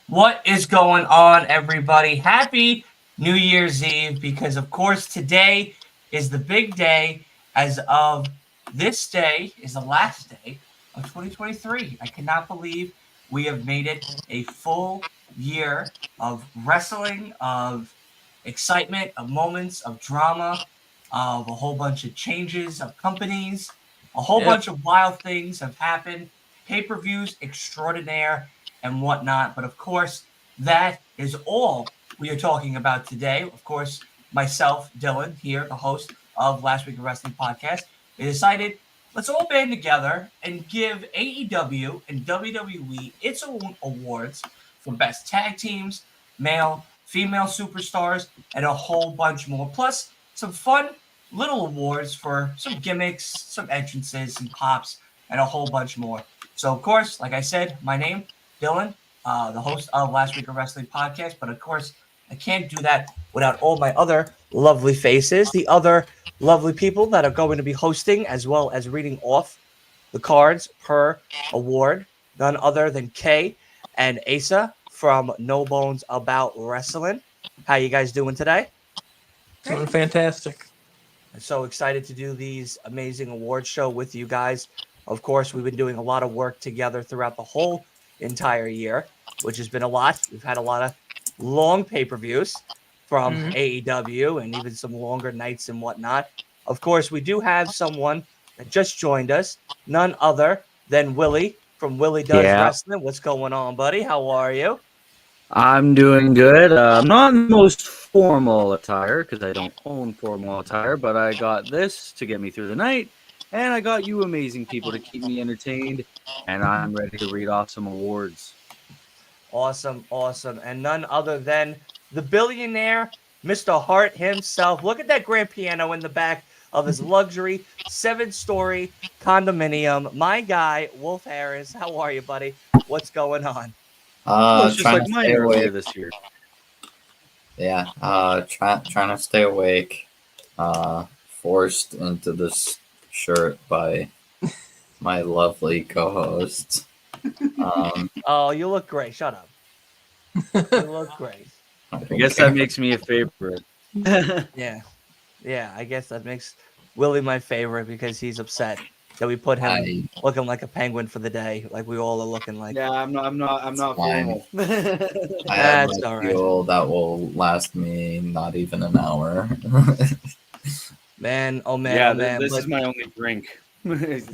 What is going on, everybody? Happy New Year's Eve, because of course today is the big day. As of this day is the last day of 2023. I cannot believe we have made it a full year of wrestling, of excitement, of moments, of drama, of a whole bunch of changes of companies. A whole bunch of wild things have happened. Pay-per-views extraordinaire and whatnot. But of course, that is all we are talking about today. Of course, myself, Dylan, here, the host of Last Week of Wrestling podcast, we decided let's all band together and give AEW and WWE its own awards for best tag teams, male, female superstars, and a whole bunch more. Plus, some fun little awards for some gimmicks, some entrances, some pops, and a whole bunch more. So, of course, like I said, my name, Dylan, the host of Last Week of Wrestling podcast. But, of course, I can't do that without all my other lovely faces, the other lovely people that are going to be hosting as well as reading off the cards per award. None other than Kay and Asa from No Bones About Wrestling. How you guys doing today? Doing fantastic. I'm so excited to do these amazing award show with you guys. Of course, we've been doing a lot of work together throughout the whole entire year, which has been a lot. We've had a lot of long pay-per-views from AEW and even some longer nights and whatnot. Of course, we do have someone that just joined us, none other than Willie from Willie Does Wrestling. What's going on, buddy? How are you? I'm doing good. I'm not in the most formal attire because I don't own formal attire, but I got this to get me through the night, and I got you amazing people to keep me entertained, and I'm ready to read off some awards. Awesome, awesome. And none other than the billionaire, Mr. Hart himself. Look at that grand piano in the back of his luxury 7-story condominium. My guy, Wolf Harris. How are you, buddy? What's going on? It's just like mine earlier this year. Yeah, trying to stay awake. Forced into this shirt by my lovely co-host. Oh, you look great. Shut up. You look great. I guess that makes me a favorite. Yeah. I guess that makes Willie my favorite because he's upset that we put him looking like a penguin for the day, like we all are looking like. Yeah, I'm not formal. I have a fuel that will last me not even an hour. Man, oh man, yeah, oh man. This is my only drink.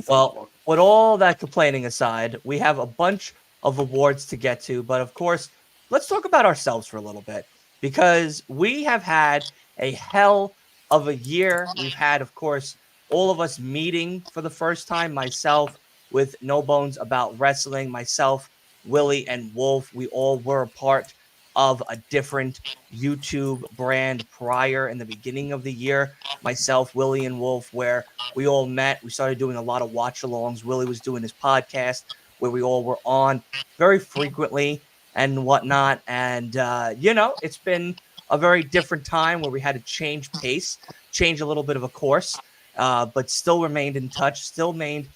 Well, with all that complaining aside, we have a bunch of awards to get to, but of course, let's talk about ourselves for a little bit because we have had a hell of a year. We've had, of course, all of us meeting for the first time, myself with No Bones About Wrestling, myself, Willie, and Wolf. We all were a part of a different YouTube brand prior in the beginning of the year. Myself, Willie, and Wolf, where we all met. We started doing a lot of watch-alongs. Willie was doing his podcast where we all were on very frequently and whatnot. And, it's been a very different time where we had to change pace, change a little bit of a course, but still remained in touch, still made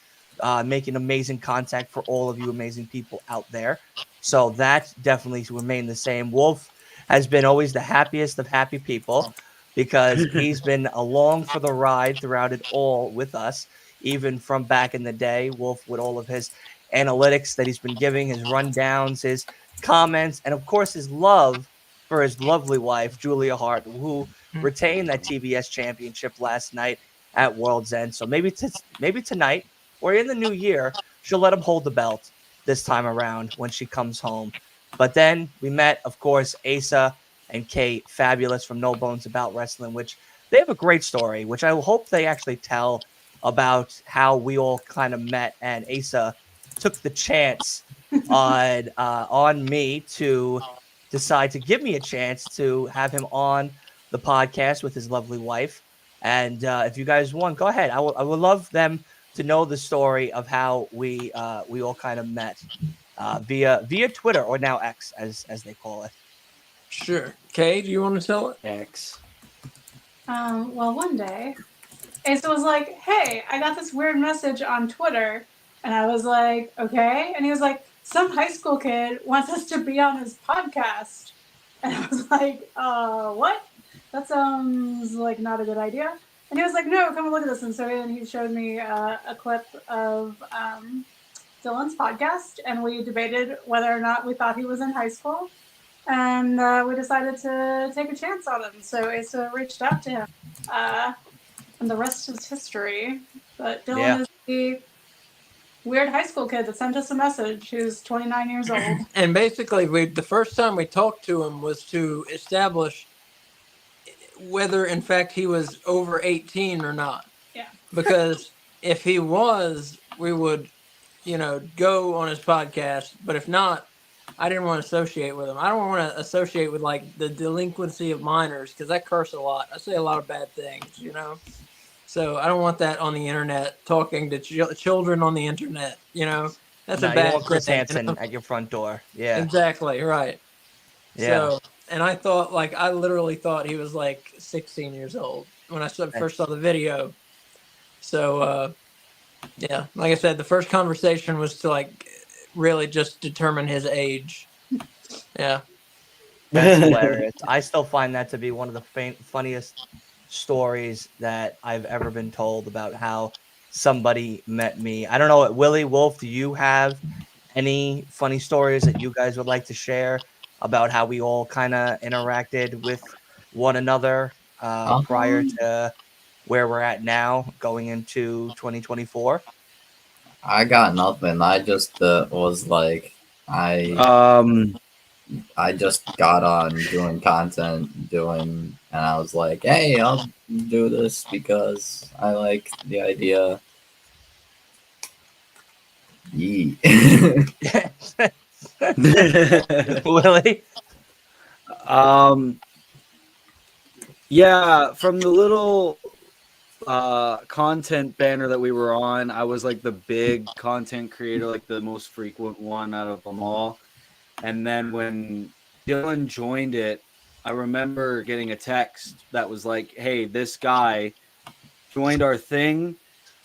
making amazing contact for all of you amazing people out there. So that definitely remained the same. Wolf has been always the happiest of happy people because he's been along for the ride throughout it all with us, even from back in the day. Wolf, with all of his analytics that he's been giving, his rundowns, his comments, and of course his love for his lovely wife, Julia Hart, who retained that TBS championship last night at World's End. So maybe tonight or in the new year, she'll let him hold the belt this time around when she comes home. But then we met, of course, Asa and Kate Fabulous from No Bones About Wrestling, which they have a great story, which I hope they actually tell about how we all kind of met. And Asa took the chance on me to decide to give me a chance to have him on the podcast with his lovely wife. And if you guys want, go ahead. I would love them to know the story of how we all kind of met via Twitter, or now X as they call it. Sure. Kay, do you want to tell it? X. Well, one day, Asa was like, "Hey, I got this weird message on Twitter," and I was like, "Okay," and he was like, some high school kid wants us to be on his podcast. And I was like, what? That sounds like not a good idea. And he was like, no, come and look at this. And so then he showed me a clip of Dylan's podcast, and we debated whether or not we thought he was in high school. And we decided to take a chance on him. So Asa reached out to him. And the rest is history. But Dylan is the weird high school kid that sent us a message who's 29 years old. And basically, the first time we talked to him was to establish whether, in fact, he was over 18 or not. Yeah. Because if he was, we would, go on his podcast. But if not, I didn't want to associate with him. I don't want to associate with, like, the delinquency of minors, because I curse a lot. I say a lot of bad things, So I don't want that on the internet, talking to children on the internet, That's a bad you don't want Chris thing, Hansen at your front door. Yeah. Exactly, right. Yeah. So, and I thought, I literally thought he was, 16 years old when I first saw the video. So, yeah, like I said, the first conversation was to, really just determine his age. Yeah. That's hilarious. I still find that to be one of the funniest stories that I've ever been told about how somebody met me. I don't know, Willie, Wolf, do you have any funny stories that you guys would like to share about how we all kind of interacted with one another prior to where we're at now going into 2024? I got nothing. I just was like, I just got on doing content, and I was like, hey, I'll do this because I like the idea. Yee. Willie? Yeah, from the little content banner that we were on, I was like the big content creator, like the most frequent one out of them all. And then when Dylan joined it, I remember getting a text that was like, hey, this guy joined our thing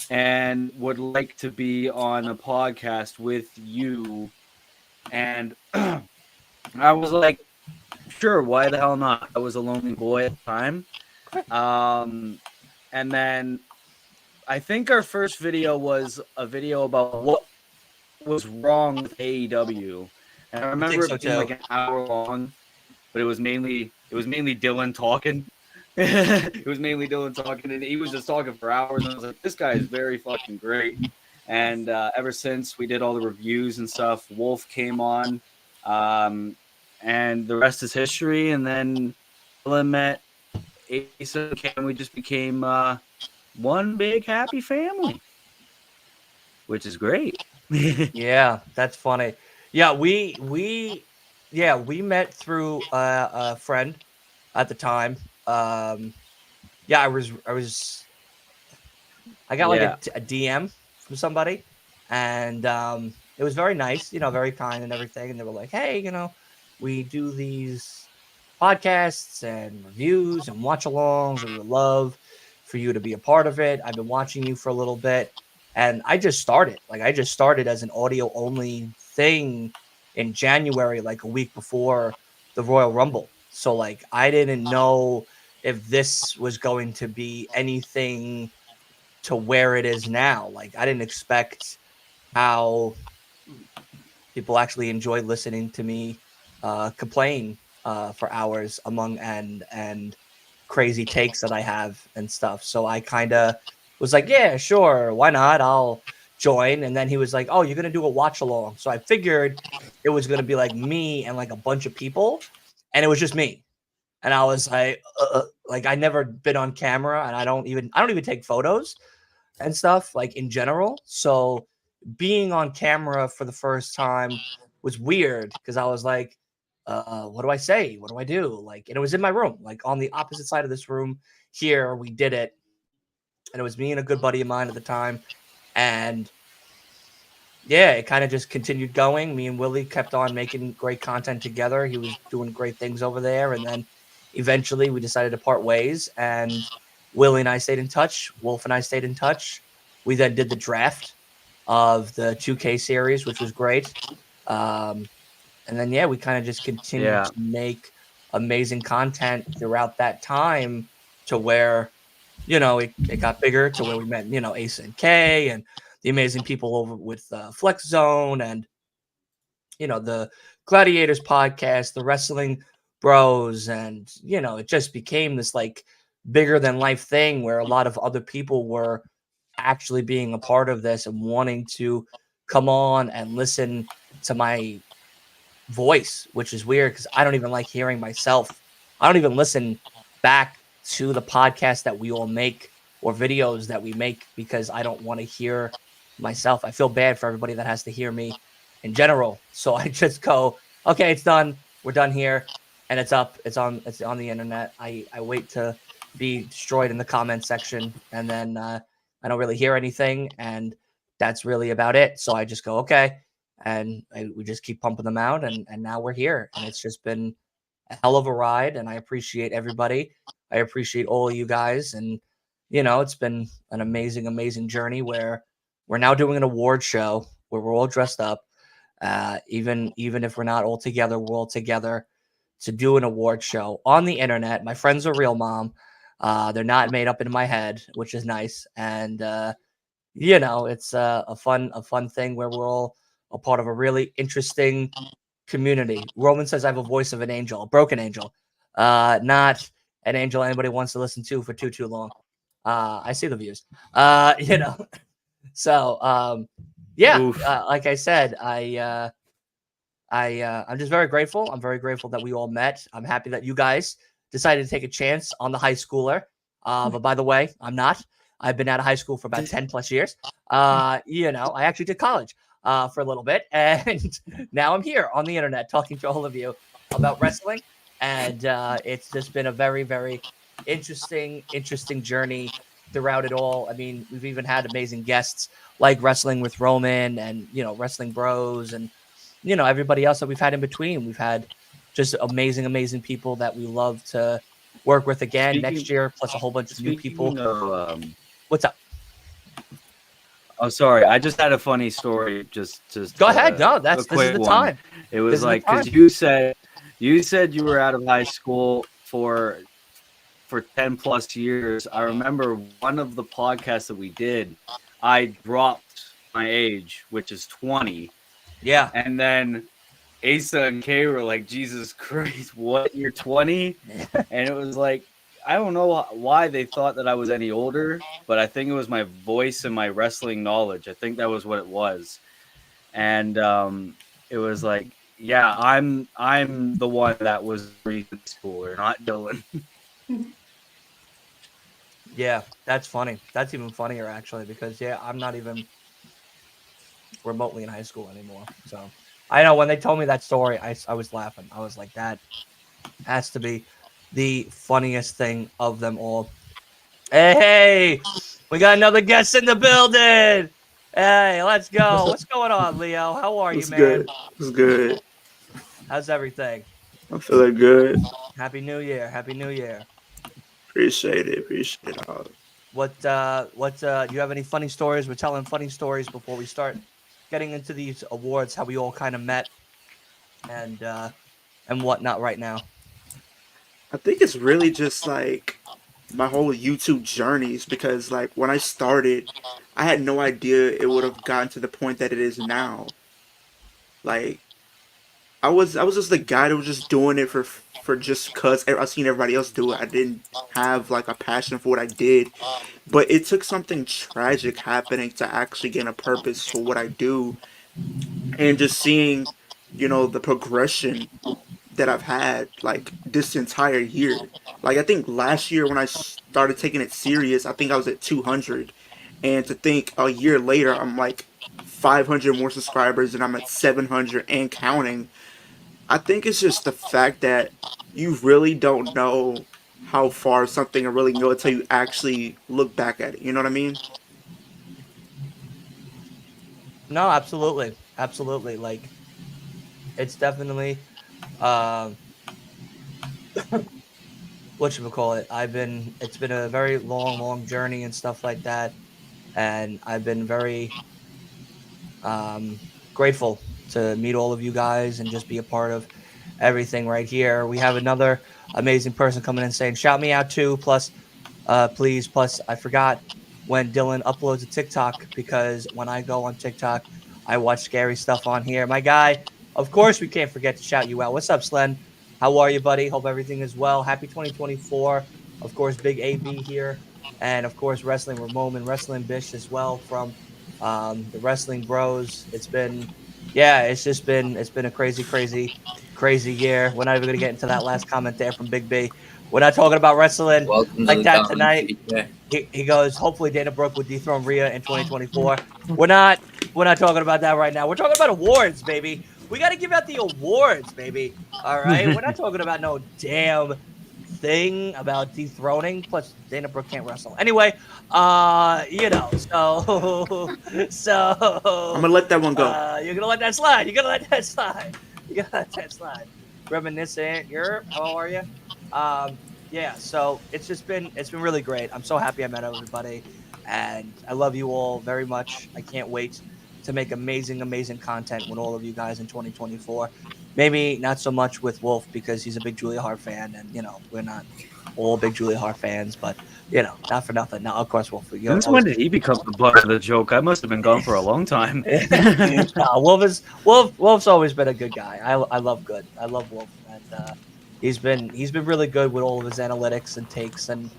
and would like to be on a podcast with you. And I was like, sure, why the hell not? I was a lonely boy at the time. And then I think our first video was a video about what was wrong with AEW. And I remember it being like an hour long, but it was mainly Dylan talking. It was mainly Dylan talking, and he was just talking for hours. And I was like, this guy is very fucking great. And ever since we did all the reviews and stuff, Wolf came on, and the rest is history. And then Dylan met Asa, and we just became one big happy family, which is great. Yeah, that's funny. Yeah, we met through a friend at the time. I got like a DM from somebody, and it was very nice, very kind and everything. And they were like, hey, we do these podcasts and reviews and watch-alongs, and we would love for you to be a part of it. I've been watching you for a little bit, and I just started. I just started as an audio-only thing in January, like a week before the Royal Rumble. So, I didn't know if this was going to be anything to where it is now. I didn't expect how people actually enjoy listening to me complain for hours and crazy takes that I have and stuff. So I kind of was like, yeah, sure, why not? I'll join. And then he was like, oh, you're gonna do a watch along. So I figured it was gonna be like me and like a bunch of people, and it was just me. And I was like, I never been on camera, and I don't even take photos and stuff in general. So being on camera for the first time was weird because I was like, what do I say? What do I do? And it was in my room, on the opposite side of this room here. We did it, and it was me and a good buddy of mine at the time. And yeah, it kind of just continued going. Me and Willie kept on making great content together. He was doing great things over there. And then eventually we decided to part ways, and Willie and I stayed in touch. Wolf and I stayed in touch. We then did the draft of the 2K series, which was great. And then, yeah, we kind of just continued to make amazing content throughout that time to where, it got bigger to where we met, Ace and K and the amazing people over with Flex Zone and, the Gladiators podcast, the Wrestling Bros. And, it just became this like bigger than life thing where a lot of other people were actually being a part of this and wanting to come on and listen to my voice, which is weird because I don't even like hearing myself. I don't even listen back to the podcast that we all make or videos that we make because I don't want to hear myself. I feel bad for everybody that has to hear me in general. So I just go, okay, it's done. We're done here. And it's up. It's on the internet. I wait to be destroyed in the comment section. And then I don't really hear anything. And that's really about it. So I just go, okay. And we just keep pumping them out. And now we're here. And it's just been a hell of a ride. And I appreciate everybody. I appreciate all of you guys. And, it's been an amazing, amazing journey where we're now doing an award show where we're all dressed up. Even if we're not all together, we're all together to do an award show on the internet. My friends are real, Mom. They're not made up in my head, which is nice. And, it's a fun thing where we're all a part of a really interesting community. Roman says I have a voice of an angel, a broken angel, not an angel anybody wants to listen to for too long. I see the views. So like I said, I'm just very grateful. I'm very grateful that we all met. I'm happy that you guys decided to take a chance on the high schooler. But by the way, I'm not. I've been out of high school for about 10 plus years. I actually did college for a little bit. And now I'm here on the internet talking to all of you about wrestling. And it's just been a very, very interesting journey throughout it all. I mean, we've even had amazing guests like Wrestling with Roman and, Wrestling Bros and, everybody else that we've had in between. We've had just amazing, amazing people that we love to work with again next year, plus a whole bunch of new people. What's up? Oh, sorry. I just had a funny story. Just go ahead. No, this is the time. It was like because you said you were out of high school for 10 plus years. I remember one of the podcasts that we did, I dropped my age, which is 20. Yeah. And then Asa and Kay were like, Jesus Christ, what? You're 20? And it was like, I don't know why they thought that I was any older, but I think it was my voice and my wrestling knowledge. I think that was what it was. And it was like, yeah, I'm the one that was in school, or not Dylan. Yeah, that's funny. That's even funnier actually, because I'm not even remotely in high school anymore. So I know when they told me that story, I was laughing. I was like, that has to be the funniest thing of them all. Hey, we got another guest in the building. Hey, let's go. What's going on, Leo? How are you, man? Good. It's good. How's everything? I'm feeling good. Happy New Year. Happy New Year. Appreciate it all. What do you have any funny stories? We're telling funny stories before we start getting into these awards, how we all kind of met and whatnot right now. I think it's really just like my whole YouTube journeys, because like when I started, I had no idea it would have gotten to the point that it is now. Like I was just the guy that was just doing it for just cause I seen everybody else do it. I didn't have like a passion for what I did, but it took something tragic happening to actually gain a purpose for what I do, and just seeing, the progression that I've had like this entire year. Like I think last year when I started taking it serious, I think I was at 200, and to think a year later I'm like 500 more subscribers and I'm at 700 and counting. I think it's just the fact that you really don't know how far something will really go until you actually look back at it. You know what I mean? No, absolutely. Absolutely. Like it's definitely whatchamacallit. It's been a very long journey and stuff like that. And I've been very grateful to meet all of you guys and just be a part of everything right here. We have another amazing person coming in saying, shout me out too. Plus, please. Plus, I forgot when Dylan uploads a TikTok because when I go on TikTok, I watch scary stuff on here. My guy, of course, we can't forget to shout you out. What's up, Slen? How are you, buddy? Hope everything is well. Happy 2024. Of course, Big AB here. And of course, Wrestling Ramon and Wrestling Bish as well from the Wrestling Bros. It's been a crazy year. We're not even going to get into that last comment there from Big B. We're not talking about wrestling Welcome to like the that Common tonight. PK. He goes, hopefully Dana Brooke will dethrone Rhea in 2024. We're not talking about that right now. We're talking about awards, baby. We got to give out the awards, baby. All right. We're not talking about no damn thing about dethroning. Plus, Dana Brooke can't wrestle. Anyway, I'm gonna let that one go. you're gonna let that slide. You're gonna let that slide. You gotta let that slide. Reminiscent, how are you? Yeah, so it's been really great. I'm so happy I met everybody, and I love you all very much. I can't wait to make amazing content with all of you guys in 2024. Maybe not so much with Wolf because he's a big Julia Hart fan, and we're not all big Julia Hart fans, but not for nothing. No, of course, Wolf. Since when did he become the butt of the joke? I must have been gone for a long time. No, Wolf's always been a good guy. I love good. I love Wolf, and he's been really good with all of his analytics and takes and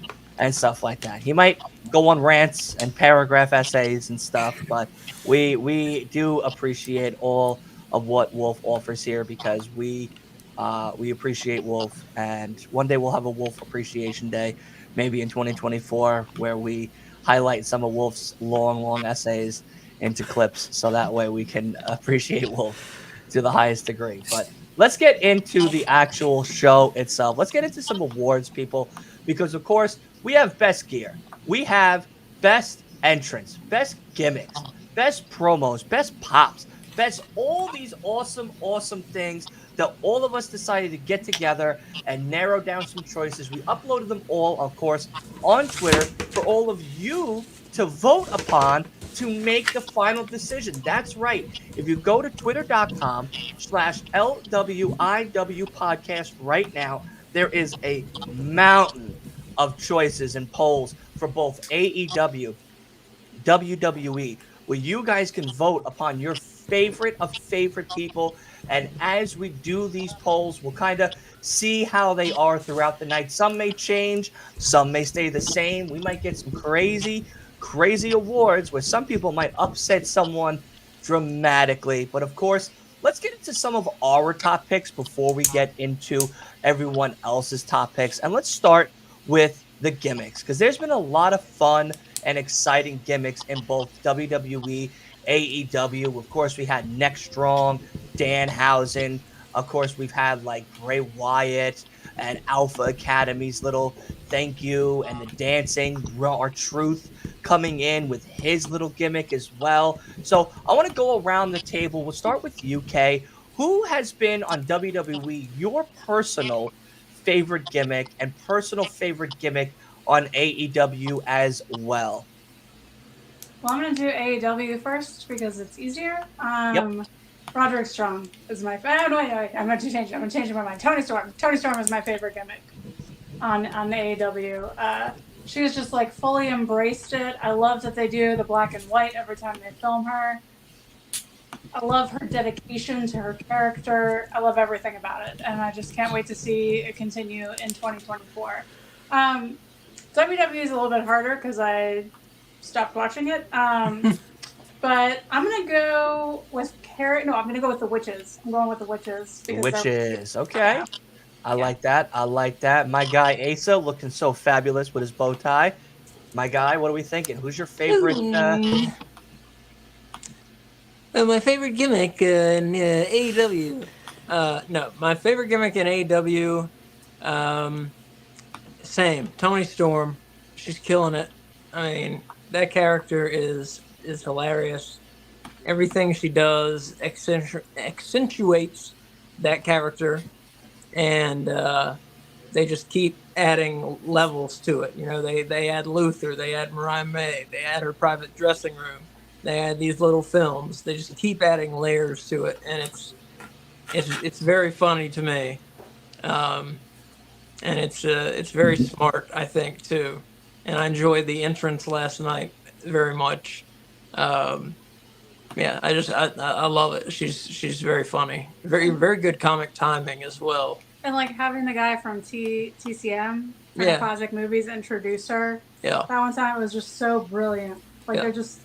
stuff like that. He might go on rants and paragraph essays and stuff, but we do appreciate all of what Wolf offers here because we appreciate Wolf, and one day we'll have a Wolf Appreciation Day, maybe in 2024, where we highlight some of Wolf's long essays into clips, so that way we can appreciate Wolf to the highest degree. But let's get into the actual show itself. Let's get into some awards, people, because of course we have best gear, we have best entrance, best gimmicks, best promos, best pops, best all these awesome things that all of us decided to get together and narrow down some choices. We uploaded them all, of course, on Twitter for all of you to vote upon to make the final decision. That's right. If you go to twitter.com/LWIW podcast right now, there is a mountain of choices and polls for both AEW, WWE, where you guys can vote upon your favorite of favorite people. And as we do these polls, we'll kind of see how they are throughout the night. Some may change, some may stay the same. We might get some crazy awards where some people might upset someone dramatically. But of course, let's get into some of our top picks before we get into everyone else's top picks. And let's start with the gimmicks, because there's been a lot of fun and exciting gimmicks in both WWE, AEW. Of course, we had Neck Strong, Danhausen. Of course, we've had like Bray Wyatt and Alpha Academy's little thank you, and the dancing, R-Truth coming in with his little gimmick as well. So I want to go around the table. We'll start with UK. Who has been on WWE your personal favorite gimmick and personal favorite gimmick on AEW as well? Well, I'm going to do AEW first because it's easier. Roderick Strong is my favorite. Oh, wait, I'm going to change it. I'm going to change my mind. Tony Storm. Tony Storm is my favorite gimmick on AEW. She was just like fully embraced it. I love that they do the black and white every time they film her. I love her dedication to her character. I love everything about it. And I just can't wait to see it continue in 2024. WWE is a little bit harder because I stopped watching it. But I'm going to go with I'm going to go with the Witches. I'm going with the Witches. The Witches. Okay. I like that. My guy Asa looking so fabulous with his bow tie. My guy, what are we thinking? Who's your favorite? My favorite gimmick in AEW. No, my favorite gimmick in AEW. Same. Tony Storm. She's killing it. I mean, that character is hilarious. Everything she does accentuates that character, and they just keep adding levels to it. You know, they add Luther, they add Mariah May, they add her private dressing room. They add these little films. They just keep adding layers to it, and it's very funny to me. Um, and it's very smart, I think, too. And I enjoyed the entrance last night very much. Um, yeah, I love it. She's very funny, very good comic timing as well. And like having the guy from TCM, Turner Yeah. Classic Movies, introduce her. Yeah, That one time was just so brilliant. Like Yeah. they're just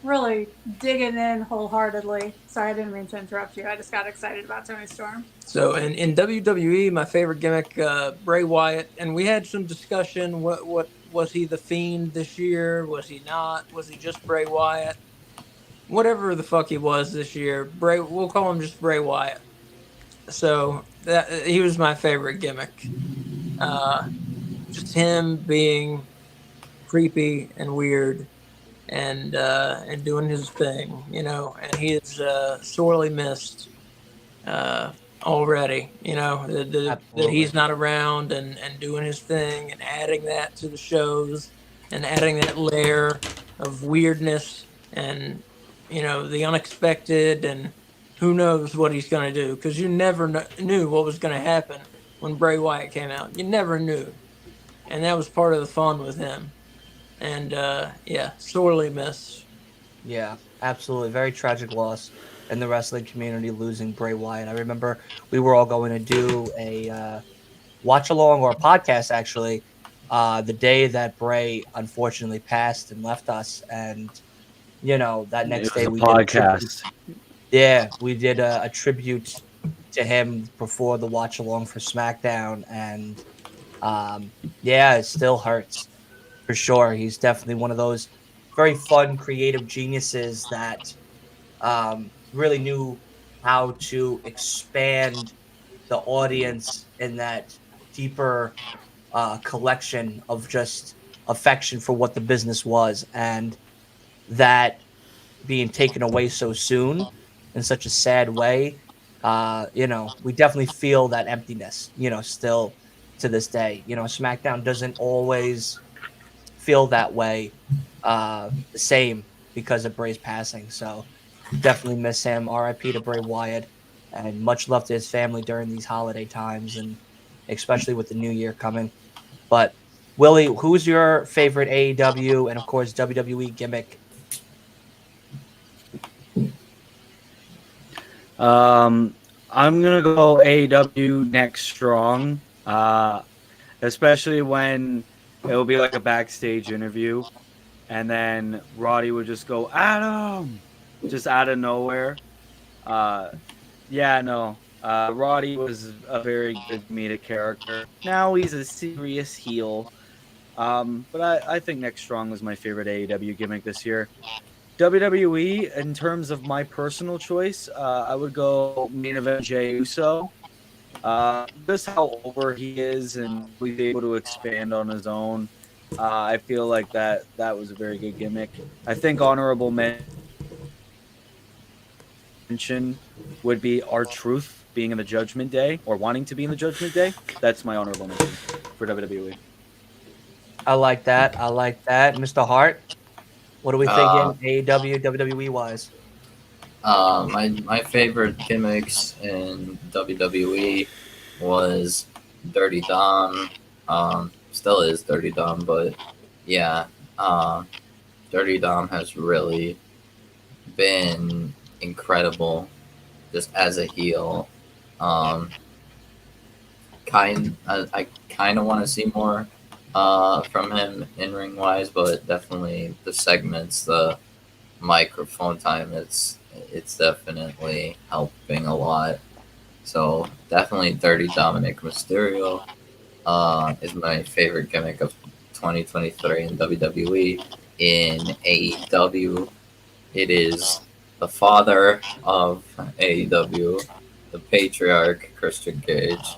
really digging in wholeheartedly. Sorry, I didn't mean to interrupt you. I just got excited about Tony Storm. So in WWE, my favorite gimmick, Bray Wyatt, and we had some discussion. What was he the Fiend this year? Was he not? Was he just Bray Wyatt? Whatever the fuck he was this year, Bray. We'll call him just Bray Wyatt. So that he was my favorite gimmick. Just him being creepy and weird and doing his thing, and he is sorely missed already. That he's not around and doing his thing and adding that to the shows and adding that layer of weirdness and the unexpected and who knows what he's going to do, because you never knew what was going to happen when Bray Wyatt came out. You never knew, and that was part of the fun with him. And yeah, sorely missed. Yeah, absolutely. Very tragic loss in the wrestling community, losing Bray Wyatt. I remember we were all going to do a watch along or a podcast actually the day that Bray unfortunately passed and left us. And, that next day we did a podcast. Yeah, we did a tribute to him before the watch along for SmackDown. And yeah, it still hurts for sure. He's definitely one of those very fun, creative geniuses that really knew how to expand the audience in that deeper collection of just affection for what the business was, and that being taken away so soon in such a sad way. We definitely feel that emptiness, still to this day. SmackDown doesn't always feel that way the same because of Bray's passing. So definitely miss him. RIP to Bray Wyatt, and much love to his family during these holiday times, and especially with the new year coming. But Willie, who's your favorite AEW and of course WWE gimmick? I'm gonna go AEW next strong, especially when it will be like a backstage interview, and then Roddy would just go Adam, just out of nowhere. Roddy was a very good comedic character. Now he's a serious heel. But I think Next Strong was my favorite AEW gimmick this year. WWE, in terms of my personal choice, I would go main event Jey Uso. Just how over he is and he's able to expand on his own. I feel like that was a very good gimmick. I think honorable mention would be R-Truth being in the Judgment Day or wanting to be in the Judgment Day. That's my honorable mention for WWE. I like that. Mr. Hart, what are we thinking AEW, WWE wise? My favorite gimmicks in WWE was Dirty Dom. Still is Dirty Dom, but yeah, Dirty Dom has really been incredible just as a heel. I kind of want to see more from him in ring wise, but definitely the segments, the microphone time, it's definitely helping a lot. So definitely Dirty Dominic Mysterio is my favorite gimmick of 2023 in WWE. In AEW, it is the father of AEW, the patriarch Christian Cage.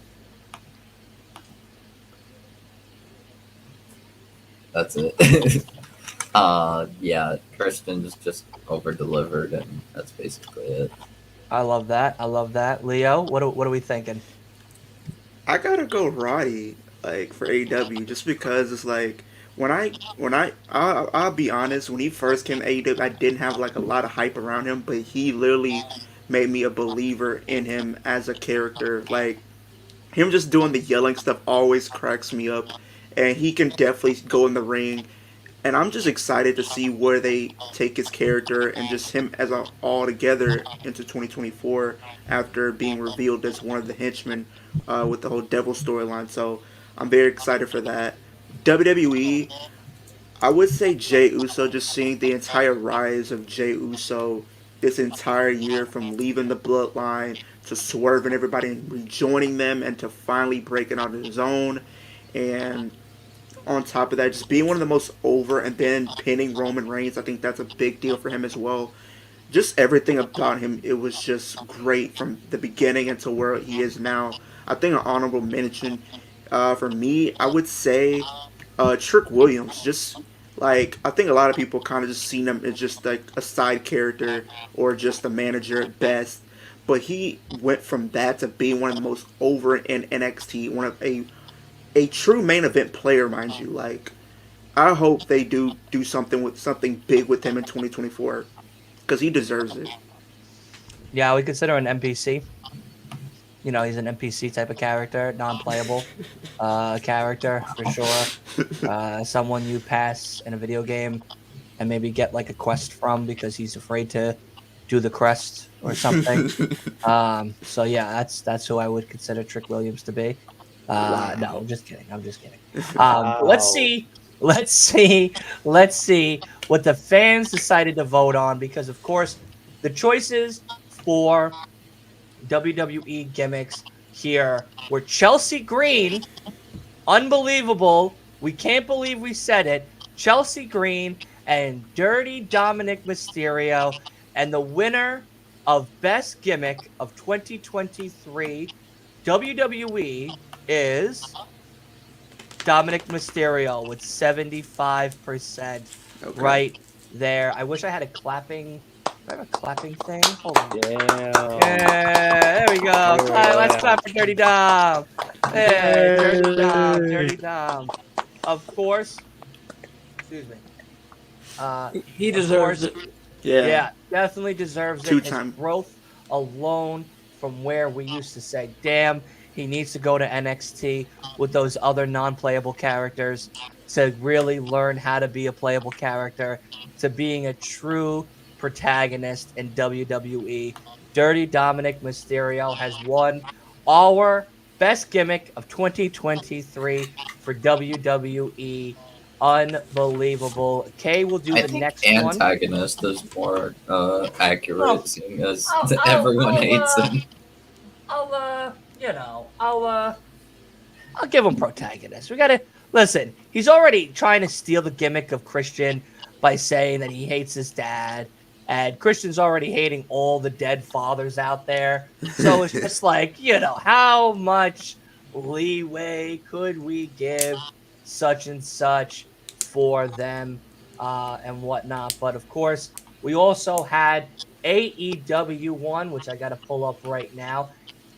That's it. Yeah, Christian's just over delivered, and that's basically it. I love that. Leo, what are we thinking? I gotta go Roddy, like for AEW, just because it's like I'll be honest, when he first came to AEW, I didn't have like a lot of hype around him, but he literally made me a believer in him as a character. Like him just doing the yelling stuff always cracks me up, and he can definitely go in the ring. And I'm just excited to see where they take his character and just him as a all together into 2024 after being revealed as one of the henchmen with the whole Devil storyline. So I'm very excited for that. WWE, I would say Jey Uso, just seeing the entire rise of Jey Uso this entire year from leaving the bloodline to swerving everybody and rejoining them and to finally breaking out on his own. And on top of that, just being one of the most over and then pinning Roman Reigns, I think that's a big deal for him as well. Just everything about him, it was just great from the beginning until where he is now. I think an honorable mention for me, I would say Trick Williams. Just like I think a lot of people kind of just seen him as just like a side character or just a manager at best. But he went from that to being one of the most over in NXT, one of a true main event player, mind you. Like I hope they do something big with him in 2024 because he deserves it. Yeah, we consider an NPC. You know, he's an NPC type of character, non-playable character for sure. Someone you pass in a video game and maybe get like a quest from because he's afraid to do the quest or something. So yeah, that's who I would consider Trick Williams to be. Wow. No, I'm just kidding. I'm just kidding. Wow. Let's see what the fans decided to vote on because, of course, the choices for WWE gimmicks here were Chelsea Green, unbelievable. We can't believe we said it. Chelsea Green and Dirty Dominic Mysterio, and the winner of Best Gimmick of 2023 WWE is Dominic Mysterio with 75% Okay. right there. I wish I had a clapping. Do I have a clapping thing? Hold on. Yeah. Yeah, there we go. Let's clap for Dirty Dom. Hey, Dirty Dom, Dirty Dom. Of course. Excuse me. He Of deserves course, it. yeah, definitely deserves it. Two-time. His growth alone from where we used to say, damn, he needs to go to NXT with those other non-playable characters to really learn how to be a playable character, to being a true protagonist in WWE. Dirty Dominic Mysterio has won our best gimmick of 2023 for WWE. Unbelievable. Kay will do I the think next one. antagonist is more accurate, Well, seeing as I'll- everyone I'll, hates him. I'll give him protagonist. We gotta listen. He's already trying to steal the gimmick of Christian by saying that he hates his dad, and Christian's already hating all the dead fathers out there. So it's just like, how much leeway could we give such and such for them and whatnot? But of course, we also had AEW one, which I got to pull up right now.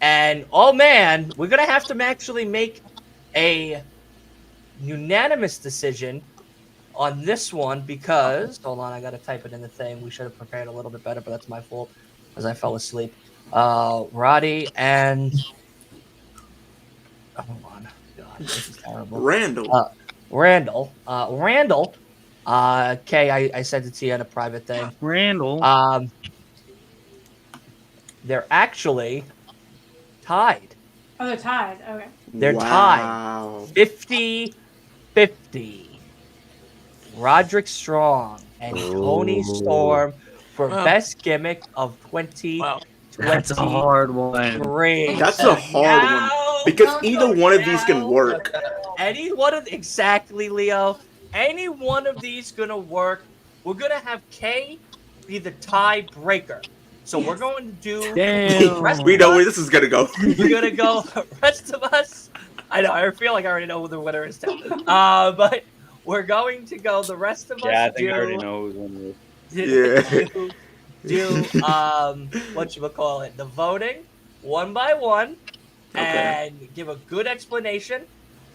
And oh man, we're gonna have to actually make a unanimous decision on this one because hold on, I gotta type it in the thing. We should have prepared a little bit better, but that's my fault as I fell asleep. Roddy and hold on, God, this is terrible. Randall. Randall. Kay, I sent it to you in a private thing. Randall. They're actually tied. Oh, they're tied. Okay. They're Wow. tied 50-50. Roderick Strong and Tony Storm for Wow. best gimmick of 2023. Wow. That's a hard one. That's a hard one because either one of these can work. Any one of exactly, Leo. Any one of these gonna work. We're gonna have Kay be the tiebreaker. So we're going to do. Damn. We know where this is gonna go. We're gonna go. Rest of us. I know. I feel like I already know who the winner is too. But we're going to go. The rest of us. Yeah, I think I already know who's winning. Do whatchamacallit, the voting one by one and give a good explanation,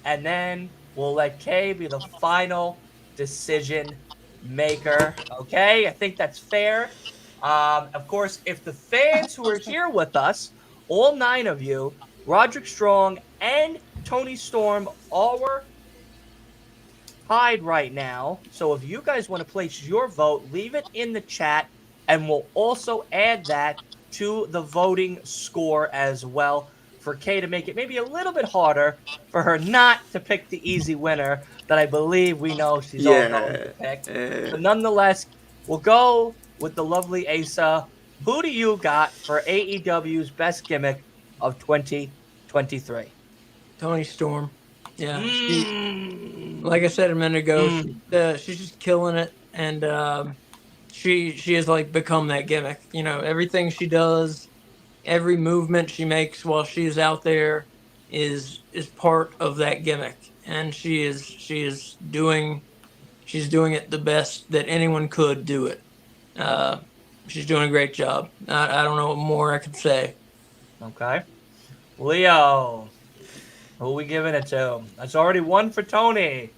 and then We'll let Kay be the final decision maker. Okay, I think that's fair. Of course, if the fans who are here with us, all 9 of you, Roderick Strong and Tony Storm, are tied right now. So if you guys want to place your vote, leave it in the chat, and we'll also add that to the voting score as well for Kay to make it maybe a little bit harder for her not to pick the easy winner that I believe we know she's all going to pick. But nonetheless, we'll go with the lovely Asa. Who do you got for AEW's best gimmick of 2023? Tony Storm. Yeah. Mm. Like I said a minute ago, she's just killing it, and she has like become that gimmick. You know, everything she does, every movement she makes while she's out there is part of that gimmick, and she's doing it the best that anyone could do it. She's doing a great job. I don't know what more I could say. Okay. Leo, who are we giving it to? That's already 1 for Tony.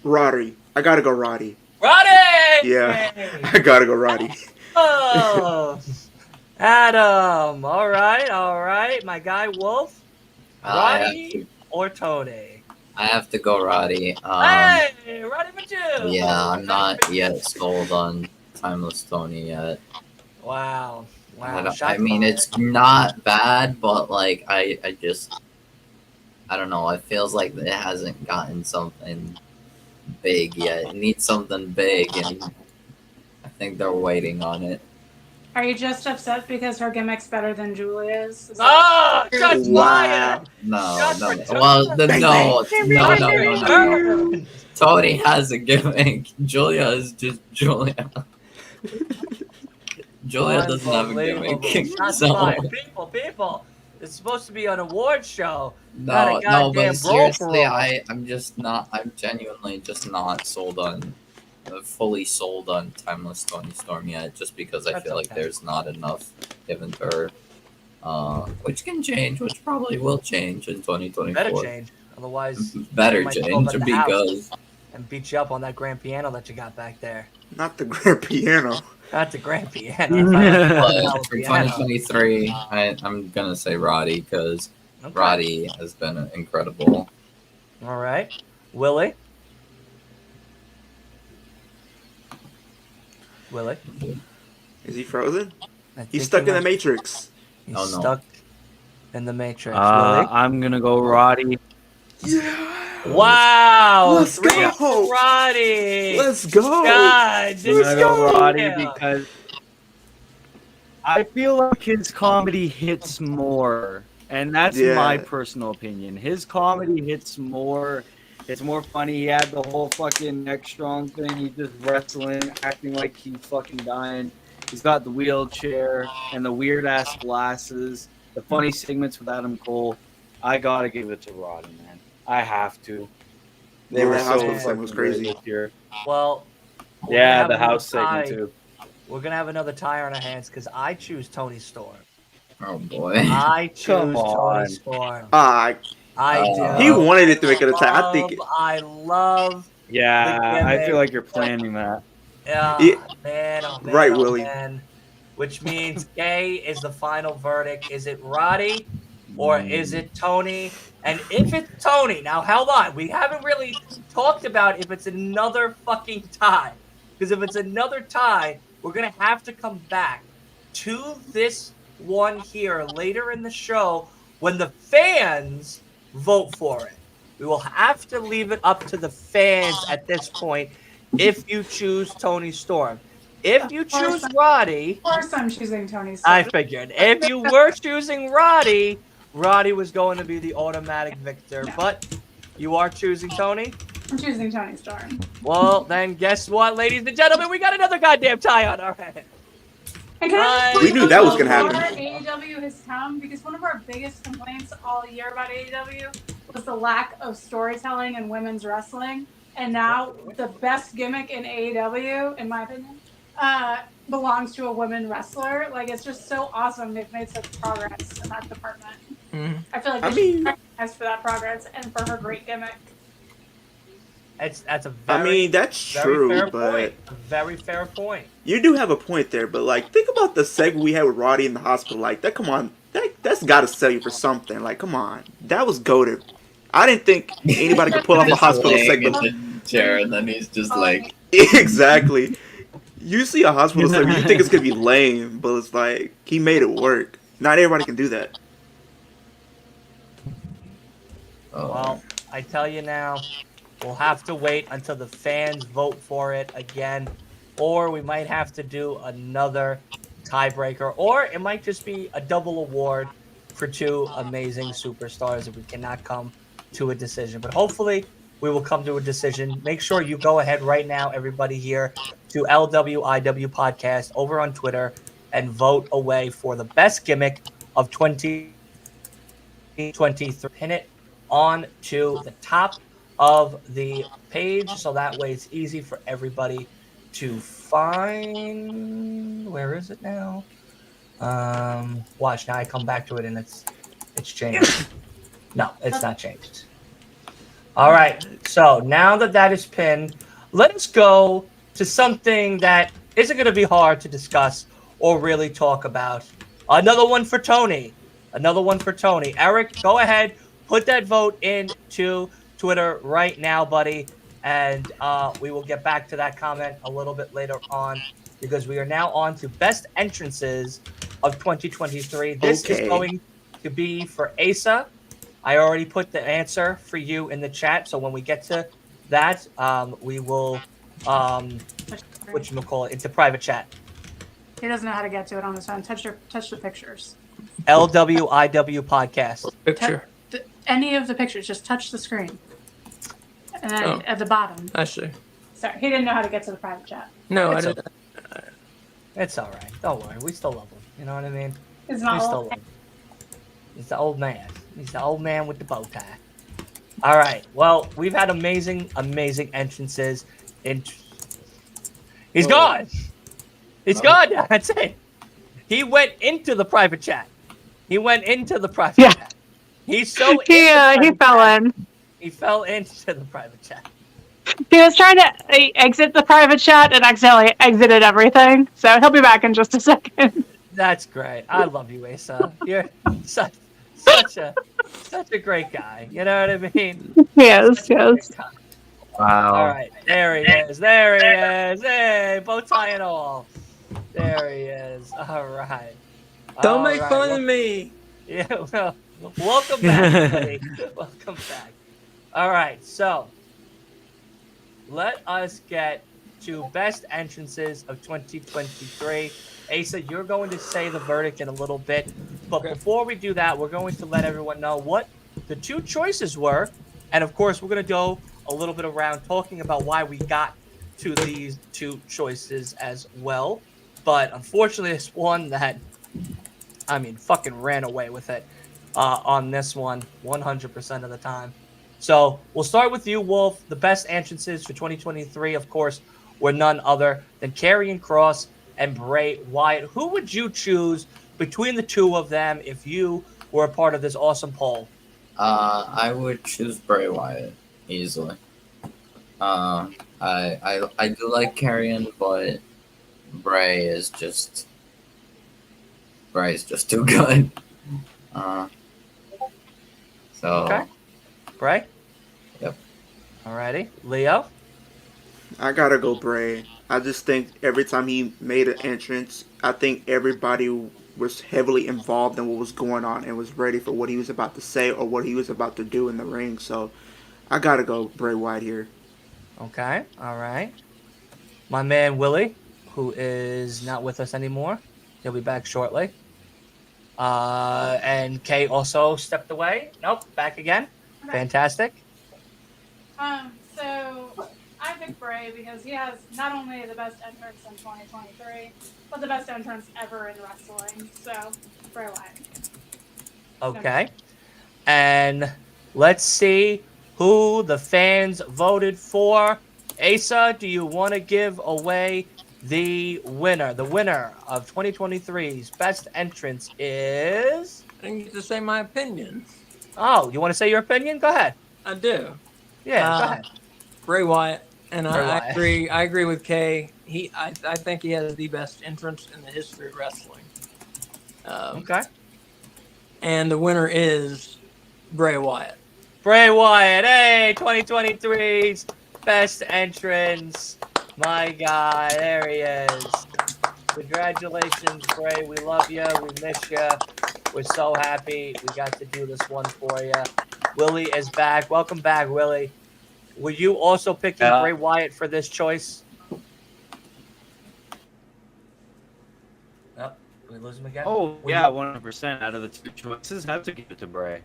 Roddy. I gotta go Roddy. Roddy! Yeah, I gotta go Roddy. Oh, Adam. All right. My guy Wolf, Roddy or Tony? I have to go Roddy. Hey, Roddy for 2. Yeah, I'm not yet sold on Timeless Tony yet. Wow. I mean, it's not bad, but like I don't know. It feels like it hasn't gotten something big yet. It needs something big, and I think they're waiting on it. Are you just upset because her gimmick's better than Julia's? Oh, just Wow. No. Well, no. Tony has a gimmick. Julia is just Julia. Julia doesn't have a gimmick. So. People. It's supposed to be an award show. No, but seriously, I'm genuinely just not sold on, fully sold on Timeless Tony Storm yet, just because I feel like there's not enough given to her, which can change, which probably will change in 2024. Better change, otherwise. Better change because. And beat you up on that grand piano that you got back there. Not the grand piano. Not the grand piano. But for 2023, I'm gonna say Roddy because Roddy has been incredible. All right, Willie. Is he frozen? He's stuck in the Matrix. He's stuck in the Matrix. I'm gonna go Roddy. Yeah. Wow! Let's 3 go. for Roddy. Let's go. God, I'm gonna go Roddy because I feel like his comedy hits more, and that's my personal opinion. His comedy hits more. It's more funny. He had the whole fucking neck strong thing. He's just wrestling, acting like he's fucking dying. He's got the wheelchair and the weird ass glasses. The funny segments with Adam Cole. I gotta give it to Roddy, man. I have to. They were so fucking crazy this year. Well, yeah, the house segment too. We're gonna have another tie on our hands because I choose Tony Storm. Oh boy! I choose Tony Storm. I do. He wanted it to make it a tie. I think. I love. Yeah, I feel like you're planning that. Yeah, man, right, Willie. Man. Which means Kay is the final verdict. Is it Roddy or is it Tony? And if it's Tony, now hold on. We haven't really talked about if it's another fucking tie. Because if it's another tie, we're going to have to come back to this one here later in the show when the fans vote for it. We will have to leave it up to the fans at this point if you choose Tony Storm. If you choose Roddy... Of course I'm choosing Tony Storm. I figured. If you were choosing Roddy, Roddy was going to be the automatic victor. No. But you are choosing Tony? I'm choosing Tony Storm. Well, then guess what, ladies and gentlemen? We got another goddamn tie on our hands. We knew that was going to happen. AEW has come because one of our biggest complaints all year about AEW was the lack of storytelling in women's wrestling. And now the best gimmick in AEW, in my opinion, belongs to a women wrestler. Like, it's just so awesome. They've made such progress in that department. I feel like they should be recognized for that progress and for her great gimmick. That's a I very, mean, that's very true, fair but point. Very fair point. you do have a point there. But like, think about the segment we had with Roddy in the hospital. Like that, come on, that's got to sell you for something. Like, come on, that was goated. I didn't think anybody could pull off a Just hospital laying in segment. the chair, and then he's just like, Exactly. You see a hospital segment, you think it's gonna be lame, but it's like he made it work. Not everybody can do that. oh, Well, I tell you now, we'll have to wait until the fans vote for it again, or we might have to do another tiebreaker, or it might just be a double award for two amazing superstars if we cannot come to a decision. But hopefully, we will come to a decision. Make sure you go ahead right now, everybody here, to LWIW Podcast over on Twitter and vote away for the best gimmick of 2023. Pin it on to the top of the page so that way it's easy for everybody to find. Where is it now? Watch now. I come back to it and it's changed. No, it's not changed. All right. So now that that is pinned, let us go to something that isn't going to be hard to discuss or really talk about. Another one for Tony. Another one for Tony. Eric, go ahead. Put that vote into Twitter right now, buddy. And we will get back to that comment a little bit later on because we are now on to best entrances of 2023. This is Okay. going to be for Asa. I already put the answer for you in the chat. So when we get to that, we will, whatchamacallit, into private chat. He doesn't know how to get to it on his phone. Touch the pictures. LWIW podcast. Picture. Any of the pictures, just touch the screen. And then Oh. at the bottom. I see. Sorry, he didn't know how to get to the private chat. No, It's I didn't. It's all right. Don't worry. We still love him. You know what I mean? It's We not still all. love him. He's the old man. He's the old man with the bow tie. All right. Well, we've had amazing entrances. He's gone. He's gone. That's it. He went into the private chat. He went into the private chat. He's so He fell in. He fell into the private chat. He was trying to exit the private chat and accidentally exited everything. So he'll be back in just a second. That's great. I love you, Asa. You're such a great guy. You know what I mean? Yes, yes. Wow. All right, there he is. There he is. Hey, bow tie and all. There he is. All right. Don't All make right. fun of me. Yeah. Well, welcome back, buddy. Welcome back. All right. So let us get to best entrances of 2023. Asa, you're going to say the verdict in a little bit, but before we do that, we're going to let everyone know what the two choices were, and of course, we're going to go a little bit around talking about why we got to these two choices as well. But unfortunately, it's one that, I mean, fucking ran away with it on this one 100% of the time. So we'll start with you, Wolf. The best entrances for 2023, of course, were none other than Karrion Kross and Bray Wyatt. Who would you choose between the two of them if you were a part of this awesome poll? I would choose Bray Wyatt easily. I do like Karrion, but Bray's just too good. So Okay. Bray? Yep. Alrighty. Leo? I gotta go Bray. I just think every time he made an entrance, I think everybody was heavily involved in what was going on and was ready for what he was about to say or what he was about to do in the ring. So I gotta go Bray Wyatt here. Okay. All right. My man Willie, who is not with us anymore. He'll be back shortly. And Kay also stepped away. Nope, back again. Okay. Fantastic. So I picked Bray because he has not only the best entrance in 2023, but the best entrance ever in wrestling. So Bray Wyatt. Okay. And let's see who the fans voted for. Asa, do you want to give away the winner? The winner of 2023's best entrance is... I didn't get to say my opinion. Oh, you want to say your opinion? Go ahead. I do. Yeah, go ahead. Bray Wyatt, and Bray I Wyatt. agree. I agree with Kay. I think he has the best entrance in the history of wrestling. Okay. And the winner is Bray Wyatt. Bray Wyatt, hey, 2023's best entrance. My God, there he is. Congratulations, Bray. We love you. We miss you. We're so happy we got to do this one for you. Willie is back. Welcome back, Willie. Were you also picking Bray Wyatt for this choice? Oh, did we lose him again? Oh, yeah, 100%. Out of the two choices, have to give it to Bray.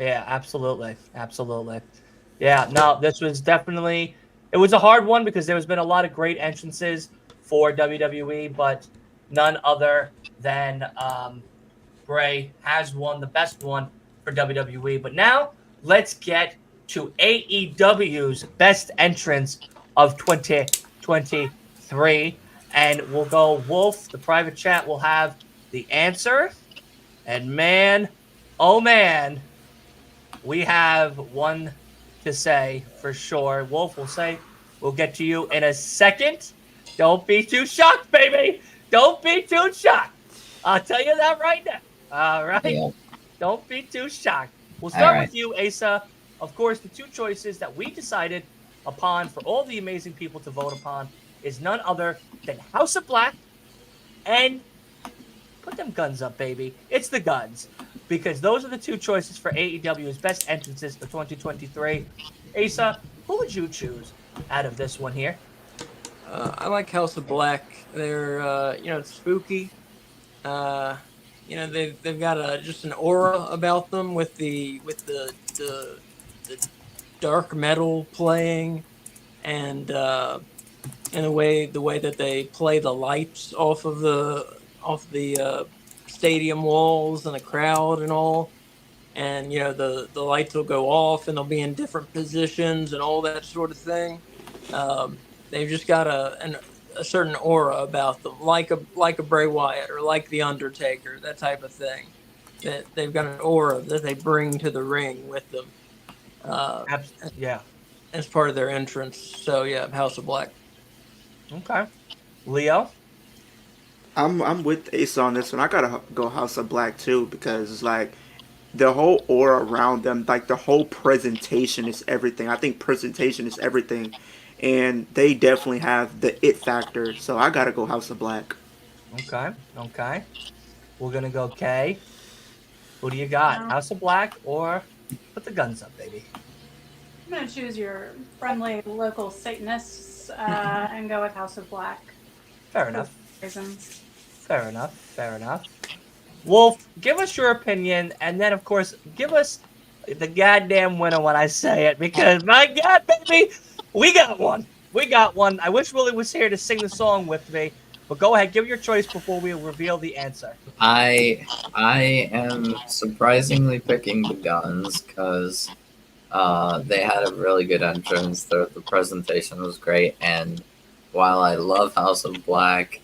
Yeah, absolutely. Absolutely. Yeah, no, this was definitely, it was a hard one because there's been a lot of great entrances for WWE, but none other than Bray has won the best one for WWE. But now let's get to AEW's best entrance of 2023. And we'll go Wolf, the private chat will have the answer. And man, oh man, we have one to say for sure. Wolf will say, we'll get to you in a second. Don't be too shocked, baby. Don't be too shocked. I'll tell you that right now. All right? Yeah. Don't be too shocked. We'll start right. with you, Asa. Of course, the two choices that we decided upon for all the amazing people to vote upon is none other than House of Black and put them guns up, baby. It's the guns. Because those are the two choices for AEW's best entrances for 2023. Asa, who would you choose out of this one here? I like House of Black. They're spooky. They've got just an aura about them with the dark metal playing, and the way that they play the lights off the stadium walls and the crowd and all. And the lights will go off and they'll be in different positions and all that sort of thing. They've just got a certain aura about them, like a Bray Wyatt or like the Undertaker, that type of thing. That they've got an aura that they bring to the ring with them. Yeah. As part of their entrance. So yeah, House of Black. Okay. Leo? I'm with Asa on this one. I gotta go House of Black too because like the whole aura around them, like the whole presentation is everything. I think presentation is everything, and they definitely have the it factor. So I gotta go House of Black. Okay. We're gonna go K. Who do you got? House of Black or put the guns up, baby? I'm going to choose your friendly local Satanists and go with House of Black. Fair enough. Reasons. Fair enough. Wolf, give us your opinion, and then, of course, give us the goddamn winner when I say it, because, my God, baby, we got one. I wish Willie was here to sing the song with me, but go ahead, give your choice before we reveal the answer. I am surprisingly picking the Guns because they had a really good entrance. The presentation was great, and while I love House of Black,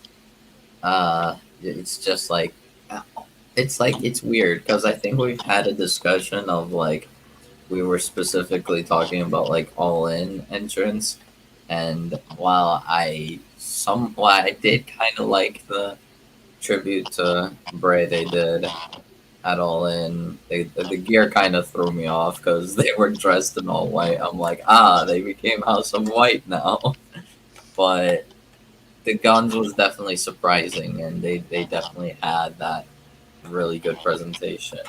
it's just like it's weird because I think we've had a discussion of like we were specifically talking about like All In entrance, and while I did kind of like the tribute to Bray they did at All In, the gear kind of threw me off because they were dressed in all white. I'm like, they became House of White now. But the Guns was definitely surprising, and they definitely had that really good presentation.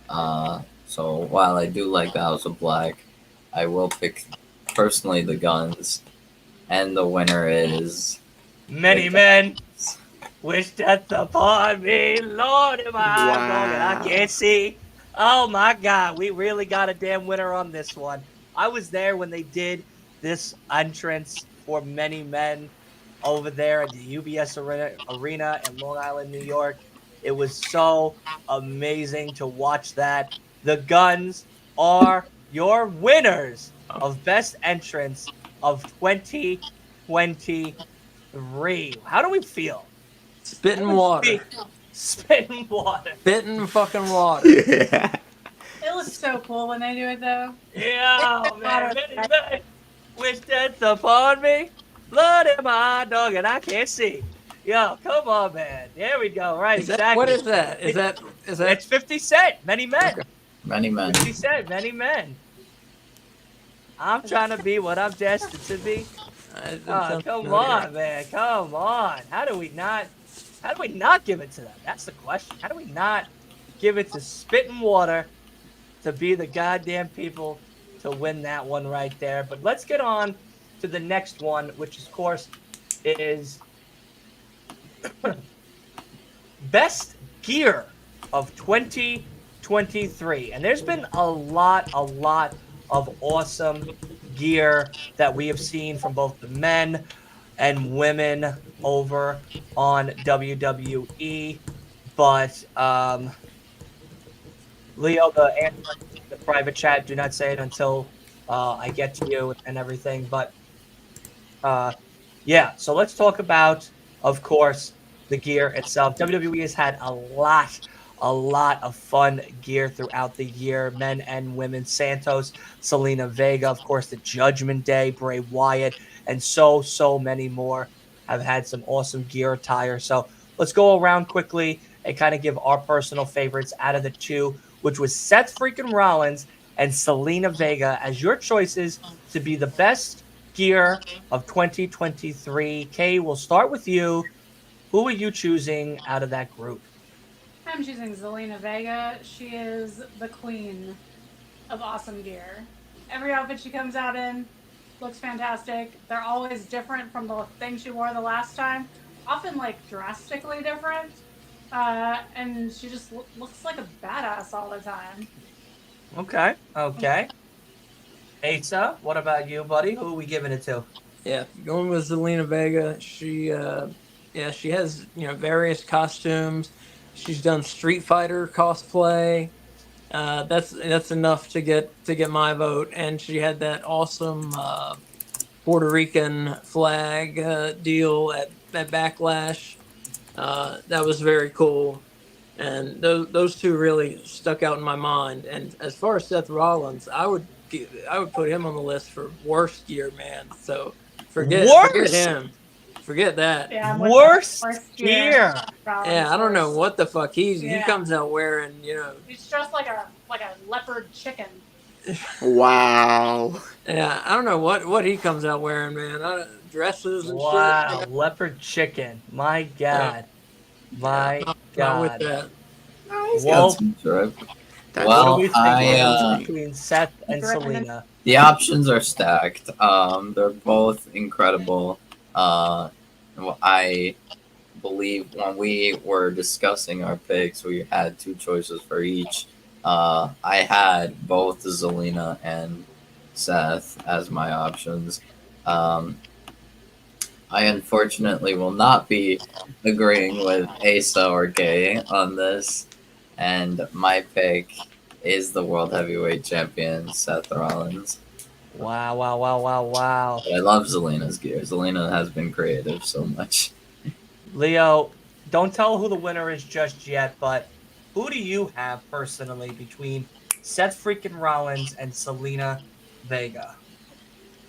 So while I do like the House of Black, I will pick personally the Guns, and the winner is Many men wish death upon me, Lord, am I wrong and I can't see. Oh my God, we really got a damn winner on this one. I was there when they did this entrance for Many Men over there at the UBS Arena in Long Island, New York. It was so amazing to watch that. The Guns are your winners of Best Entrance of 2023. How do we feel? Spitting water. Spitting water. Spitting fucking water. Yeah. It looks so cool when they do it, though. Yeah, man. Wish death upon me. Blood in my dog, and I can't see. Yo, come on, man. There we go. Right, Is that, exactly. what is that? Is that It's 50 Cent. Many men. Okay. Many men. 50 Cent. Many men. I'm trying to be what I'm destined to be. it Oh, sounds come familiar. on, man. Come on. How do we not give it to them? That's the question. How do we not give it to Spit and Water to be the goddamn people to win that one right there? But let's get on to the next one, which of course is Best Gear of 2023. And there's been a lot of awesome gear that we have seen from both the men and women over on WWE. But Leo, the answer in the private chat, do not say it until I get to you and everything. But yeah, so let's talk about, of course, the gear itself. WWE has had a lot of fun gear throughout the year, men and women. Santos, Selena Vega, of course, the Judgment Day, Bray Wyatt, and so many more have had some awesome gear attire. So let's go around quickly and kind of give our personal favorites out of the two, which was Seth freaking Rollins and Selena Vega as your choices to be the best gear of 2023. Kay, we'll start with you. Who are you choosing out of that group? I'm choosing Zelina Vega. She is the queen of awesome gear. Every outfit she comes out in looks fantastic. They're always different from the thing she wore the last time, often like drastically different. And she just looks like a badass all the time. Okay. Asa, what about you, buddy? Who are we giving it to? Yeah, going with Zelina Vega. She has various costumes. She's done Street Fighter cosplay. That's enough to get my vote. And she had that awesome Puerto Rican flag deal at Backlash. That was very cool. And those two really stuck out in my mind. And as far as Seth Rollins, I would put him on the list for worst gear, man. So forget him. Forget that. Yeah, I'm Worst gear. gear. Yeah, I don't know what the fuck he comes out wearing. He's dressed like a leopard chicken. Wow. Yeah, I don't know what he comes out wearing, man. Dresses and Wow, shit. leopard chicken. My God. My Not God. with that. He's Well, got some drip. That's what do Well, we think I between Seth and Selena? the options are stacked. They're both incredible. I believe when we were discussing our picks, we had two choices for each. I had both Zelina and Seth as my options. I unfortunately will not be agreeing with Asa or Gay on this, and my pick is the World Heavyweight Champion, Seth Rollins. Wow. But I love Zelina's gear. Zelina has been creative so much. Leo, don't tell who the winner is just yet, but who do you have personally between Seth freaking Rollins and Selena Vega?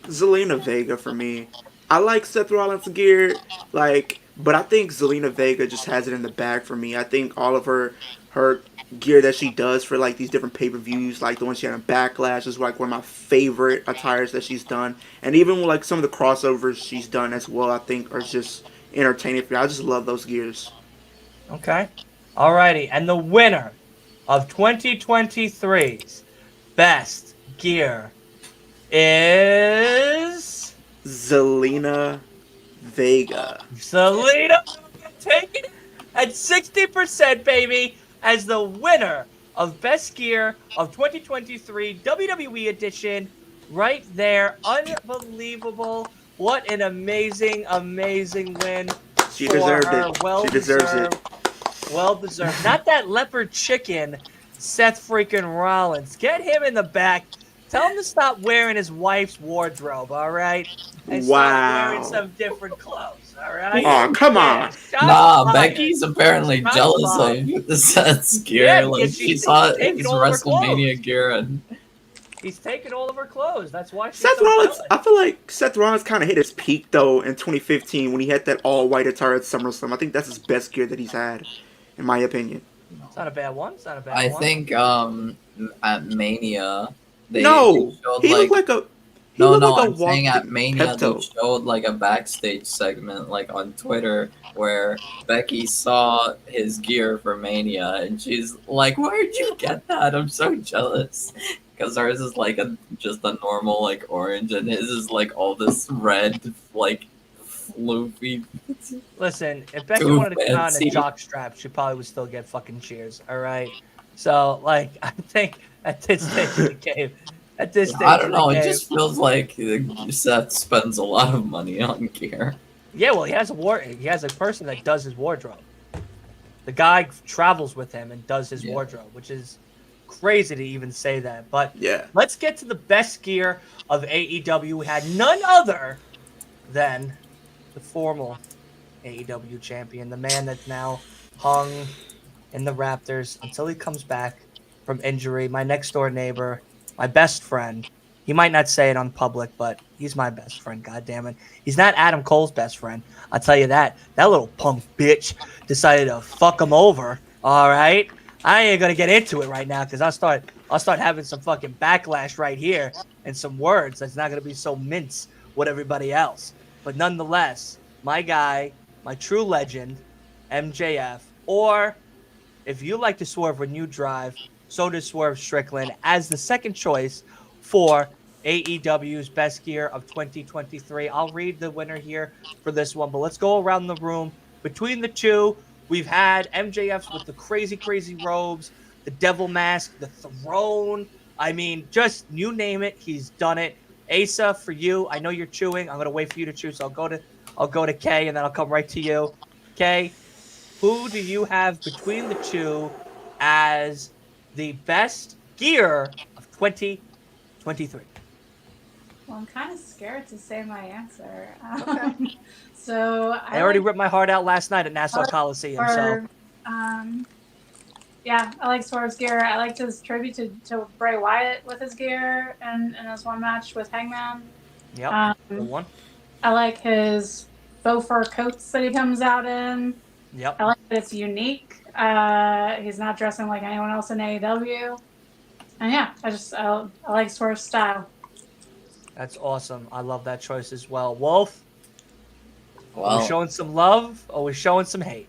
Zelina Vega for me. I like Seth Rollins' gear, but I think Zelina Vega just has it in the bag for me. I think all of her gear that she does for these different pay-per-views, like the one she had on Backlash, is one of my favorite attires that she's done. And even with some of the crossovers she's done as well, I think are just entertaining for me. I just love those gears. Okay. Alrighty. And the winner of 2023's Best Gear is Zelina Vega. Selena taking it at 60%, baby, as the winner of Best Gear of 2023 WWE Edition. Right there. Unbelievable. What an amazing win. She for deserved her. it. Well She deserves it. deserved. Well deserved. Not that leopard chicken, Seth freaking Rollins. Get him in the back. Tell him to stop wearing his wife's wardrobe, all right? And start wearing some different clothes, all right? Oh, come on. Nah, Becky's apparently jealous of Seth's gear. Yeah, She she's saw taking his all of her WrestleMania clothes. gear and He's taking all of her clothes. That's why she's Seth so Rollins, jealous. I feel like Seth Rollins kind of hit his peak though in 2015 when he had that all white attire at SummerSlam. I think that's his best gear that he's had, in my opinion. It's not a bad one. It's not a bad I one. think at Mania they No, showed he like looked like a I'm saying at walking Mania they Pepto. showed like a backstage segment like on Twitter where Becky saw his gear for Mania and she's like, "Where'd you get that? I'm so jealous." Because hers is like just a normal like orange and his is like all this red like floofy. Listen, if Becky Too wanted to come out in fancy. a jock strap, she probably would still get fucking cheers. All right. So, like, I think at this stage of the game, at this stage I don't of the know. It game, just feels like Seth spends a lot of money on gear. yeah, well, he has a person that does his wardrobe. The guy travels with him and does his Yeah. wardrobe, which is crazy to even say that. But Yeah. let's get to the best gear of AEW. We had none other than the formal AEW champion, the man that's now hung in the Raptors until he comes back from injury. My next door neighbor, my best friend. He might not say it on public, but he's my best friend. God damn it, he's not Adam Cole's best friend. I'll tell you that. That little punk bitch decided to fuck him over. All right, I ain't gonna get into it right now because I'll start having some fucking backlash right here and some words that's not gonna be so mince with everybody else. But nonetheless, my guy, my true legend, MJF, or if you like to swerve when you drive, so does Swerve Strickland as the second choice for AEW's best gear of 2023. I'll read the winner here for this one, but let's go around the room. Between the two, we've had MJF's with the crazy, crazy robes, the devil mask, the throne. I mean, just you name it, he's done it. Asa, for you, I know you're chewing. I'm gonna wait for you to chew, so I'll go to Kay, and then I'll come right to you. Kay, who do you have between the two as the best gear of 2023? Well, I'm kind of scared to say my answer. Okay. So I already ripped my heart out last night at Nassau Coliseum. So Swerve, yeah, I like Swerve's gear. I liked his tribute to Bray Wyatt with his gear and his one match with Hangman. yep, good one. I like his faux fur coats that he comes out in. Yep, I like that it's unique. He's not dressing like anyone else in AEW. And yeah, I like Swerve's style. that's awesome. I love that choice as well. Wolf, are we Well, showing some love or are we showing some hate?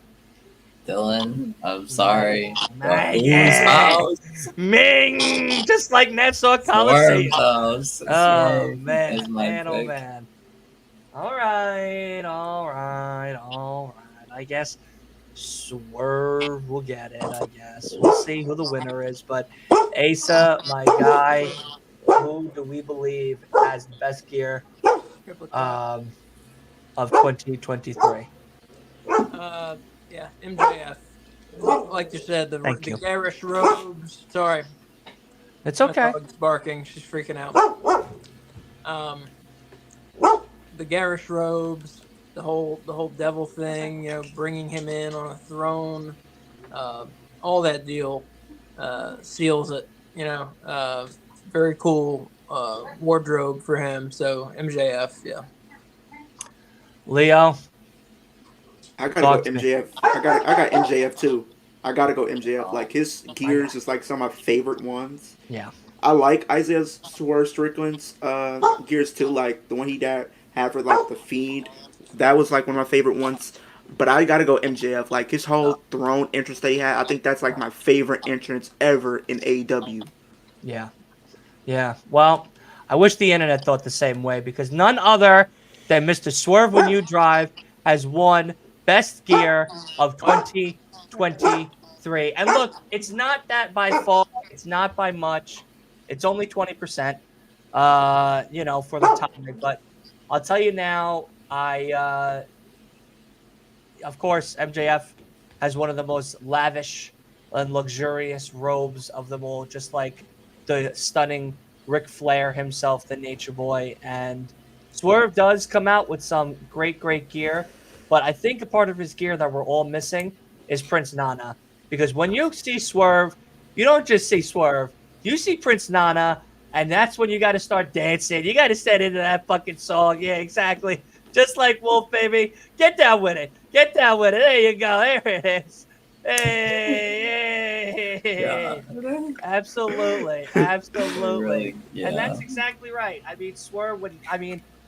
Dylan, I'm sorry. My Whose yeah. house? Ming, just like Nassau Swerve's Coliseum. house. Oh Swerve is man, my man, oh pick. man. All right. I guess Swerve will get it. I guess we'll see who the winner is. But Asa, my guy, who do we believe has the best gear of 2023? Yeah, MJF. Like you said, the Thank you. garish robes. Sorry, It's my okay. dog's barking. She's freaking out. The garish robes, the whole devil thing. You know, bringing him in on a throne. All that deal seals it. You know, very cool wardrobe for him. So MJF, yeah. Leo, I gotta Talk go to me. MJF. I got MJF too. I gotta go MJF. Like his gears is like some of my favorite ones. yeah. I like Isaiah Swerve Strickland's gears too, like the one he had for like the Fiend. That was like one of my favorite ones. But I gotta go MJF. Like his whole throne entrance that he had, I think that's like my favorite entrance ever in AEW. Yeah. Yeah. Well, I wish the internet thought the same way because none other than Mr. Swerve When You Drive has won Best Gear of 2023. And look, it's not that by far, it's not by much. It's only 20%, for the time. But I'll tell you now, of course, MJF has one of the most lavish and luxurious robes of them all, just like the stunning Ric Flair himself, the Nature Boy. And Swerve does come out with some great, great gear. But I think a part of his gear that we're all missing is Prince Nana. Because when you see Swerve, you don't just see Swerve. You see Prince Nana, And that's when you got to start dancing. You got to set into that fucking song. Yeah, exactly. Just like Wolf, baby. Get down with it. Get down with it. There you go. There it is. Hey, hey. Absolutely. Absolutely. Really, yeah. And that's exactly right. I mean, Swerve,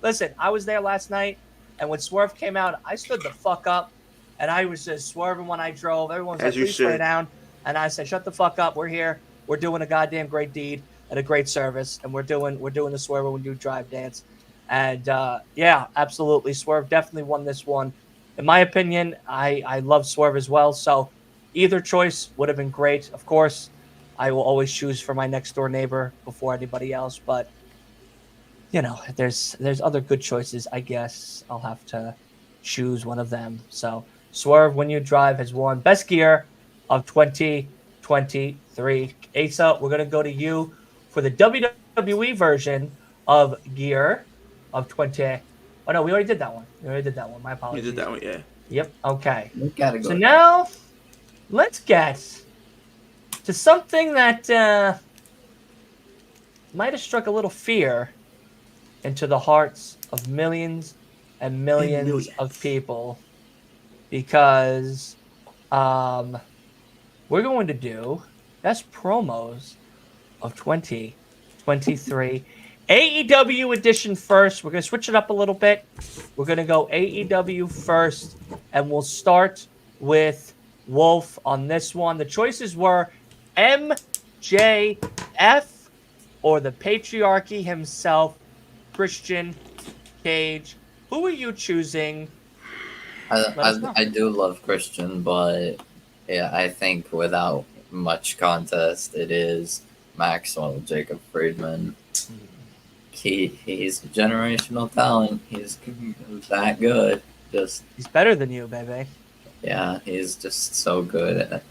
listen, I was there last night, and when Swerve came out, I stood the fuck up, and I was just swerving when I drove. Everyone was As like, you please slow should. down. And I said, shut the fuck up. We're here. We're doing a goddamn great deed and a great service, and we're doing the Swerve when you drive dance. And yeah, absolutely. Swerve definitely won this one. In my opinion, I love Swerve as well. So either choice would have been great. Of course, I will always choose for my next door neighbor before anybody else. But you know, there's other good choices. I guess I'll have to choose one of them. So Swerve When You Drive has won Best Gear of 2023. Asa, we're gonna go to you for the WWE version of Gear of 20. Oh no, we already did that one. My You apologies. did that one, yeah. Yep. Okay. We gotta go. So now let's get to something that might have struck a little fear into the hearts of millions and millions of people, because we're going to do best promos of 2023. AEW edition first. We're going to switch it up a little bit. We're going to go AEW first, and we'll start with Wolf on this one. The choices were MJF or the patriarchy himself, Christian Cage. Who are you choosing? I do love Christian, but yeah, I think without much contest, it is Maxwell Jacob Friedman. He's a generational talent. He's that good. Just He's better than you, baby. yeah, he's just so good at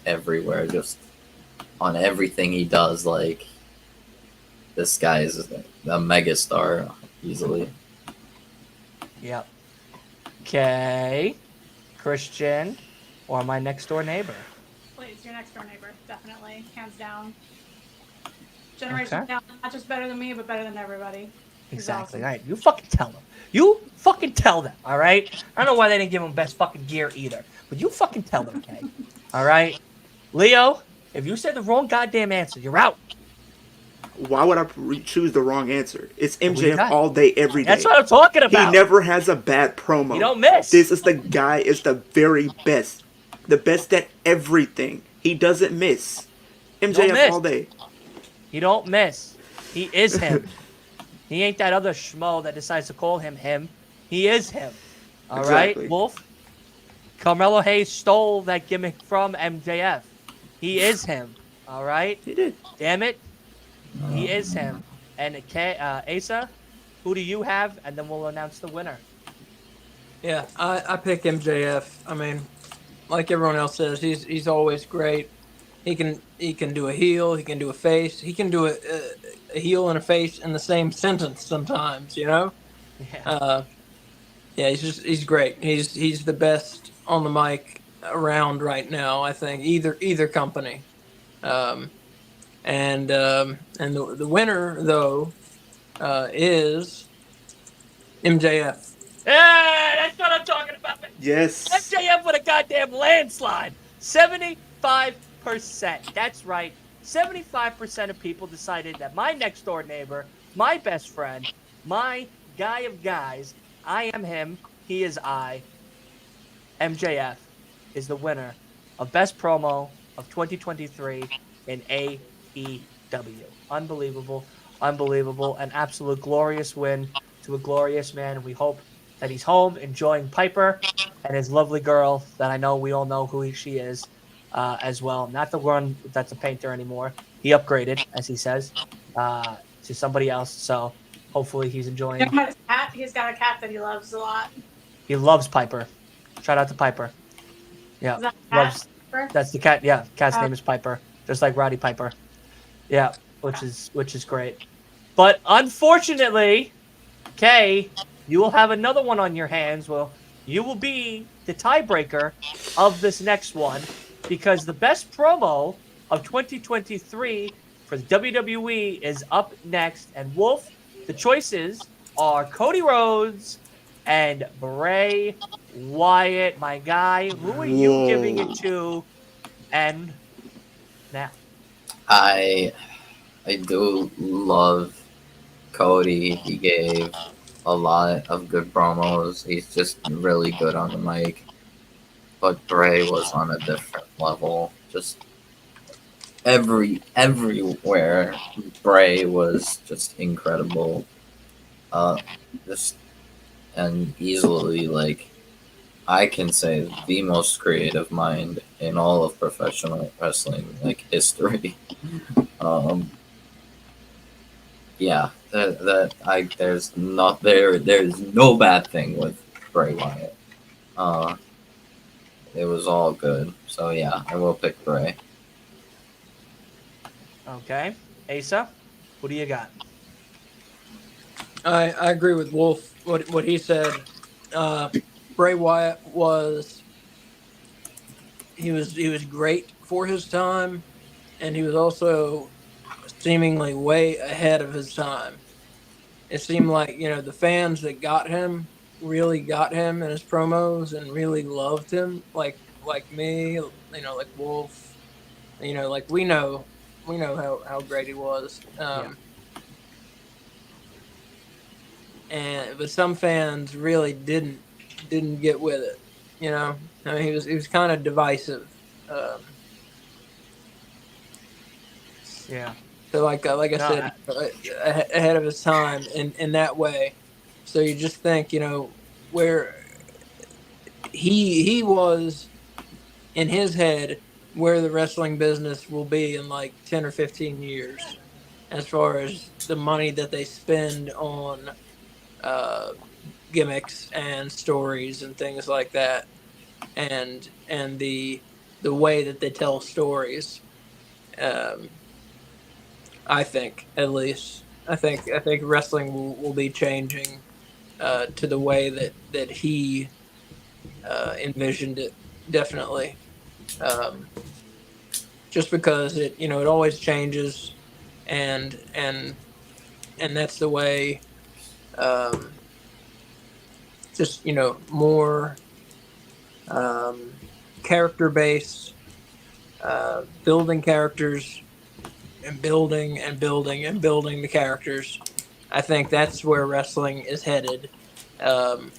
everywhere. Just on everything he does. Like this guy is a megastar easily. Yep. Okay. Christian or my next door neighbor? Please, your next door neighbor, definitely, hands down. Generation Okay. down, not just better than me, but better than everybody. He's Exactly. awesome. All right. You fucking tell them. You fucking tell them. All right. I don't know why they didn't give him best fucking gear either, but you fucking tell them, okay? All right. Leo, if you said the wrong goddamn answer, you're out. Why would I choose the wrong answer? It's do you MJF got? all day, every day. That's what I'm talking He about. never has a bad promo. You don't miss. This is the guy is the very best. The best at everything. He doesn't miss. MJF miss. all day. You don't miss. He is him. He ain't that other schmo that decides to call him him. He is him. All right, Exactly. Wolf? Carmelo Hayes stole that gimmick from MJF. He is him. All right? He did. Damn it. He is him. And Asa, who do you have? And then we'll announce the winner. Yeah, I pick MJF. I mean, like everyone else says, he's always great. He can do a heel, he can do a face, he can do a heel and a face in the same sentence sometimes. You know. Yeah. Yeah, he's great. He's the best on the mic around right now. I think either company. And the winner though is MJF. Yeah, that's what I'm talking about. Yes. MJF with a goddamn landslide. 75%. That's right. 75% of people decided that my next door neighbor, my best friend, my guy of guys, I am him, he is I. MJF is the winner of Best Promo of 2023 in AEW. Unbelievable. An absolute glorious win to a glorious man. And we hope that he's home enjoying Piper and his lovely girl that I know we all know who she is as well. Not the one that's a painter anymore. He upgraded, as he says, to somebody else. So hopefully he's enjoying. You know his cat? He's got a cat that he loves a lot. He loves Piper. Shout out to Piper. Yeah, Is that a cat? loves. That's the cat. Yeah, cat's Oh. name is Piper, just like Roddy Piper. Yeah, which is great. But unfortunately, Kay, you will have another one on your hands. Well, you will be the tiebreaker of this next one, because the best promo of 2023 for the WWE is up next. And Wolf, the choices are Cody Rhodes and Bray Wyatt. My guy, who are you giving it to? And now, I do love Cody. He gave a lot of good promos. He's just really good on the mic. But Bray was on a different level. Just everywhere, Bray was just incredible. Just and easily like I can say the most creative mind in all of professional wrestling like history. Um, yeah, there's not there's no bad thing with Bray Wyatt. Uh, it was all good. So yeah, I will pick Bray. okay, Asa, who do you got? I agree with Wolf. What he said. Bray Wyatt he was great for his time, and he was also seemingly way ahead of his time. It seemed like the fans that got him really got him in his promos and really loved him, like me, like Wolf, like we know how great he was. Yeah. And but some fans really didn't get with it. I mean, he was kind of divisive. Um, Yeah. so like I No, said, ahead of his time in that way. So you just think, where he was in his head, where the wrestling business will be in like 10 or 15 years, as far as the money that they spend on uh, gimmicks and stories and things like that, and the way that they tell stories. Um, I think, at least, I think wrestling will be changing to the way that he envisioned it. Definitely, um, just because it always changes, and that's the way. Um, just more um, character based, building characters and building and building and building the characters. I think that's where wrestling is headed, um,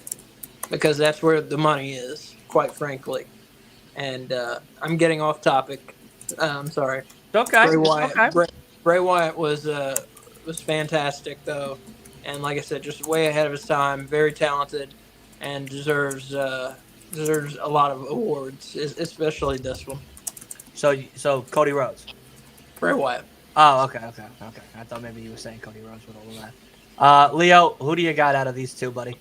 because that's where the money is, quite frankly. And I'm getting off topic. I'm sorry. it's okay. Bray It's Wyatt. okay. Bray Wyatt was fantastic, though, and like I said, just way ahead of his time. Very talented, and deserves a lot of awards, especially this one. So Cody Rhodes. Bray Wyatt. Oh, okay. I thought maybe you were saying Cody Rhodes with all of that. Leo, who do you got out of these two, buddy?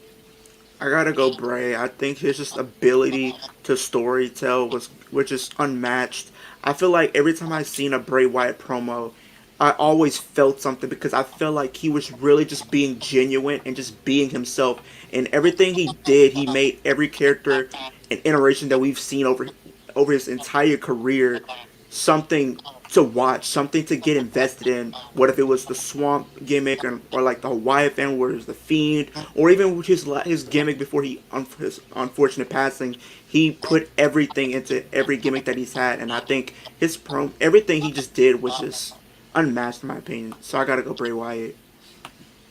I gotta go Bray. I think his just ability to storytell was just unmatched. I feel like every time I seen a Bray Wyatt promo, I always felt something because I felt like he was really just being genuine and just being himself. And everything he did, he made every character and iteration that we've seen over his entire career something to watch, something to get invested in. What if it was the swamp gimmick, or like the Hawaii fan, where it was the Fiend, or even his gimmick before his unfortunate passing. He put everything into every gimmick that he's had, and I think everything he just did was just unmatched in my opinion. So I gotta go Bray Wyatt.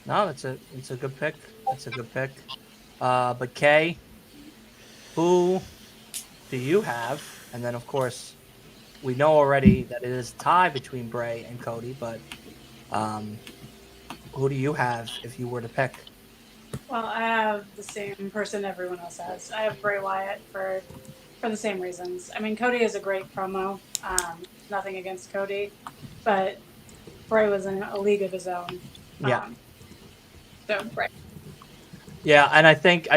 No, it's a good pick. It's a good pick. But Kay, who do you have? And then of course we know already that it is a tie between Bray and Cody, but um, who do you have if you were to pick? Well, I have the same person everyone else has. I have Bray Wyatt for the same reasons. I mean, Cody is a great promo. Nothing against Cody, but Bray was in a league of his own. Yeah. So Bray. Yeah, and I think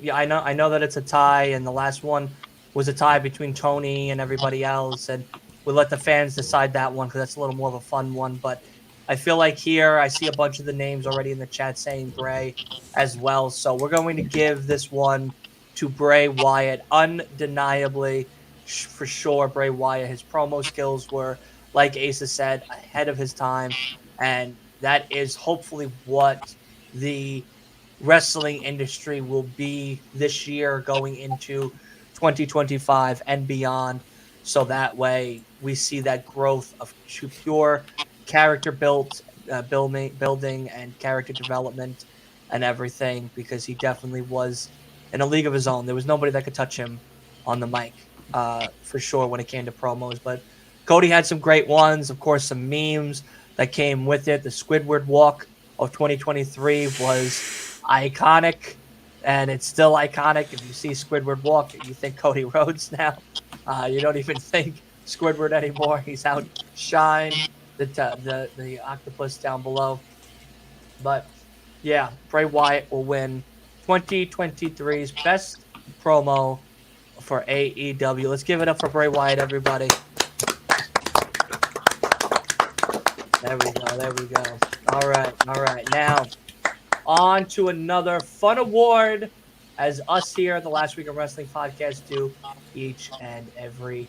yeah, I know that it's a tie, and the last one was a tie between Tony and everybody else, and we'll let the fans decide that one because that's a little more of a fun one. But I feel like here I see a bunch of the names already in the chat saying Bray as well, so we're going to give this one to Bray Wyatt. Undeniably, for sure, Bray Wyatt. His promo skills were like Asa said, ahead of his time. And that is hopefully what the wrestling industry will be this year going into 2025 and beyond. So that way we see that growth of pure character building and character development and everything, because he definitely was in a league of his own. There was nobody that could touch him on the mic, for sure, when it came to promos. But Cody had some great ones, of course, some memes that came with it. The Squidward walk of 2023 was iconic, and it's still iconic. If you see Squidward walk, you think Cody Rhodes now. You don't even think Squidward anymore. He's outshined the octopus down below. But yeah, Bray Wyatt will win 2023's best promo for AEW. Let's give it up for Bray Wyatt, everybody. There we go. There we go. All right. Now, on to another fun award, as us here at the Last Week of Wrestling podcast do each and every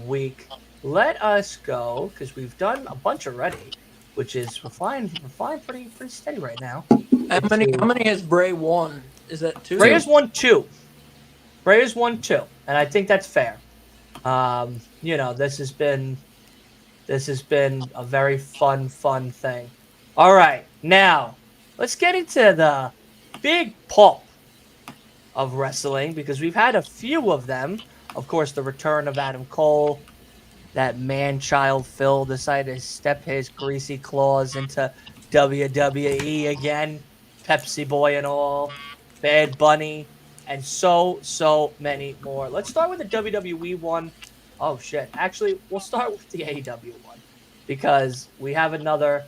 week. Let us go, because we've done a bunch already, which is we're flying pretty steady right now. How many has Bray won? Is that 2? Bray has won 2. And I think that's fair. This has been a very fun thing. All right, now let's get into the big pulp of wrestling, because we've had a few of them. Of course, the return of Adam Cole. That man-child Phil decided to step his greasy claws into WWE again. Pepsi Boy and all. Bad Bunny. And so many more. Let's start with the WWE one. Oh, shit. Actually, we'll start with the AEW one, because we have another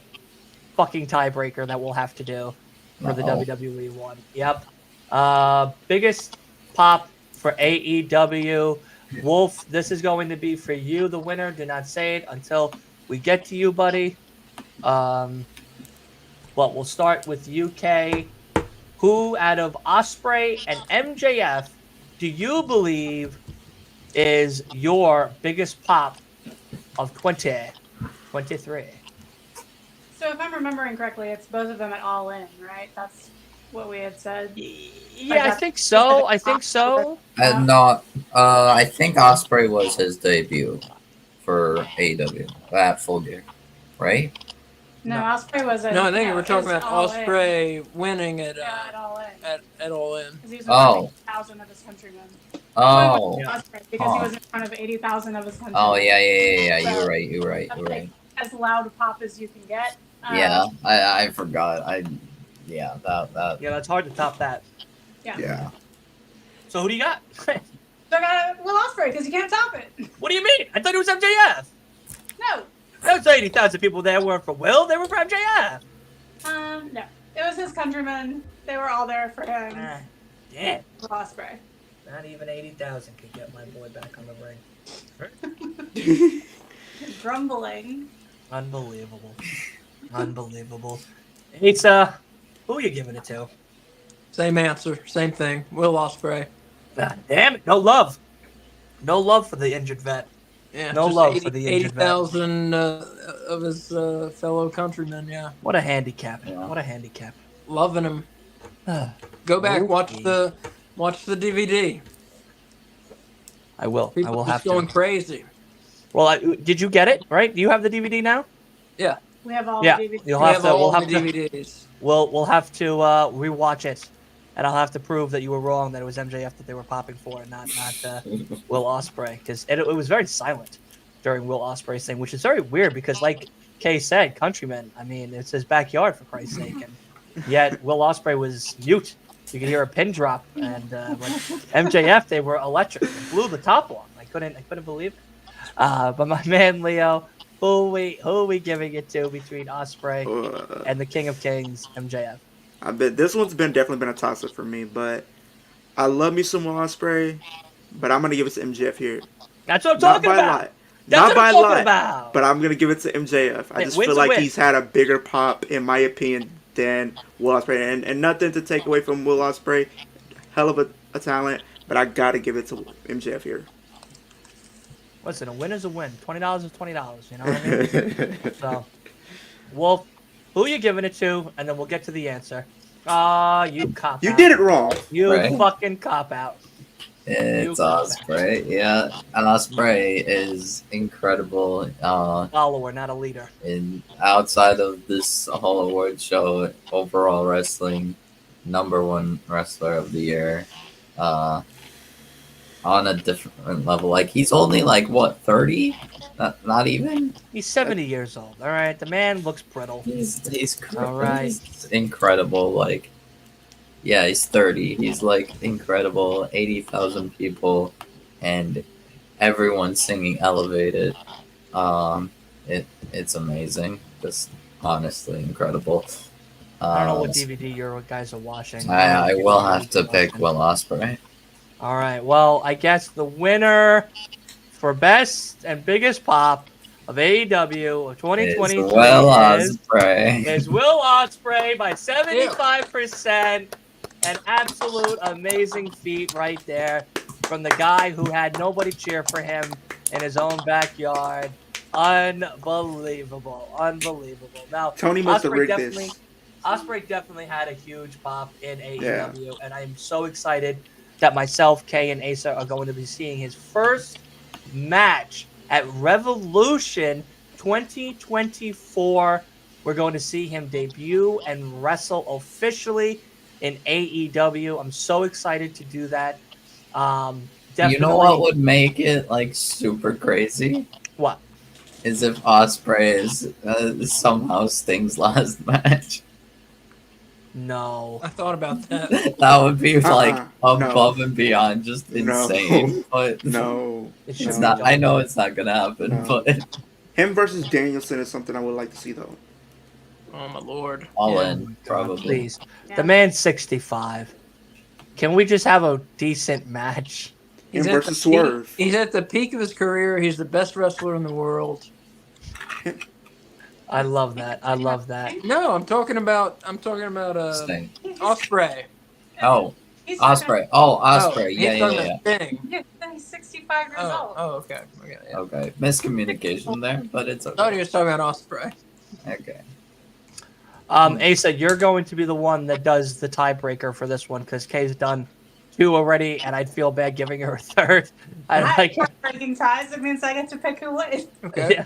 fucking tiebreaker that we'll have to do for the WWE one. Yep. Biggest pop for AEW. Wolf, this is going to be for you, the winner. Do not say it until we get to you, buddy. But we'll start with UK. Who out of Ospreay and MJF do you believe is your biggest pop of 2023? So if I'm remembering correctly, it's both of them at All In, right? That's what we had said. Yeah, I think so. No, I think Osprey was his debut for AEW at Full Gear, right? No, Ospreay was at. No, I think we're talking about All In. Osprey winning at at All In. at All In. Because he was in front of 80,000 of his countrymen. Oh. Ospreay, because he was in front of 80,000 of his countrymen. Oh yeah. So, You're right. As loud a pop as you can get. Yeah, I forgot. Yeah, that. Yeah, that's hard to top that. Yeah. So who do you got? So I got Will Ospreay because you can't top it. What do you mean? I thought it was MJF. No. Those 80,000 people there weren't for Will. They were for MJF. No. It was his countrymen. They were all there for him. Damn. Will Ospreay. Not even 80,000 could get my boy back on the ring. Grumbling. Unbelievable. It's who are you giving it to? Same answer, same thing. Will Ospreay. God damn it! No love for the injured vet. Yeah, No just love for the injured vet. 80,000 of his fellow countrymen. Yeah, What a handicap! Yeah. What a handicap! loving him. Go back, watch Okay. the DVD. I will. People I will just have going to. crazy. Well, did you get it right? Do you have the DVD now? Yeah, We have all Yeah, the DVDs. you'll we have have to. all We'll the have to. DVDs. We'll have to rewatch it, and I'll have to prove that you were wrong. That it was MJF that they were popping for, and not Will Ospreay, because it was very silent during Will Ospreay's thing, which is very weird because, like Kay said, countrymen. I mean, it's his backyard for Christ's sake, and yet Will Ospreay was mute. You could hear a pin drop, and MJF, they were electric. They blew the top off. I couldn't believe it. But my man Leo, who are we giving it to between Ospreay and the King of Kings, MJF? I bet this one's definitely been a toss-up for me, but I love me some Will Ospreay, but I'm gonna give it to MJF here. That's what I'm Not talking by a about. lot. That's Not what by I'm a talking lot. about. But I'm gonna give it to MJF. I Yeah, just win's feel a like win. he's had a bigger pop, in my opinion, than Will Ospreay. And nothing to take away from Will Ospreay, hell of a talent, but I gotta give it to MJF here. Listen, a win is a win. $20 is $20. You know what I mean? So, Wolf, who are you giving it to? And then we'll get to the answer. You cop You out. did it wrong. You Right. fucking cop out. It's You cop out. Osprey. Yeah, Osprey is incredible. Follower, not a leader. In outside of this whole award show, overall wrestling, #1 wrestler of the year. On a different level. Like he's only like what 30? Not even. He's 70 years old. All right, the man looks brittle. He's All right. he's incredible. Like yeah, he's 30. He's like incredible. 80,000 people, and everyone singing "Elevated." It's amazing. Just honestly incredible. I don't know what DVD your guys are watching. I will have to pick Will Ospreay. All right. Well, I guess the winner for best and biggest pop of AEW of 2023 Will Ospreay. is Will Ospreay by 75%. An absolute amazing feat right there from the guy who had nobody cheer for him in his own backyard. Unbelievable. Now, Tony must have Ospreay rigged definitely, this. Ospreay definitely had a huge pop in AEW, and I am so excited that myself, Kay, and Asa are going to be seeing his first match at Revolution 2024. We're going to see him debut and wrestle officially in AEW. I'm so excited to do that. Definitely. You know what would make it like super crazy? What? Is if Ospreay is somehow Sting's last match. No. I thought about that. That would be like no. above and beyond just insane. But No. It should it's be not. done. I know it's not gonna happen, No. but Him versus Danielson is something I would like to see though. Oh my lord. all Yeah. in probably. Please. Yeah. The man's 65. Can we just have a decent match? Him He's at versus the peak- Swerve. He's at the peak of his career. He's the best wrestler in the world. I love that. I love that. No, I'm talking about Sting. Ospreay. Oh, He's Ospreay. Oh, Ospreay. He's Yeah. talking about Sting. He's 65 years old. Okay. Yeah. Okay, miscommunication there, but it's I thought he okay. was talking about Ospreay. Okay. Asa, you're going to be the one that does the tiebreaker for this one because Kay's done 2 already, and I'd feel bad giving her a third. I like. Breaking ties. It means I get to pick who wins. Okay. Yeah.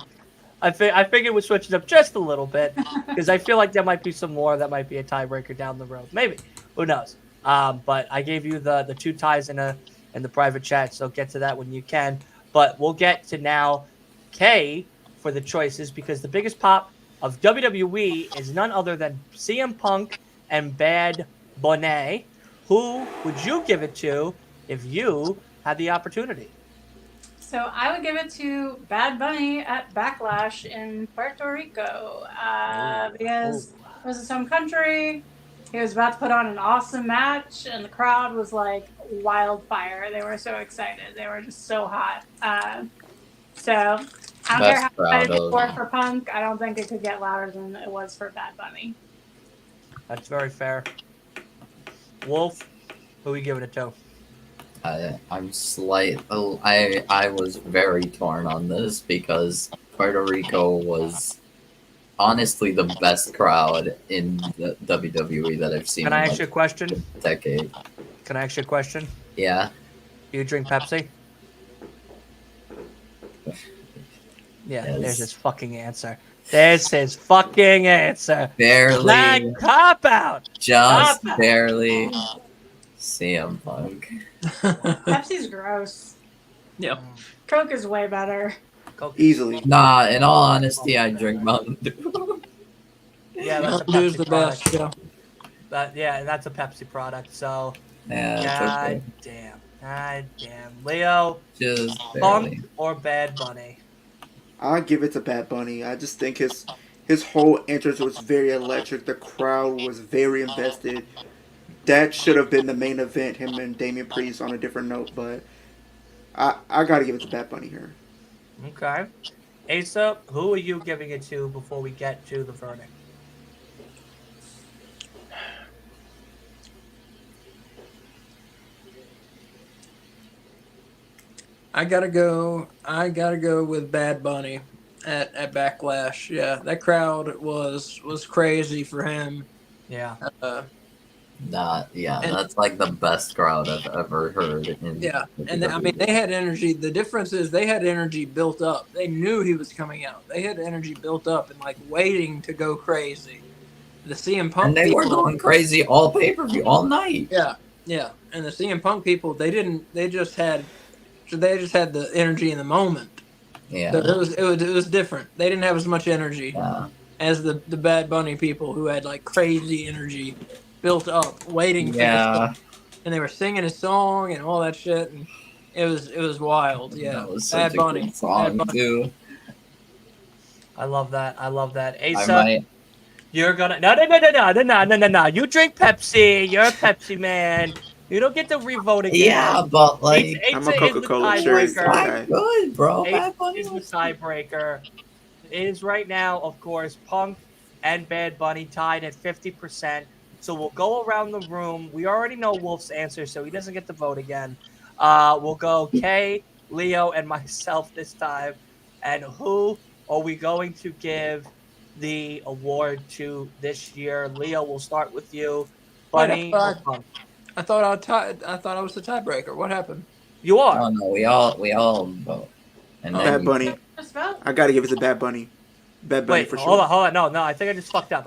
I figured we'd switch it up just a little bit because I feel like there might be some more that might be a tiebreaker down the road. Maybe. Who knows? But I gave you the 2 ties in the private chat, so get to that when you can. But we'll get to now Kay for the choices because the biggest pop of WWE is none other than CM Punk and Bad Bunny. Who would you give it to if you had the opportunity? So I would give it to Bad Bunny at Backlash in Puerto Rico because it was his home country. He was about to put on an awesome match, and the crowd was like wildfire. They were so excited. They were just so hot. So I don't care Best how crowd excited of- they were for Punk. I don't think it could get louder than it was for Bad Bunny. That's very fair. Wolf, who are you giving it to? I'm I was very torn on this because Puerto Rico was honestly the best crowd in the WWE that I've seen Can I in ask you a like question? a decade. Can I ask you a question? Yeah. Do you drink Pepsi? Yeah, Yes. there's his fucking answer. There's his fucking answer. Barely. That cop out. Just Stop. barely. CM Punk. Pepsi's gross. Yeah. Coke is way better. Easily. Nah, in all honesty, I drink Mountain Dew. Yeah, that's a Mountain Dew's Pepsi the product. best. Yeah. Yeah, that's a Pepsi product. So, Yeah, it's god okay. damn. God damn. Leo, Just barely. Punk or Bad Bunny? I'll give it to Bad Bunny. I just think his whole entrance was very electric. The crowd was very invested. That should have been the main event, him and Damian Priest on a different note, but I gotta give it to Bad Bunny here. Okay. Asa, who are you giving it to before we get to the verdict? I gotta go. I gotta go with Bad Bunny at Backlash. Yeah, that crowd was crazy for him. Yeah. Uh, Yeah, and that's like the best crowd I've ever heard in yeah, and I mean WWE. they had energy. The difference is they had energy built up. They knew he was coming out. They had energy built up and like waiting to go crazy. The CM And Punk they were people, going crazy all pay-per-view, all night. yeah, yeah, and the CM Punk people, they didn't. They just had the energy in the moment. So Yeah, it was different. They didn't have as much energy yeah, as the Bad Bunny people who had like crazy energy built up, waiting for this song, yeah. and they were singing his song and all that shit, and it was wild. Yeah, That was such a good Bad song Bunny. too. I love that. I love that. I Asa, might. you're gonna no. You drink Pepsi. You're a Pepsi man. You don't get to revote Yeah, again. but like, I'm a Asa is the Coca-Cola he was cherry kind of tiebreaker. that guy. good, bro. Asa Bad Bunny is the was. tiebreaker. It is right now, of course, Punk and Bad Bunny tied at 50%. So we'll go around the room. We already know Wolf's answer, so he doesn't get to vote again. We'll go Kay, Leo, and myself this time. And who are we going to give the award to this year? Leo, we'll start with you. Wait, Bunny or Punk? I thought I was the tiebreaker. What happened? You are. No, no, we all vote, and Oh, then Bad you Bunny. pick. Just vote. I gotta give it to Bad Bunny. Bad Bunny Wait, for hold sure. on, hold on. No, I think I just fucked up.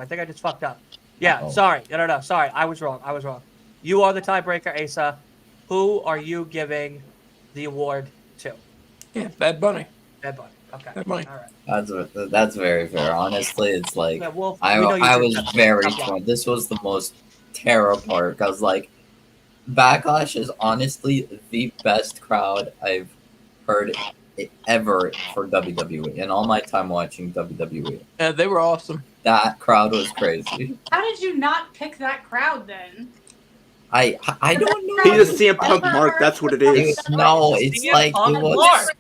Yeah, Uh-oh. sorry. No. Sorry, I was wrong. You are the tiebreaker, Asa. Who are you giving the award to? yeah, Bad Bunny. Bad Bunny. Okay. Bad Bunny. All right. That's very fair. Honestly, it's like Yeah, Wolf, I we know you I drink was Pepsi. very Stop lying. torn. This was the most terror part because like Backlash is honestly the best crowd I've heard ever for WWE in all my time watching WWE. Yeah, they were awesome. That crowd was crazy. How did you not pick that crowd then? I don't know. He's a CM Punk mark. That's what it is. No, it's CM like Punk it was mark.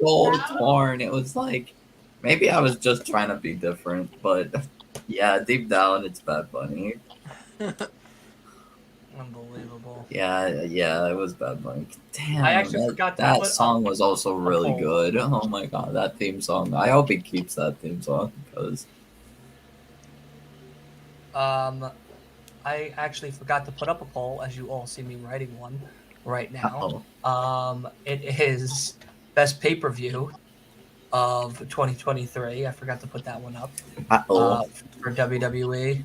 so torn. It was like maybe I was just trying to be different, but yeah, deep down it's Bad Bunny. Unbelievable. Yeah, it was Bad Bunny. Damn, I actually forgot to that put song was also really poll. good. Oh my god, that theme song. I hope he keeps that theme song because I actually forgot to put up a poll, as you all see me writing one right now. It is best pay-per-view of 2023. I forgot to put that one up for WWE.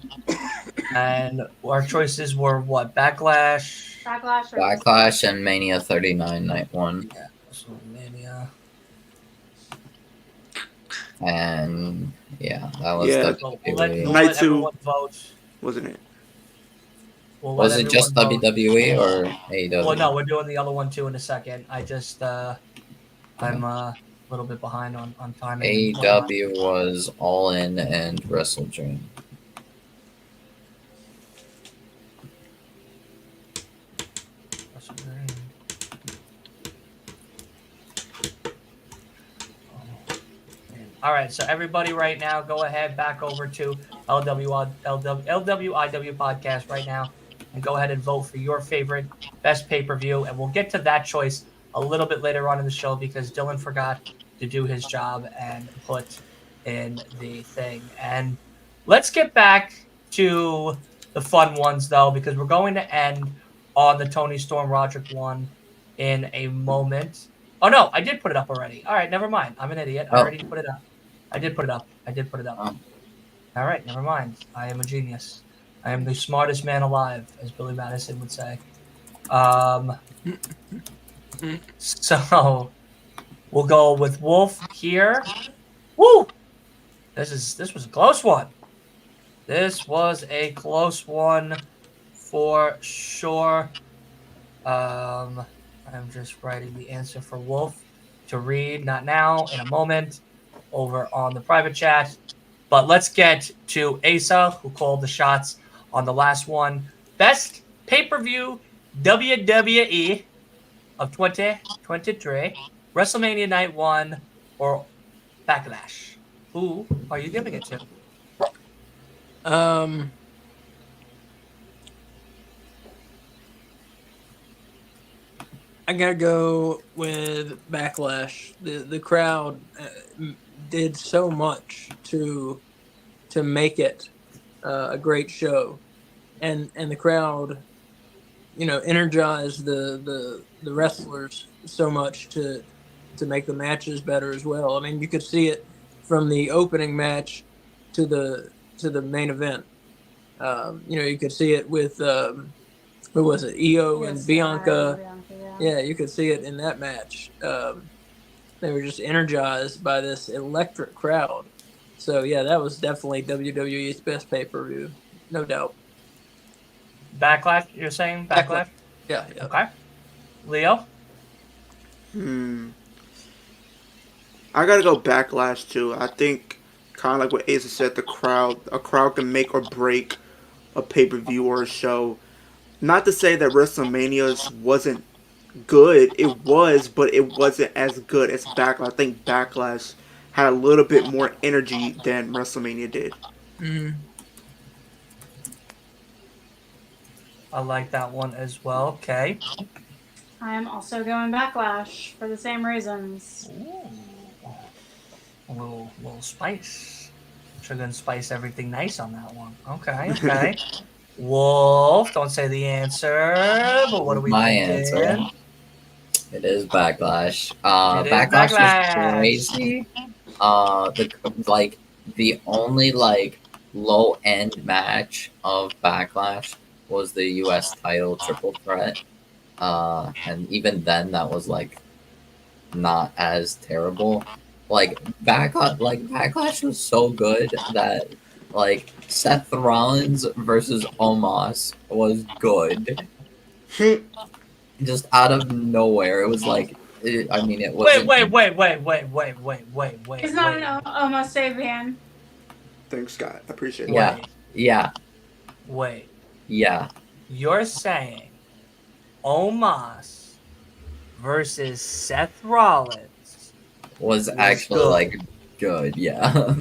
And our choices were what? Backlash, Backlash. Or Backlash and Mania 39 Night 1. WrestleMania. And yeah, that was Yeah. We'll WWE. let Night two. everyone vote. Wasn't it? We'll let Was it just everyone vote. WWE or AEW? Well, no, we're doing the other one too in a second. I just I'm a little bit behind on timing. AEW was All In and Wrestle Dream. All right, so everybody right now, go ahead back over to LWIW podcast right now and go ahead and vote for your favorite best pay-per-view. And we'll get to that choice a little bit later on in the show because Dylan forgot to do his job and put in the thing. And let's get back to the fun ones, though, because we're going to end on the Tony Storm Roderick one in a moment. Oh, no, I did put it up already. All right, never mind. I'm an idiot. I already put it up. I did put it up. Oh. All right, never mind. I am a genius. I am the smartest man alive, as Billy Madison would say. So we'll go with Wolf here. Woo! This was a close one. This was a close one for sure. I'm just writing the answer for Wolf to read, not now, in a moment, over on the private chat. But let's get to Asa, who called the shots on the last one. Best pay-per-view WWE of 2023, WrestleMania Night 1 or Backlash. Who are you giving it to? I gotta go with Backlash. The crowd did so much to make it a great show, and the crowd, energized the wrestlers so much to make the matches better as well. I mean, you could see it from the opening match to the main event. You could see it with who was it, Io and Yes, Bianca. Bianca, Yeah, you could see it in that match. They were just energized by this electric crowd. So yeah, that was definitely WWE's best pay-per-view, no doubt. Backlash, you're saying? Backlash? Yeah. Okay. Leo? I gotta go Backlash too. I think kind of like what Asa said, a crowd can make or break a pay-per-view or a show. Not to say that WrestleMania's wasn't good, it was, but it wasn't as good as Backlash. I think Backlash had a little bit more energy than WrestleMania did. Mm-hmm. I like that one as well. Okay. I am also going Backlash for the same reasons. Ooh. A little spice. Sugar and spice everything nice on that one. Okay. Wolf, don't say the answer, but what are we My thinking? answer. It is Backlash. It is Backlash Backlash. was crazy. The only low end match of Backlash was the U.S. title triple threat. And even then, that was not as terrible. Backlash was so good that Seth Rollins versus Omos was good. Just out of nowhere, it was it was. Wait. He's not an almost Sabian. Thanks, Scott. I appreciate it. Yeah. You're saying Omos versus Seth Rollins Was actually good. Yeah.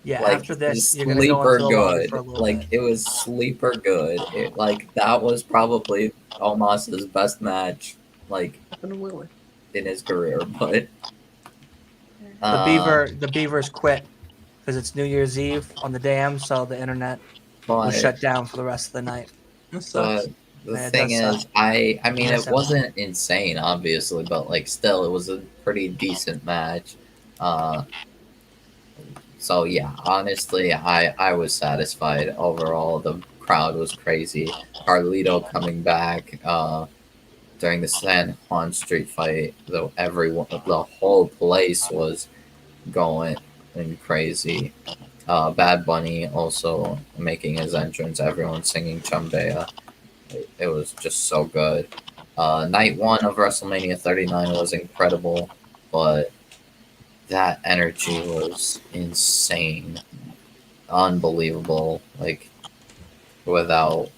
Yeah, after this, you're gonna go sleeper into the lobby good. for a little bit. It was sleeper good. That was probably Omos's best match, in his career. But The Beavers quit because it's New Year's Eve on the dam, so the internet was shut down for the rest of the night. That sucks. The Yeah, it thing does is, suck. I mean, Yes, it wasn't insane, obviously, but still, it was a pretty decent match. So yeah, honestly, I was satisfied overall. The crowd was crazy. Carlito coming back during the San Juan Street fight, though the whole place was going crazy. Bad Bunny also making his entrance. Everyone singing Chumbea. It was just so good. Night 1 of WrestleMania 39 was incredible, but that energy was insane, unbelievable. Without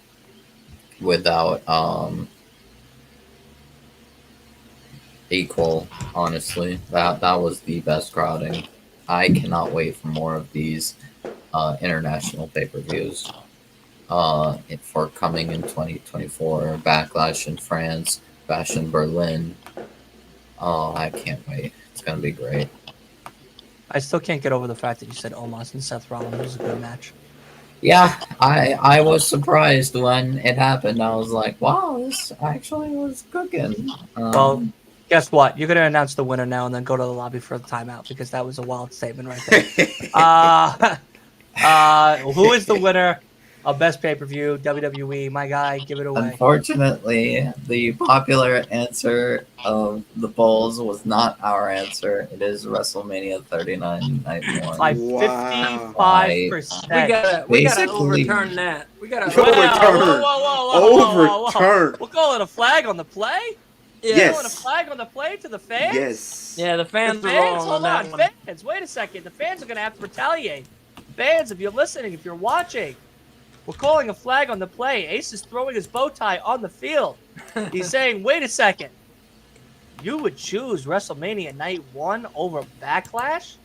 equal, honestly, that was the best crowding. I cannot wait for more of these international pay-per-views. For coming in 2024, Backlash in France, Bash in Berlin. Oh, I can't wait. It's gonna be great. I still can't get over the fact that you said Omos and Seth Rollins was a good match. Yeah, I was surprised when it happened. I was like, wow, this actually was cooking. Well, guess what? You're going to announce the winner now and then go to the lobby for the timeout because that was a wild statement right there. Who is the winner of Best Pay-Per-View? WWE, my guy, give it away. Unfortunately, the popular answer of the polls was not our answer. It is WrestleMania 39 Night 1. By Wow. 55%. We gotta Basically- overturn that. We gotta Overturn. We'll call it a flag on the play? Yes. Throwing a flag on the play to the fans? Yes. Yeah, the fans are Fans, wrong on hold that on. one. Fans, wait a second. The fans are going to have to retaliate. Fans, if you're listening, if you're watching, we're calling a flag on the play. Ace is throwing his bow tie on the field. He's saying, wait a second. You would choose WrestleMania Night 1 over Backlash?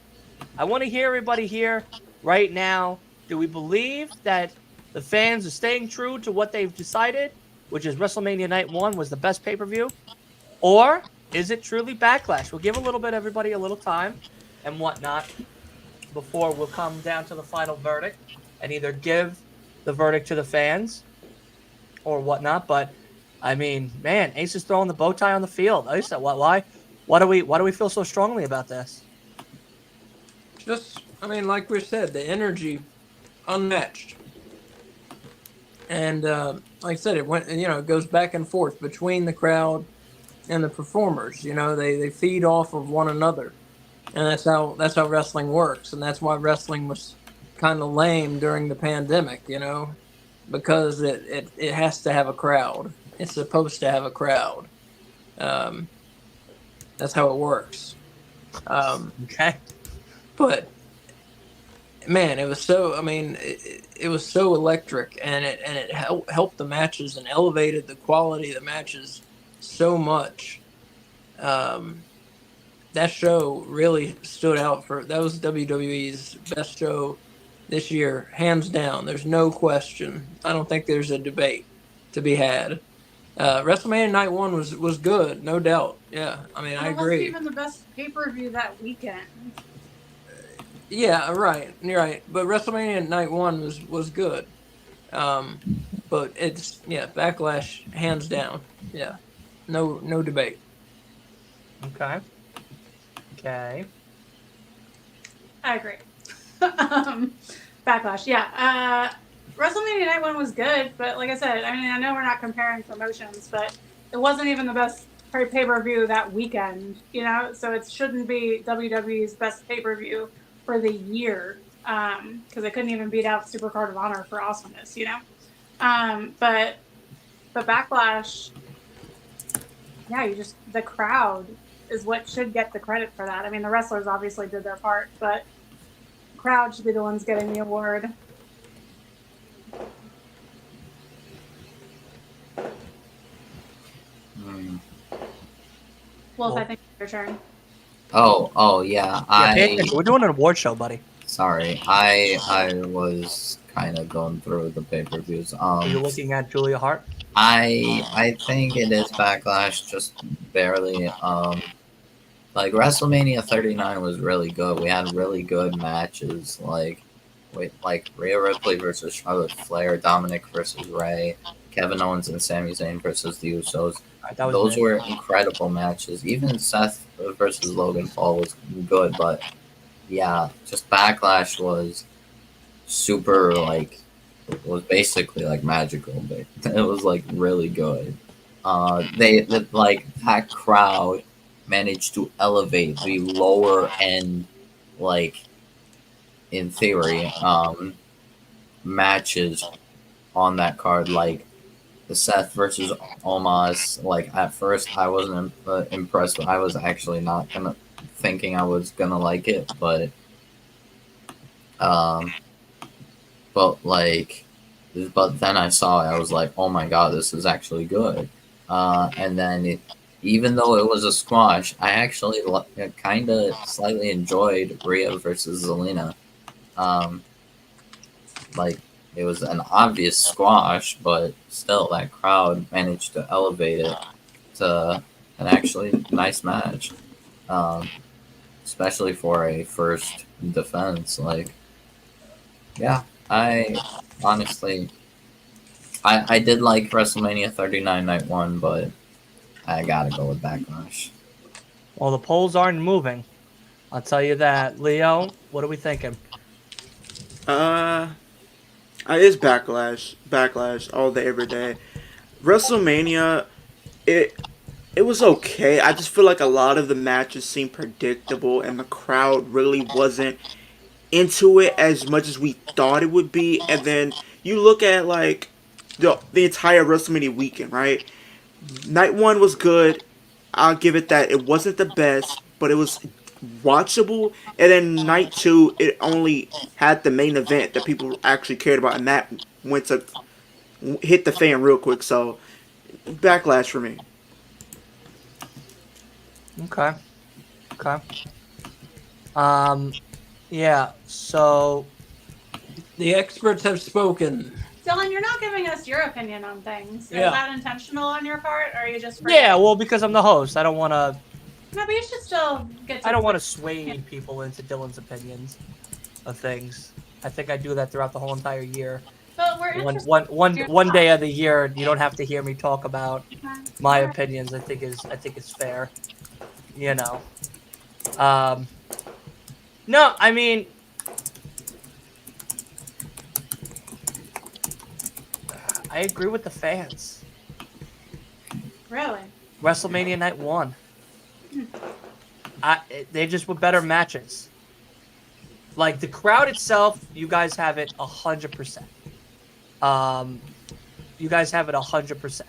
I want to hear everybody here right now. Do we believe that the fans are staying true to what they've decided? which is WrestleMania Night 1 was the best pay-per-view? Or is it truly Backlash? We'll give everybody a little time and whatnot before we'll come down to the final verdict and either give the verdict to the fans or whatnot. But I mean, man, Ace is throwing the bow tie on the field. Ace, why do we feel so strongly about this? Just, I mean, like we said, the energy unmatched. And like I said, it goes back and forth between the crowd and the performers. They feed off of one another, and that's how wrestling works. And that's why wrestling was kind of lame during the pandemic. Because it has to have a crowd. It's supposed to have a crowd. That's how it works. Okay. But man, it was so. I mean, it was so electric, and it helped the matches and elevated the quality of the matches so much. That show really stood out that was WWE's best show this year, hands down. There's no question. I don't think there's a debate to be had. WrestleMania Night 1 was good, no doubt. Yeah, I mean, I It wasn't agree. even the best pay-per-view that weekend. Yeah, right. You're right. But WrestleMania Night 1 was good. But it's Backlash hands down. Yeah. No debate. Okay. I agree. Backlash, yeah. WrestleMania Night 1 was good, but like I said, I mean, I know we're not comparing promotions, but it wasn't even the best pay-per-view that weekend, so it shouldn't be WWE's best pay-per-view for the year, because it couldn't even beat out Supercard of Honor for awesomeness, but Backlash, yeah, the crowd is what should get the credit for that. I mean, the wrestlers obviously did their part, but the crowd should be the ones getting the award. Wolf, I think it's your turn. Oh yeah. Pay attention. We're doing an award show, buddy. Sorry, I was kind of going through the pay-per-views. Are you looking at Julia Hart? I think it is Backlash, just barely. Like WrestleMania 39 was really good. We had really good matches, like Rhea Ripley versus Charlotte Flair, Dominic versus Ray, Kevin Owens and Sami Zayn versus the Usos. Those were incredible matches. Even Seth versus Logan Paul was good, but yeah, just Backlash was super, it was basically like magical. But it was like really good. That crowd managed to elevate the lower end, in theory, matches on that card, like the Seth versus Omos. Like at first, I wasn't impressed. I was actually not thinking I was gonna like it, but then I saw it. I was like, oh my god, this is actually good. And then even though it was a squash, I actually kind of slightly enjoyed Rhea versus Zelina. It was an obvious squash, but still, that crowd managed to elevate it to an actually nice match, especially for a first defense. Yeah, I honestly, I did like WrestleMania 39 Night 1, but I gotta go with Backlash. Well, the polls aren't moving. I'll tell you that. Leo, what are we thinking? It's Backlash all day, every day. WrestleMania, it was okay. I just feel like a lot of the matches seemed predictable, and the crowd really wasn't into it as much as we thought it would be. And then you look at the entire WrestleMania weekend, right? Night 1 was good. I'll give it that. It wasn't the best, but it was watchable. And then night 2, it only had the main event that people actually cared about, and that went to hit the fan real quick. So Backlash for me. Okay. Yeah. So The experts have spoken. Dylan, you're not giving us your opinion on things. Yeah. Is that intentional on your part, or are you just Yeah, well, because I'm the host, I don't want to. No, but you should still get to. I don't want to sway people into Dylan's opinions of things. I think I do that throughout the whole entire year. But we're interested. One day of the year, you don't have to hear me talk about my opinions. I think it's fair. You know. No, I mean, I agree with the fans. Really? WrestleMania Night 1. They just were better matches. Like, the crowd itself, you guys have it 100%. You guys have it 100%.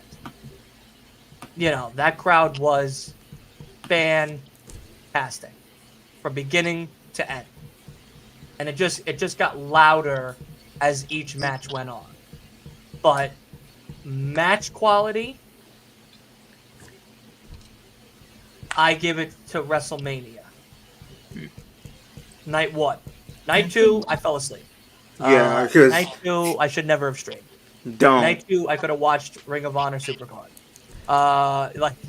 You know, that crowd was fantastic from beginning to end. And it just got louder as each match went on. But match quality, I give it to WrestleMania. Night 1. Night 2, I fell asleep. Yeah, because Night 2, I should never have streamed. don't. Night 2, I could have watched Ring of Honor Supercard.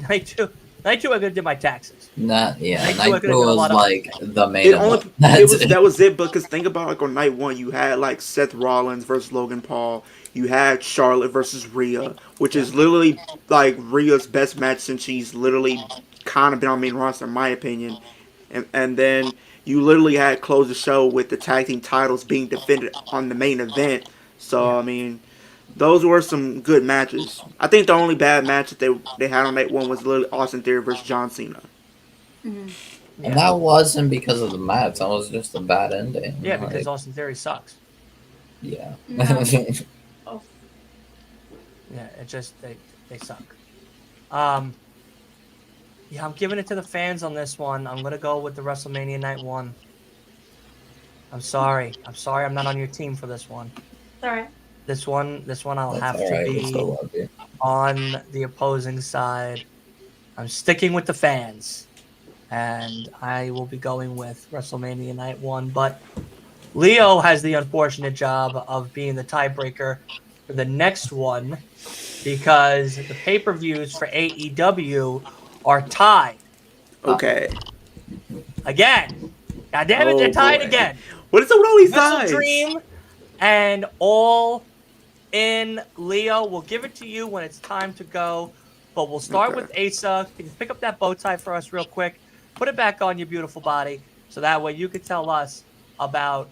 Night 2, I could have did my taxes. Night two I could've done a was lot of like the main It event. only That's it. that was it. Because think about like on night 1, you had like Seth Rollins versus Logan Paul. You had Charlotte versus Rhea, which is literally like Rhea's best match since she's literally kind of been on main roster, in my opinion. And then you literally had closed the show with the tag team titles being defended on the main event. So I mean, those were some good matches. I think the only bad match that they had on night 1 was literally Austin Theory versus John Cena. And that wasn't because of the match. That was just a bad ending. Yeah, because Like, Austin Theory sucks. yeah. No. Yeah, it just they suck. Yeah, I'm giving it to the fans on this one. I'm gonna go with the WrestleMania Night 1. I'm sorry. I'm not on your team for this one. It's all right. This one I'll That's have all to right. We be still love you. on the opposing side. I'm sticking with the fans. And I will be going with WrestleMania Night 1. But Leo has the unfortunate job of being the tiebreaker for the next one because the pay-per-views for AEW are tied. Okay. Again. God damn it, Oh, they're tied boy. again. What is up with all these Wrestle ties? Dream and All In Leo. We'll give it to you when it's time to go. But we'll start with Asa. Can you pick up that bow tie for us real quick? Put it back on your beautiful body so that way you can tell us about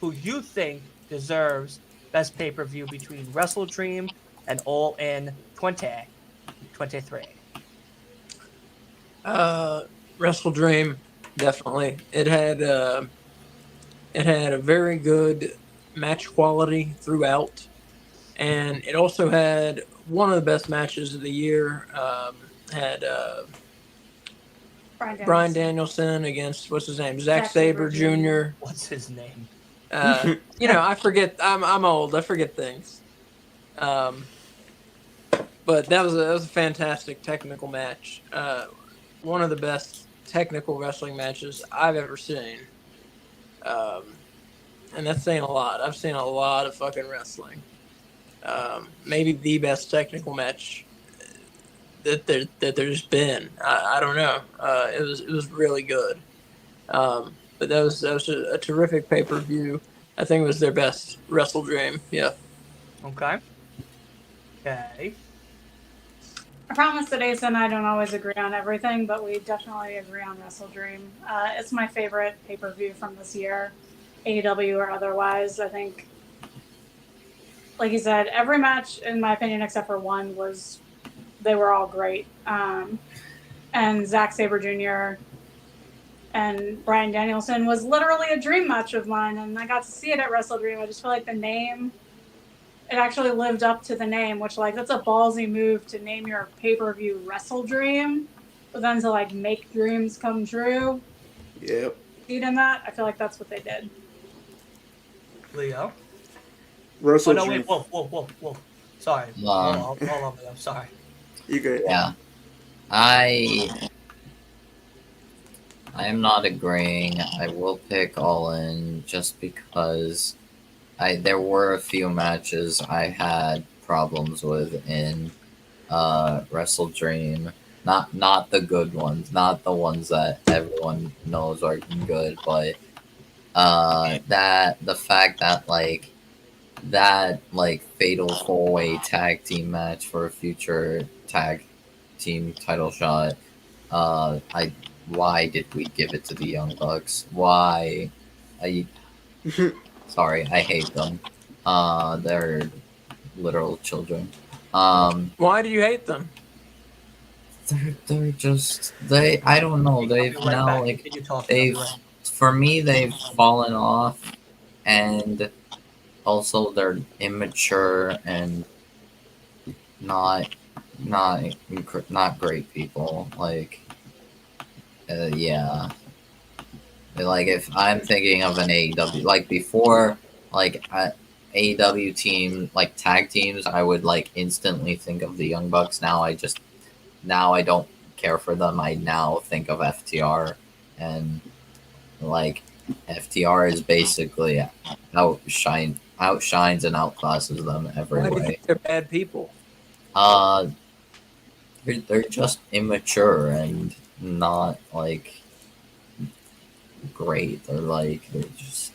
who you think deserves best pay-per-view between Wrestle Dream and All In 2023. Wrestle Dream, definitely. It had a very good match quality throughout, and it also had one of the best matches of the year. Had Bryan Danielson against what's his name, Zack Sabre Jr. What's his name? You know, I forget. I'm old. I forget things. But that was a fantastic technical match. One of the best technical wrestling matches I've ever seen. And that's saying a lot. I've seen a lot of fucking wrestling. Maybe the best technical match that there's been. I don't know. It was really good. But that was a terrific pay-per-view. I think it was their best Wrestle Dream. Yeah. Okay. I promise that Asa and I don't always agree on everything, but we definitely agree on Wrestle Dream. It's my favorite pay-per-view from this year, AEW or otherwise. I think, like you said, every match, in my opinion, except for one, they were all great. And Zack Sabre Jr. and Bryan Danielson was literally a dream match of mine, and I got to see it at Wrestle Dream. I just feel like the name, it actually lived up to the name, which, like, that's a ballsy move to name your pay-per-view Wrestle Dream, but then to, like, make dreams come true. Yep. See in that? I feel like that's what they did. Leo? Wrestle no, Dream. wait, whoa. Sorry. All of it. I'm sorry. You good? Yeah. I am not agreeing. I will pick All In just because there were a few matches I had problems with in Wrestle Dream. Not the good ones, not the ones that everyone knows are good, but that the fact that that fatal 4-way tag team match for a future tag team title shot. I Why did we give it to the Young Bucks? Why? I Sorry, I hate them. They're literal children. Why do you hate them? They're just I don't know. I'll They've be right now back. like Continue talking. I'll be they've right. for me they've fallen off, and also they're immature and not not great people. Yeah. Like if I'm thinking of an AEW, like before, like AEW team, like tag teams, I would like instantly think of the Young Bucks. Now I don't care for them. I now think of FTR, and like FTR is basically outshines and outclasses them every Why do you way. think they're bad people? Uh, they're just immature and not like great. They're just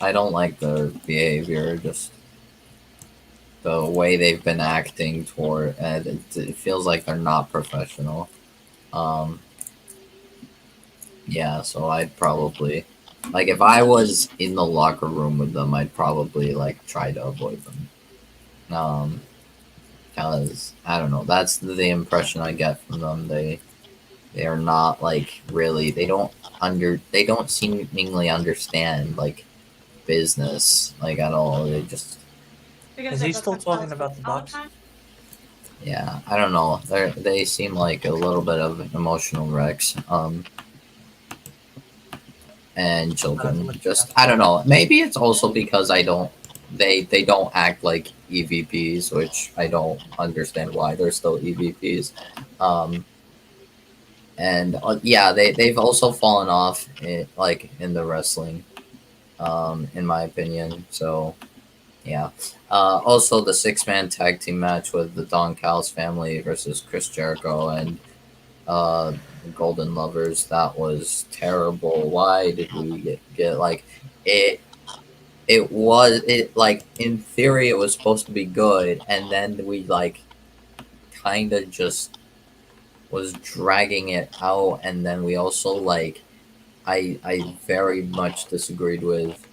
I don't like their behavior. Just the way they've been acting toward it feels like they're not professional. Um, yeah, so I'd probably like if I was in the locker room with them, I'd probably like try to avoid them. Because I don't know, that's the impression I get from them. They are not like really. They don't seemingly understand like business like at all. They just Because Is they he go still to talking college about the all Bucks? time? yeah. I don't know. They seem like a little bit of emotional wrecks. And children. Just I don't know. Maybe it's also because I don't. They don't act like EVPs, which I don't understand why they're still EVPs. Um, and yeah, they've also fallen off like in the wrestling, in my opinion. So yeah. Also, the 6-man tag team match with the Don Callis family versus Chris Jericho and uh, Golden Lovers, that was terrible. Why did we get like it? It like in theory it was supposed to be good, and then we like kind of just was dragging it out, and then we also like I very much disagreed with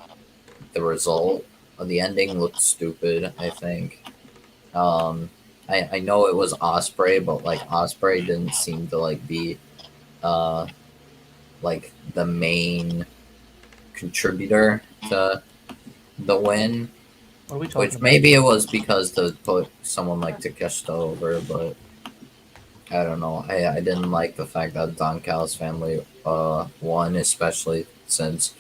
the result. The ending looked stupid, I think. Um, I know it was Osprey, but like Osprey didn't seem to like be uh like the main contributor to the win. What are we talking Which about? maybe it was because to put someone like Takeshita over, but I don't know. I didn't like the fact that Don Callis family won, especially since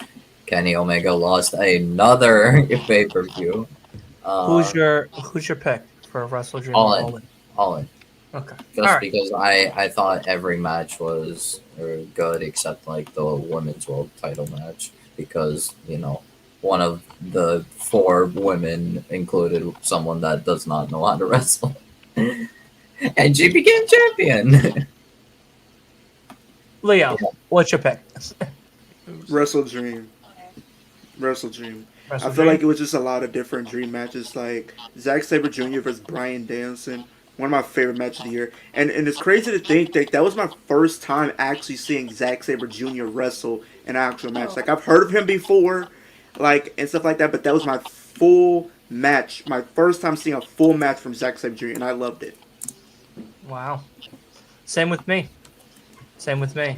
Kenny Omega lost another pay per view. Who's your pick for Wrestle Dream All or in, All In? all in. Okay. All Just right. because I thought every match was good except like the women's world title match, because one of the 4 women included someone that does not know how to wrestle, and she became champion. Leo, what's your pick? Wrestle Dream. Wrestle Dream. Wrestle I feel Dream? like it was just a lot of different dream matches, like Zack Sabre Jr. versus Bryan Danielson. One of my favorite matches of the year, and it's crazy to think that that was my first time actually seeing Zack Sabre Jr. wrestle an actual match. Oh. Like I've heard of him before, like and stuff like that, but that was my full match, my first time seeing a full match from Zack Sabre Jr. and I loved it. Wow. Same with me. Same with me.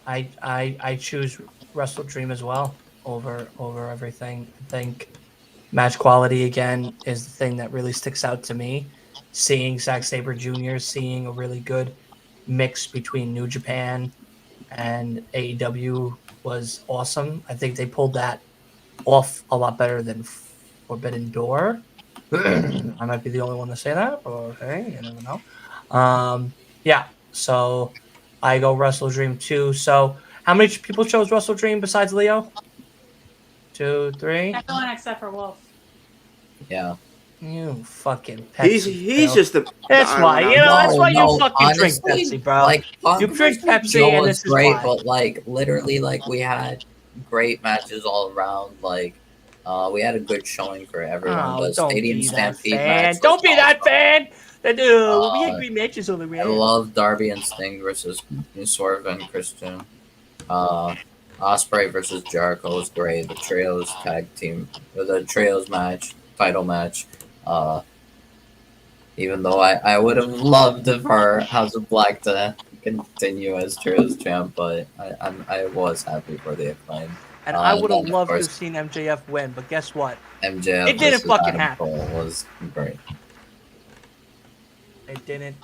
I choose Wrestle Dream as well over everything. I think match quality again is the thing that really sticks out to me. Seeing Zack Sabre Jr., seeing a really good mix between New Japan and AEW was awesome. I think they pulled that off a lot better than Forbidden Door. I might be the only one to say that, but hey, you never know. Yeah, so I go Wrestle Dream too. So how many people chose Wrestle Dream besides Leo? 2, 3. Everyone except for Wolf. Yeah. You fucking Pepsi. He's Phil. just the That's odd why. one You out know, that's there. why you No, fucking drink honestly, Pepsi, bro. like Punk You drink versus Pepsi, Joe and was this is great, why. but like literally, like we had great matches all around. Like, we had a good showing for everyone. Oh, The don't Stadium be that Stampede fan. match was Don't be that awesome. fan. We had Uh, great matches all I around. love Darby and Sting versus Swerve and Christian. Osprey versus Jericho was great. The Trios tag team, the Trios match, title match. Uh, Even though I would have loved for House of Black to continue as Trios champ, but I was happy for the Acclaim. And I would have And then, of loved to have course, seen MJF win, but guess what? MJF It didn't versus fucking Adam happen. Cole was great. It didn't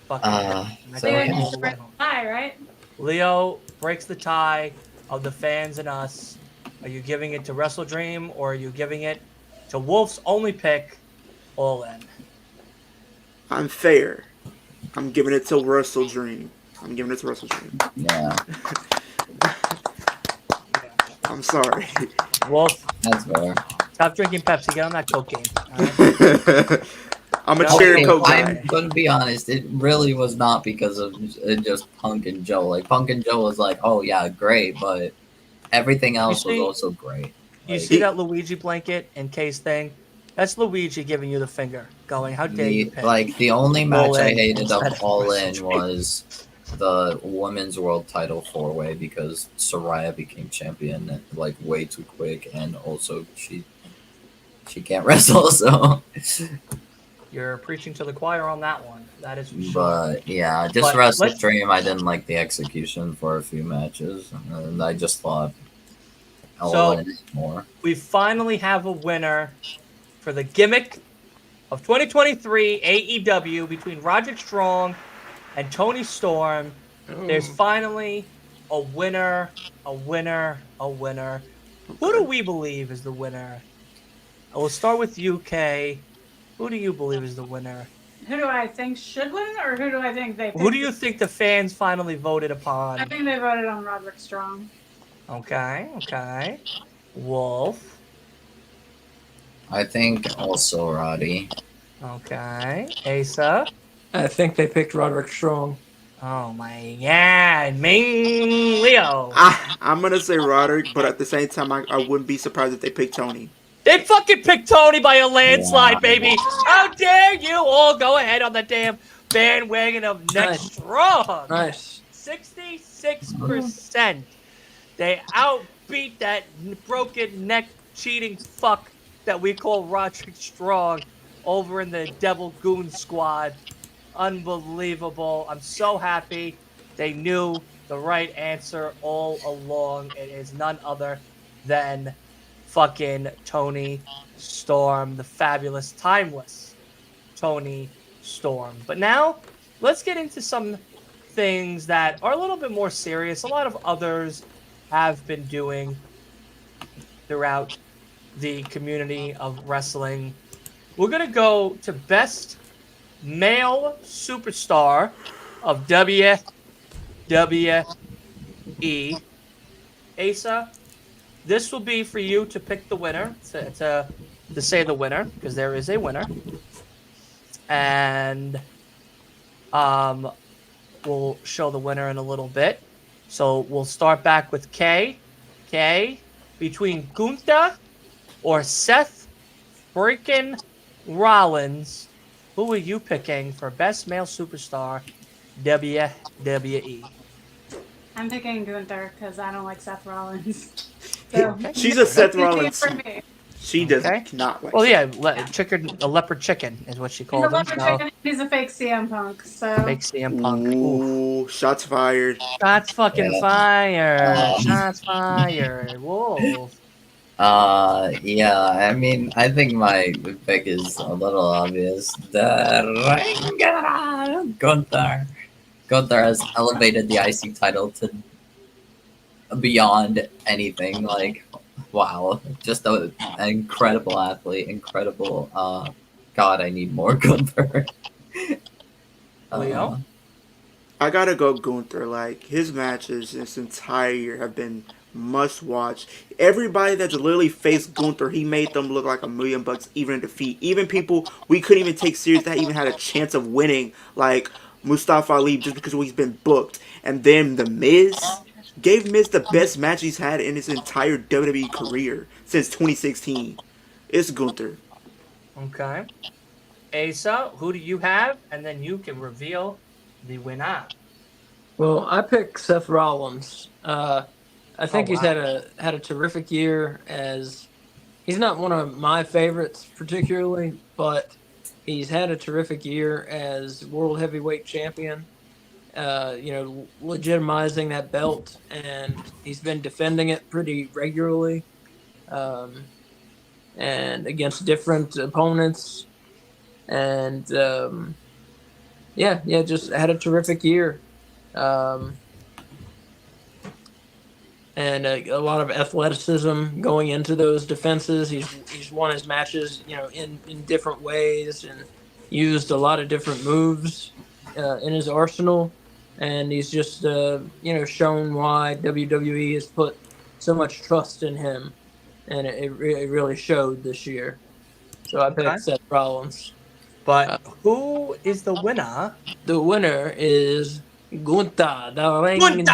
fucking happen. I So, Leo can't yeah. needs all to the way break home. the tie, right? Leo breaks the tie of the fans and us. Are you giving it to Wrestle Dream or are you giving it to Wolf's only pick, All In? I'm fair. I'm giving it to Wrestle Dream. I'm giving it to Wrestle Dream. Yeah, I'm sorry. Wolf, that's fair. stop drinking Pepsi. Get on that cocaine. All right? I'm a No, cherry okay, coke fine. guy. I'm gonna be honest. It really was not because of just Punk and Joe. Like Punk and Joe was like, oh yeah, great, but everything else was see- also great. You Like, see that Luigi blanket and case thing? That's Luigi giving you the finger, going, "How dare you pick?" the only match All I In hated instead of of All Wrestle In Dream. was the women's world title 4-way because Soraya became champion like way too quick, and also she can't wrestle. So, You're preaching to the choir on that one. That is for sure. but yeah, just But Wrestle let's- Dream. I didn't like the execution for a few matches, and I just thought All So- In is more. We finally have a winner for the gimmick of 2023 AEW between Roderick Strong and Tony Storm. There's finally a winner, a winner, a winner. Who do we believe is the winner? We'll start with UK. Who do you believe is the winner? Who do I think should win, or who do I think they? Who do you think the fans finally voted upon? I think they voted on Roderick Strong. Okay. Wolf. I think also Roddy. Okay. Asa. I think they picked Roderick Strong. Oh my god. Ming Leo. I'm gonna say Roderick, but at the same time, I wouldn't be surprised if they picked Tony. They fucking picked Tony by a landslide, Wow. baby. How dare you all go ahead on the damn bandwagon of Next Nice. Strong. Nice. 66%. They outbeat that broken neck cheating fuck that we call Roderick Strong over in the Devil Goon Squad. Unbelievable. I'm so happy they knew the right answer all along. It is none other than fucking Tony Storm, the fabulous, timeless Tony Storm. But now, let's get into some things that are a little bit more serious. A lot of others have been doing throughout the community of wrestling. We're going to go to best male superstar of WWE. Asa, this will be for you to pick the winner, to say the winner, because there is a winner. And we'll show the winner in a little bit. So we'll start back with K. K, between Gunther or Seth freaking Rollins, who are you picking for best male superstar WWE? I'm picking Gunther because I don't like Seth Rollins. Okay. She's a Seth Easy Rollins. for me. She does Okay. not like. Well, Seth. yeah, a leopard chicken is what she He's a called him. leopard So chicken. He's a fake CM Punk. So make CM Punk. Ooh. Ooh, shots fired. Shots fucking Yeah. fired. Shots fired. Whoa. Yeah, I mean, I think my pick is a little obvious. Gunther. Gunther has elevated the IC title to beyond anything. Like, wow, just an incredible athlete, incredible. God, I need more Gunther. Leo? I gotta go Gunther. Like his matches this entire year have been must watch. Everybody that's literally faced Gunther, he made them look like $1,000,000 even in defeat. Even people we couldn't even take serious that even had a chance of winning, like Mustafa Ali, just because he's been booked. And then the Miz gave Miz the best match he's had in his entire WWE career since 2016. It's Gunther. Okay. Asa, who do you have? And then you can reveal the winner. Well, I picked Seth Rollins. I think he's wow. had a terrific year. As he's not one of my favorites particularly, but he's had a terrific year as world heavyweight champion. Legitimizing that belt, and he's been defending it pretty regularly, and against different opponents. And just had a terrific year. Um, and a lot of athleticism going into those defenses. He's won his matches, in different ways, and used a lot of different moves in his arsenal. And he's just shown why WWE has put so much trust in him, and it really showed this year. So I picked Seth Rollins. But who is the winner? The winner is Gunther, the ring Gunther!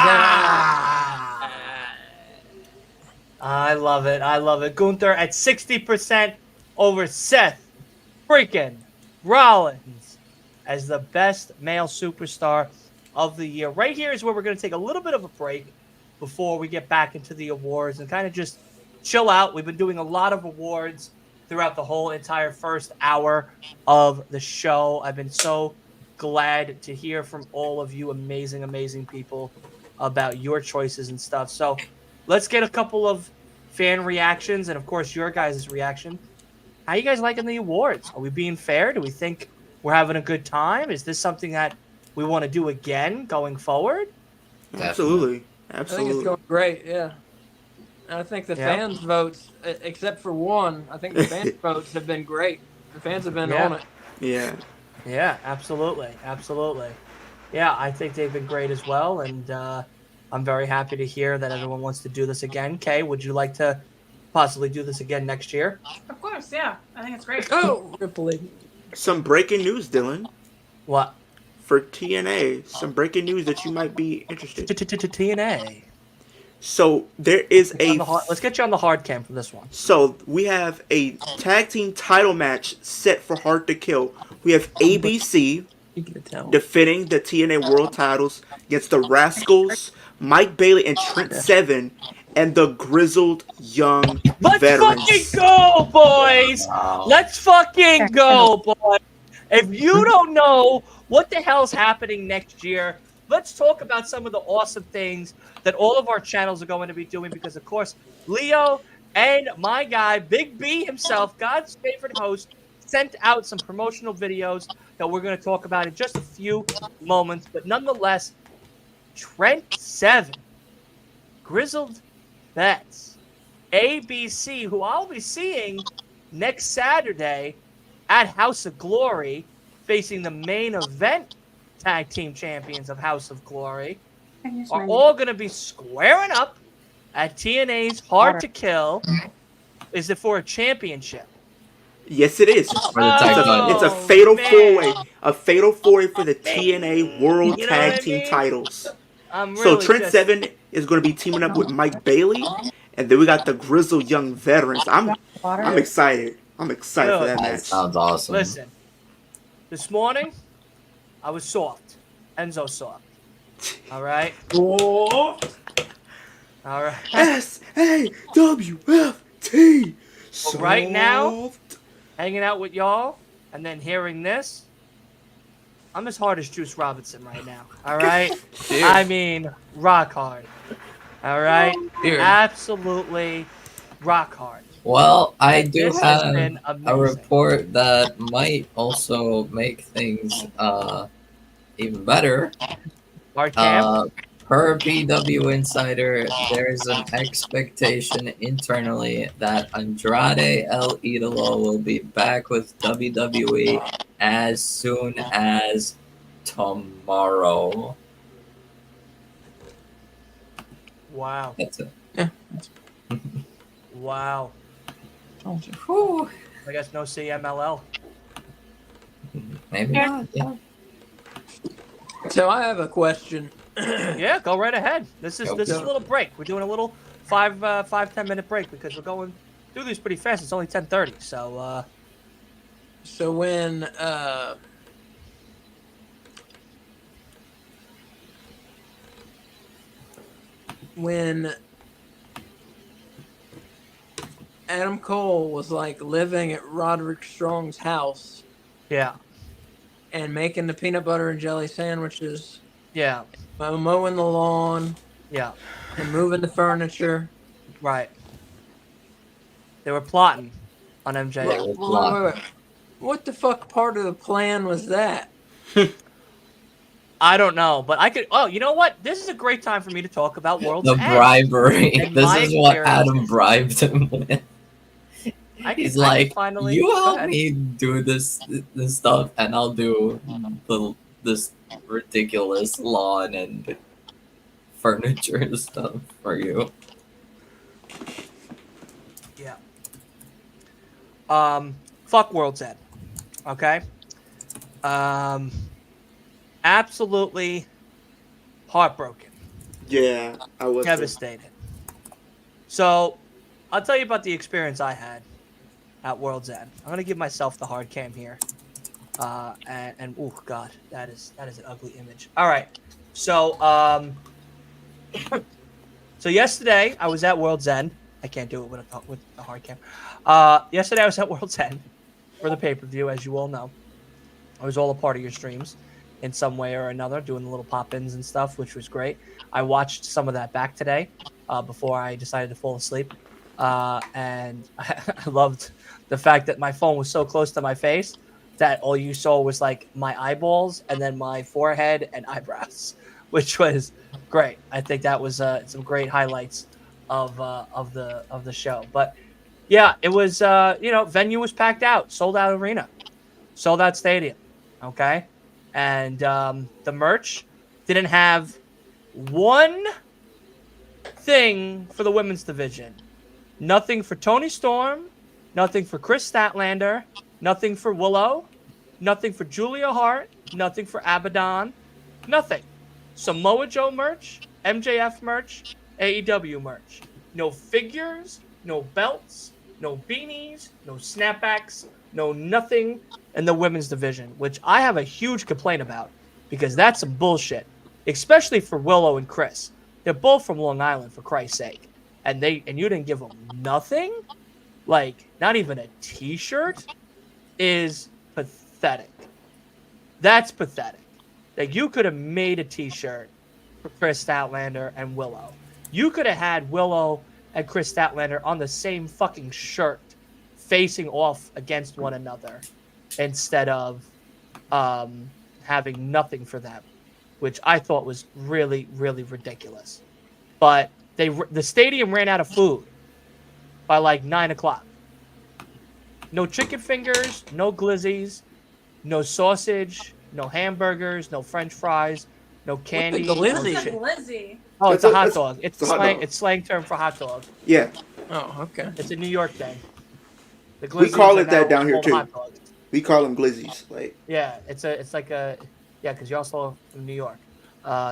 I love it. I love it. Gunther at 60% over Seth freaking Rollins as the best male superstar of the year. Right here is where we're going to take a little bit of a break before we get back into the awards and kind of just chill out. We've been doing a lot of awards throughout the whole entire first hour of the show. I've been so glad to hear from all of you amazing, amazing people about your choices and stuff. So let's get a couple of fan reactions and, of course, your guys' reaction. How you guys liking the awards? Are we being fair? Do we think we're having a good time? Is this something that we want to do again going forward? Absolutely. I think it's going great, yeah. And I think the fans' votes, except for one, I think the fans' votes have been great. The fans have been on it. Yeah. Yeah, absolutely. Absolutely. Yeah, I think they've been great as well. And I'm very happy to hear that everyone wants to do this again. Kay, would you like to possibly do this again next year? Of course, yeah. I think it's great. Oh, Ripley. Some breaking news, Dylan. What? For TNA, some breaking news that you might be interested in. TNA. So there is let's get you on the hard cam for this one. So we have a tag team title match set for Hard to Kill. We have ABC defending the TNA World titles against the Rascals, Mike Bailey and Trent Seven, and the Grizzled Young Veterans. Let's fucking go, boys! Wow. Let's fucking go, boys! If you don't know what the hell's happening next year, let's talk about some of the awesome things that all of our channels are going to be doing because, of course, Leo and my guy, Big B himself, God's favorite host, sent out some promotional videos that we're going to talk about in just a few moments. But nonetheless, Trent Seven, Grizzled Vets, ABC, who I'll be seeing next Saturday at House of Glory, facing the main event tag team champions of House of Glory, are all going to be squaring up at TNA's Hard to Kill. Is it for a championship? Yes, it is. It's a fatal four-way. A fatal four-way for the TNA World Tag Team titles. So Trent Seven is going to be teaming up with Mike Bailey, and then we got the Grizzled Young Veterans. I'm excited. I'm excited for that match. That sounds awesome. Listen, this morning I was soft. Enzo soft. All right. All right. SAWFT. So right now, hanging out with y'all and then hearing this, I'm as hard as Juice Robinson right now. All right. I mean, rock hard. All right. Absolutely rock hard. Well, I do have a amazing report that might also make things even better. Per PW Insider, there's an expectation internally that Andrade El Idolo will be back with WWE as soon as tomorrow. Wow. That's it. Yeah. Wow. Whew. I guess no CMLL. Maybe Yeah. not. Yeah. So I have a question. Yeah, go right ahead. This is Go. a little break. We're doing a little 5-10 minute break because we're going through these pretty fast. It's only 10:30, so So when Adam Cole was like living at Roderick Strong's house yeah, and making the peanut butter and jelly sandwiches, yeah, mowing the lawn, yeah, and moving the furniture. right. They were plotting on MJF. Wait. What the fuck part of the plan was that? I don't know, but I could. Oh, you know what? This is a great time for me to talk about World's The End. bribery. And This my is what experiences. Adam bribed him with. He's like, finally you go help ahead. me do this stuff, and I'll do this ridiculous lawn and furniture stuff for you. Yeah. Fuck World's End. Okay. Absolutely heartbroken. Yeah, I was. Devastated. So, I'll tell you about the experience I had at World's End. I'm gonna give myself the hard cam here. And oh god, that is an ugly image. All right. So, so yesterday I was at World's End. I can't do it with a hard cam. Yesterday I was at World's End for the pay-per-view, as you all know. I was all a part of your streams in some way or another, doing the little pop-ins and stuff, which was great. I watched some of that back today before I decided to fall asleep. And I loved the fact that my phone was so close to my face that all you saw was like my eyeballs and then my forehead and eyebrows, which was great. I think that was some great highlights of the show. But yeah, it was venue was packed out, sold out arena, sold out stadium. Okay, and the merch didn't have one thing for the women's division. Nothing for Tony Storm, nothing for Chris Statlander, nothing for Willow, nothing for Julia Hart, nothing for Abaddon, nothing. Samoa Joe merch, MJF merch, AEW merch. No figures, no belts, no beanies, no snapbacks, no nothing in the women's division, which I have a huge complaint about because that's some bullshit, especially for Willow and Chris. They're both from Long Island, for Christ's sake. And you didn't give them nothing? Like, not even a t-shirt? Is pathetic. That's pathetic. Like, you could have made a t-shirt for Chris Statlander and Willow. You could have had Willow and Chris Statlander on the same fucking shirt facing off against one another instead of having nothing for them, which I thought was really, really ridiculous. But the stadium ran out of food by like 9 o'clock. No chicken fingers, no glizzies, no sausage, no hamburgers, no French fries, no candy. glizzy? no What's a shit. glizzy? Oh, it's That's a hot that's- dog. It's a hot slang. dog. It's slang term for hot dog. Yeah, Oh, okay. It's a New York thing. The We call glizzies it are that now down here, called too. hot dogs. we call them glizzies. Like, Yeah, it's because you're also from New York.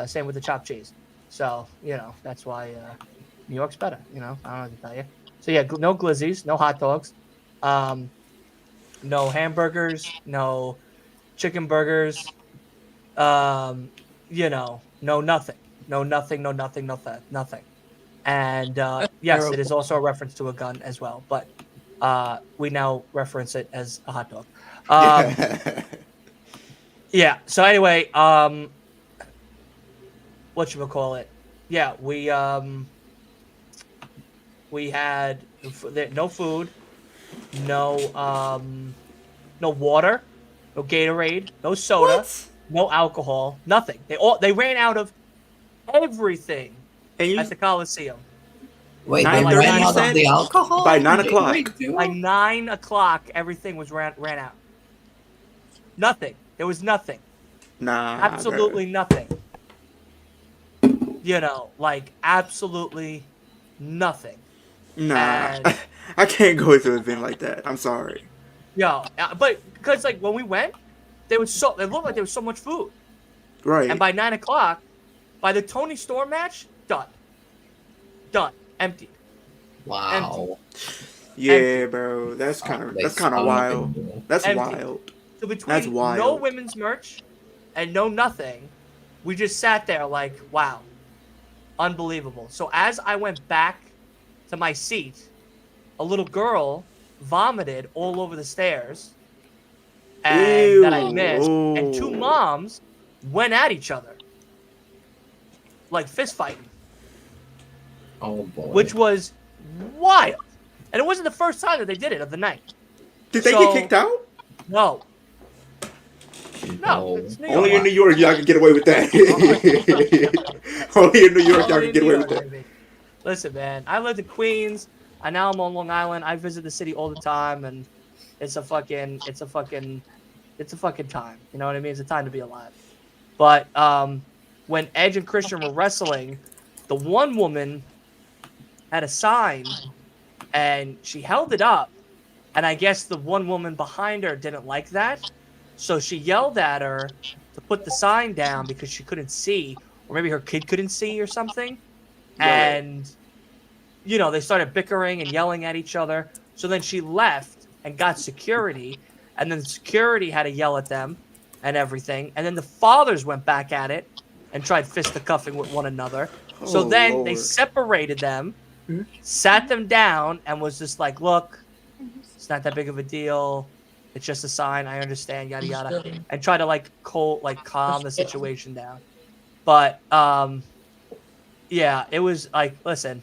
Same with the chopped cheese. So that's why New York's better. I don't know what to tell you. So yeah, no glizzies, no hot dogs, no hamburgers, no chicken burgers, no nothing, nothing. And yes, it is also a reference to a gun as well, but we now reference it as a hot dog. Yeah. So anyway, whatchamacallit? Yeah, we had no food, no water, no Gatorade, no soda, no alcohol, nothing. They ran out of everything and you at the Coliseum. Wait, they 9:30 ran you out of said? the alcohol? By 9 Did o'clock. they do By it? 9 o'clock, everything was ran out. Nothing. There was nothing. Nah, Absolutely nothing. Like absolutely nothing. Nah, And I can't go to an event like that. I'm sorry. but because like when we went, it looked like there was so much food. Right. And by 9 o'clock, by the Tony Storm match, done, empty. Wow. Yeah, Empty. bro. That's kind of Unbelievable. wild. That's Empty. wild. So That's between wild. no women's merch and no nothing, we just sat there like, wow, unbelievable. So as I went back to my seat, a little girl vomited all over the stairs, and that I Ew. missed. And two Oh. moms went at each other, like fist fighting, Oh boy. which was wild. And it wasn't the first time that they did it of the night. Did they So- get kicked out? No, No. it's New York. Only in New York y'all can get away with that. Only in New York y'all Only can in get New away York, with that. baby. Listen, man, I lived in Queens, and now I'm on Long Island. I visit the city all the time, and it's a fucking time. You know what I mean? It's a time to be alive. But when Edge and Christian were wrestling, the one woman had a sign, and she held it up, and I guess the one woman behind her didn't like that, so she yelled at her to put the sign down because she couldn't see, or maybe her kid couldn't see or something. Right. And, you know, they started bickering and yelling at each other. So then she left and got security. And then security had to yell at them and everything. And then the fathers went back at it and tried fisticuffing with one another. So Oh, then they Lord. separated them, Hmm? sat them down, and was just like, look, it's not that big of a deal. It's just a sign. I understand, yada, yada. And try to, calm the situation down. But, yeah, it was like, listen,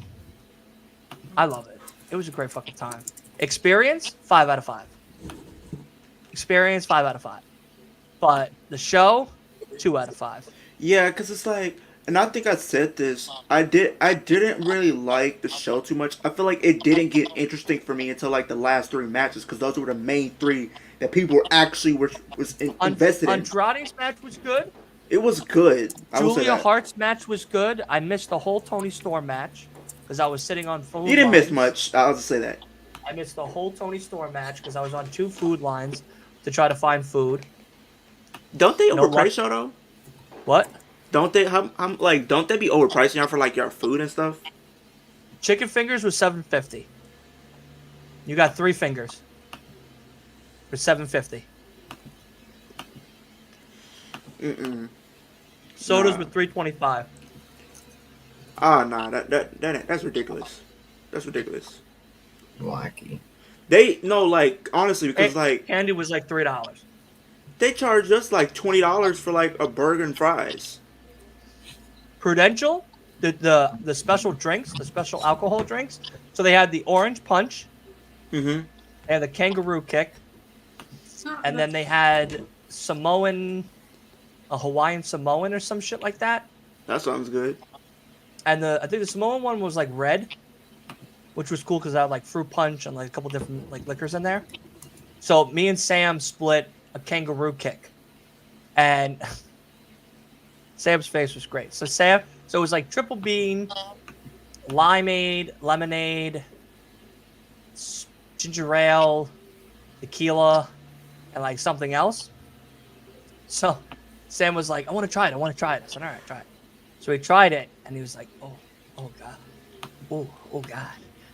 I love it. It was a great fucking time. Experience, 5 out of 5. Experience, 5 out of 5. But the show, 2 out of 5. Yeah, because it's like, and I think I said this. I didn't really like the show too much. I feel like it didn't get interesting for me until like the last 3 matches, because those were the main 3 that people were actually invested in. Andrade's match was good. It was good. I will say Julia that. Hart's match was good. I missed the whole Tony Storm match because I was sitting on food You didn't miss lines. much. I'll just say that. I missed the whole Tony Storm match because I was on 2 food lines to try to find food. Don't they No luck. overprice y'all though? What? Don't they? Don't they be overpricing y'all for like your food and stuff? Chicken fingers was $7.50. You got 3 fingers for $7.50. Sodas Nah. with $3.25. Nah, that's ridiculous. That's ridiculous. Wacky. They no, like honestly, because like Candy was like $3. they charge us like $20 for like a burger and fries. Prudential, the special drinks, the special alcohol drinks. So they had the orange punch, Mm-hmm. they had the kangaroo kick, and then they had a Hawaiian Samoan or some shit like that. That sounds good. And I think the Samoan one was like red, which was cool because I had like fruit punch and like a couple different like liquors in there. So me and Sam split a kangaroo kick, and Sam's face was great. So it was like triple bean, limeade, lemonade, ginger ale, tequila, and like something else. So Sam was like, I want to try it. I said, all right, try it. So he tried it, and he was like, oh God, oh God,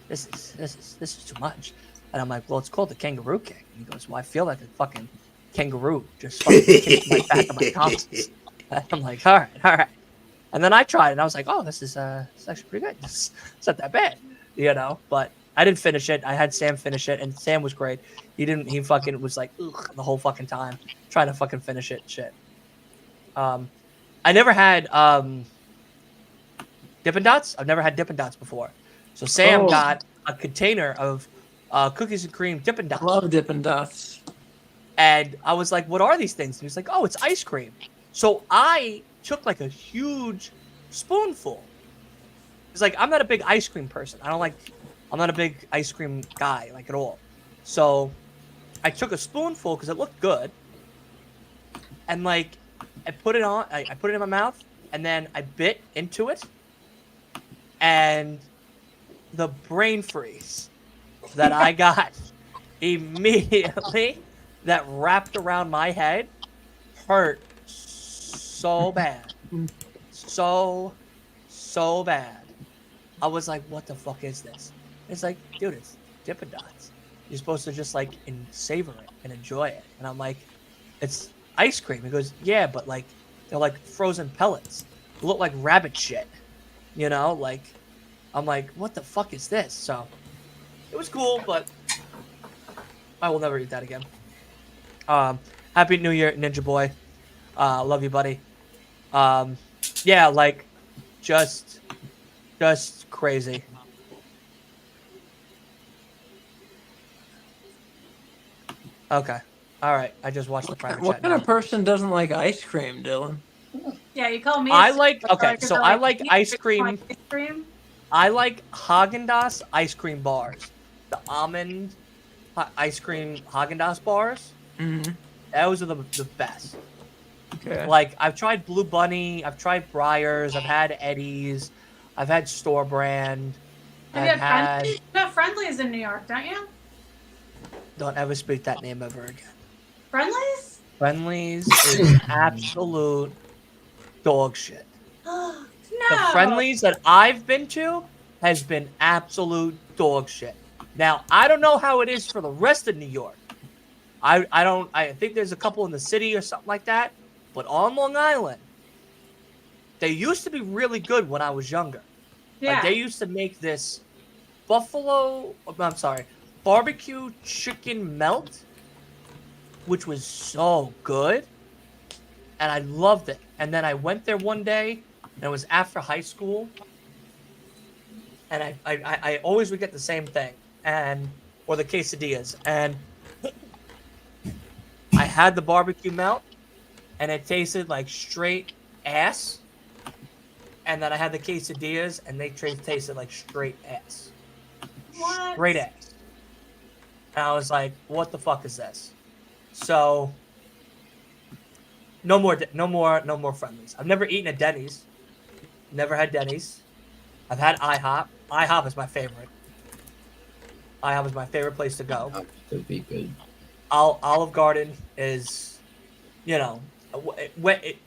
this is too much. And I'm like, well, it's called the kangaroo kick. And he goes, well, I feel like a fucking kangaroo just fucking kicked my back of my tonsils. And I'm like, all right. And then I tried it, and I was like, oh, this is actually pretty good. It's not that bad, you know. But I didn't finish it. I had Sam finish it, and Sam was great. He fucking was like, ugh, the whole fucking time trying to fucking finish it. Shit. I never had Dippin' Dots. I've never had Dippin' Dots before. So Sam got a container of cookies and cream Dippin' Dots. Love Dippin' Dots. And I was like, what are these things? And he was like, oh, it's ice cream. So I took like a huge spoonful. It's like, I'm not a big ice cream person. I'm not a big ice cream guy, like at all. So I took a spoonful because it looked good. And like, I put it in my mouth, and then I bit into it. And the brain freeze that I got immediately that wrapped around my head hurt so bad. So bad. I was like, what the fuck is this? It's like, dude, it's Dippin' Dots. You're supposed to just like savor it and enjoy it. And I'm like, it's ice cream. He goes, yeah, but like they're like frozen pellets. They look like rabbit shit. You know, like I'm like, what the fuck is this? So it was cool, but I will never eat that again. Happy New Year, Ninja Boy. Love you, buddy. Yeah, like just crazy. Okay. All right. I just watched the private What chat kind now. of person doesn't like ice cream, Dylan? Yeah, you call me. I like okay, so I like ice cream. Ice cream. I like Haagen-Dazs ice cream bars. The almond ice cream Haagen-Dazs bars. Mm-hmm. Those are the best. Okay. Like I've tried Blue Bunny, I've tried Breyers, I've had Eddie's, I've had store brand. Have you I've had had. Friendlies? You have Friendlies in New York, don't you? Don't ever speak that name ever again. Friendlies? Friendlies is absolute dog shit. No. The Friendlies that I've been to has been absolute dog shit. Now, I don't know how it is for the rest of New York. I think there's a couple in the city or something like that. But on Long Island, they used to be really good when I was younger. Yeah. Like they used to make this barbecue chicken melt, which was so good. And I loved it. And then I went there one day, and it was after high school. And I always would get the same thing, or the quesadillas. And I had the barbecue melt, and it tasted like straight ass. And then I had the quesadillas, and they tasted like straight ass. What? Straight ass. And I was like, what the fuck is this? So no more Friendlies. I've never eaten at Denny's. Never had Denny's. I've had IHOP. IHOP is my favorite. IHOP is my favorite place to go. Could be good. Olive Garden is,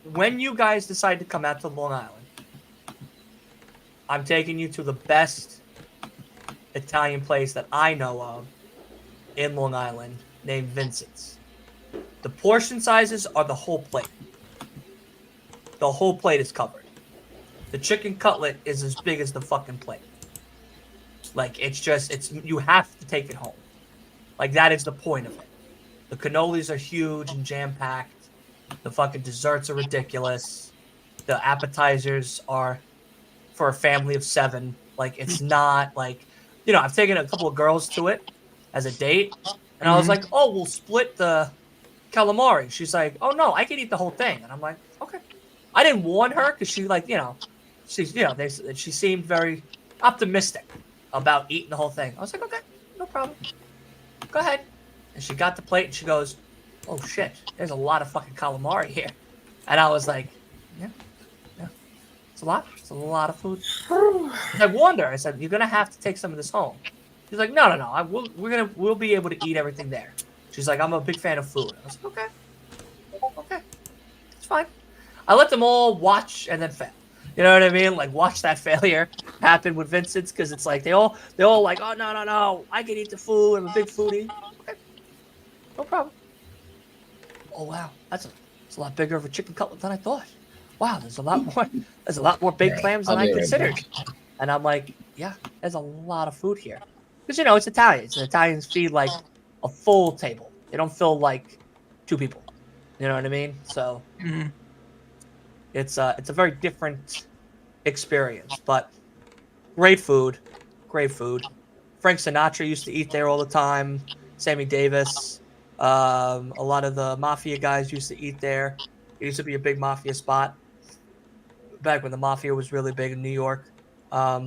when you guys decide to come out to Long Island, I'm taking you to the best Italian place that I know of in Long Island, named Vincent's. The portion sizes are the whole plate. The whole plate is covered. The chicken cutlet is as big as the fucking plate. Like, you have to take it home. Like, that is the point of it. The cannolis are huge and jam-packed. The fucking desserts are ridiculous. The appetizers are for a family of 7. Like, it's not like, I've taken a couple of girls to it as a date. And I was like, oh, we'll split the calamari. She's like, oh, no, I can eat the whole thing. And I'm like, okay. I didn't warn her because she, she seemed very optimistic about eating the whole thing. I was like, okay, no problem. Go ahead. And she got the plate and she goes, oh, shit, there's a lot of fucking calamari here. And I was like, yeah. It's a lot. It's a lot of food. I warned her. I said, you're going to have to take some of this home. She's like, no. We'll be able to eat everything there. She's like, I'm a big fan of food. I was like, okay. It's fine. I let them all watch and then fail. You know what I mean? Like, watch that failure happen with Vincent's because it's like they all like, oh, no. I can eat the food. I'm a big foodie. Okay. No problem. Oh, wow. It's a lot bigger of a chicken cutlet than I thought. Wow, there's a lot more baked clams than I considered. And I'm like, yeah, there's a lot of food here. Because, it's Italians. And Italians feed, like, a full table. They don't fill, like, 2 people. You know what I mean? So, it's a very different experience. But great food. Frank Sinatra used to eat there all the time. Sammy Davis. A lot of the Mafia guys used to eat there. It used to be a big Mafia spot. Back when the Mafia was really big in New York. Yeah.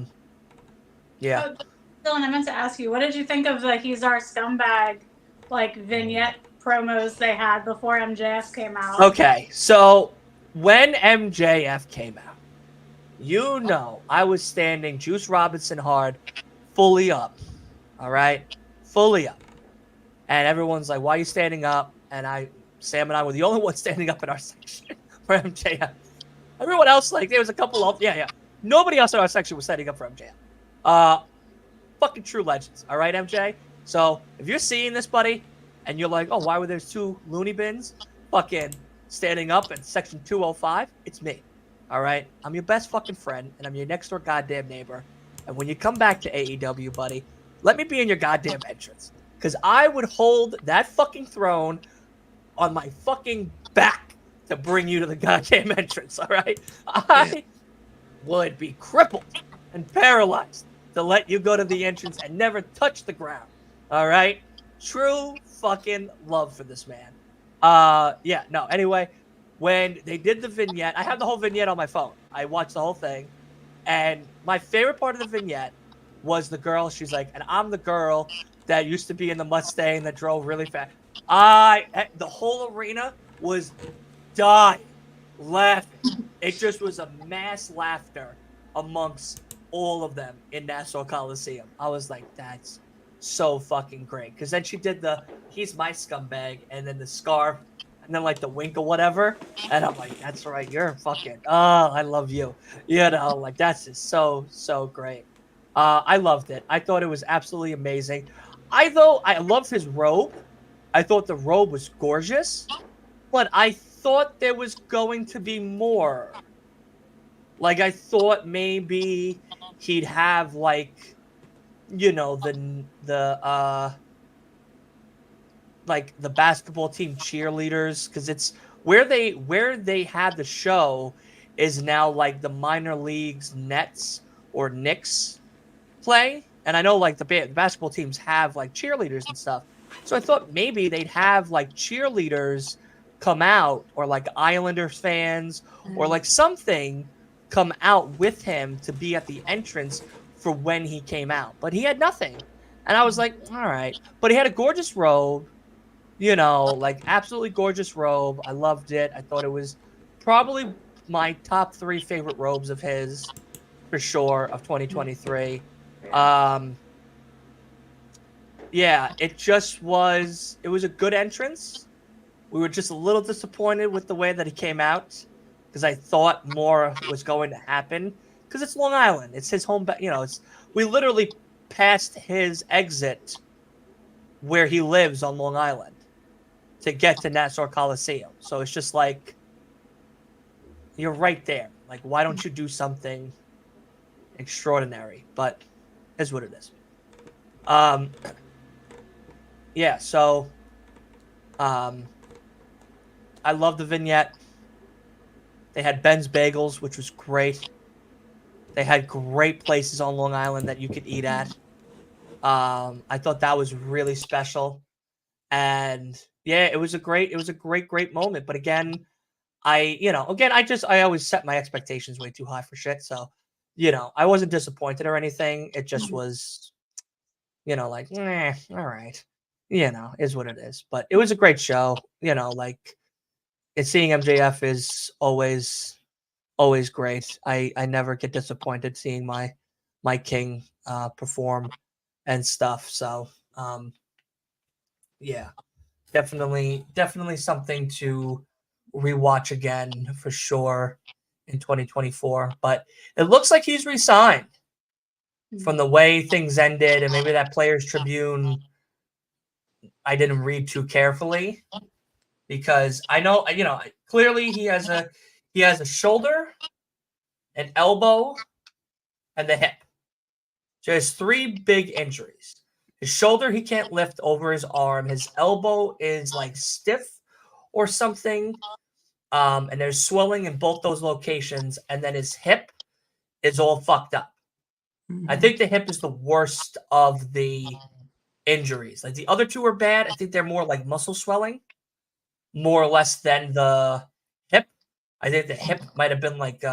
Dylan, I meant to ask you, what did you think of the He's Our Scumbag vignette promos they had before MJF came out? Okay, so when MJF came out, I was standing Juice Robinson hard fully up. All right, fully up. And everyone's like, "Why are you standing up?" And Sam and I were the only ones standing up in our section for MJF. Everyone else, like, there was a couple of nobody else in our section was standing up for MJF. Fucking true legends. All right, MJ. So if you're seeing this, buddy, and you're like, "Oh, why were there two loony bins fucking standing up in section 205?" It's me. All right, I'm your best fucking friend, and I'm your next door goddamn neighbor. And when you come back to AEW, buddy, let me be in your goddamn entrance. Because I would hold that fucking throne on my fucking back to bring you to the goddamn entrance, all right? I would be crippled and paralyzed to let you go to the entrance and never touch the ground, all right? True fucking love for this man. Anyway, when they did the vignette, I have the whole vignette on my phone. I watched the whole thing. And my favorite part of the vignette was the girl. She's like, "And I'm the girl that used to be in the Mustang that drove really fast." The whole arena was dying, laughing. It just was a mass laughter amongst all of them in Nassau Coliseum. I was like, that's so fucking great. Because then she did the "he's my scumbag" and then the scarf and then like the wink or whatever. And I'm like, that's right, you're fucking, I love you. You know, like that's just so great. I loved it. I thought it was absolutely amazing. I loved his robe. I thought the robe was gorgeous, but I thought there was going to be more. Like, I thought maybe he'd have like, like the basketball team cheerleaders, because it's where they had the show is now like the minor leagues Nets or Knicks play. And I know like the basketball teams have like cheerleaders and stuff. So I thought maybe they'd have like cheerleaders come out, or like Islanders fans, or like something come out with him to be at the entrance for when he came out. But he had nothing. And I was like, all right. But he had a gorgeous robe, like absolutely gorgeous robe. I loved it. I thought it was probably my top 3 favorite robes of his, for sure, of 2023. It was a good entrance. We were just a little disappointed with the way that he came out, because I thought more was going to happen, because it's Long Island. It's his home, we literally passed his exit where he lives on Long Island to get to Nassau Coliseum. So it's just like, you're right there. Like, why don't you do something extraordinary? But is what it is. I love the vignette. They had Ben's Bagels, which was great. They had great places on Long Island that you could eat at. I thought that was really special. And it was a great moment. But again, I always set my expectations way too high for shit. So, I wasn't disappointed or anything. It just was, all right, is what it is. But it was a great show. Seeing MJF is always great. I never get disappointed seeing my king perform and stuff. So, definitely something to rewatch again for sure in 2024. But it looks like he's resigned from the way things ended, and maybe that Players Tribune I didn't read too carefully, because I know, clearly he has a shoulder, an elbow, and the hip. So he has 3 big injuries. His shoulder he can't lift over his arm. His elbow is like stiff or something. And there's swelling in both those locations. And then his hip is all fucked up. Mm-hmm. I think the hip is the worst of the injuries. Like, the other 2 are bad. I think they're more like muscle swelling, more or less, than the hip. I think the hip might have been like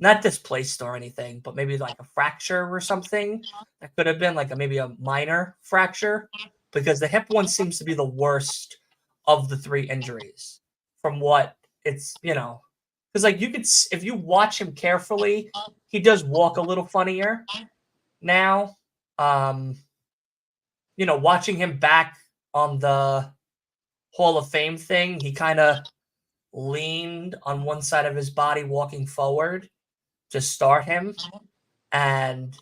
not displaced or anything, but maybe like a fracture or something. That could have been like maybe a minor fracture, because the hip one seems to be the worst of the 3 injuries from what it's, because like you could, if you watch him carefully, he does walk a little funnier now. watching him back on the Hall of Fame thing, he kind of leaned on one side of his body walking forward to start him. And,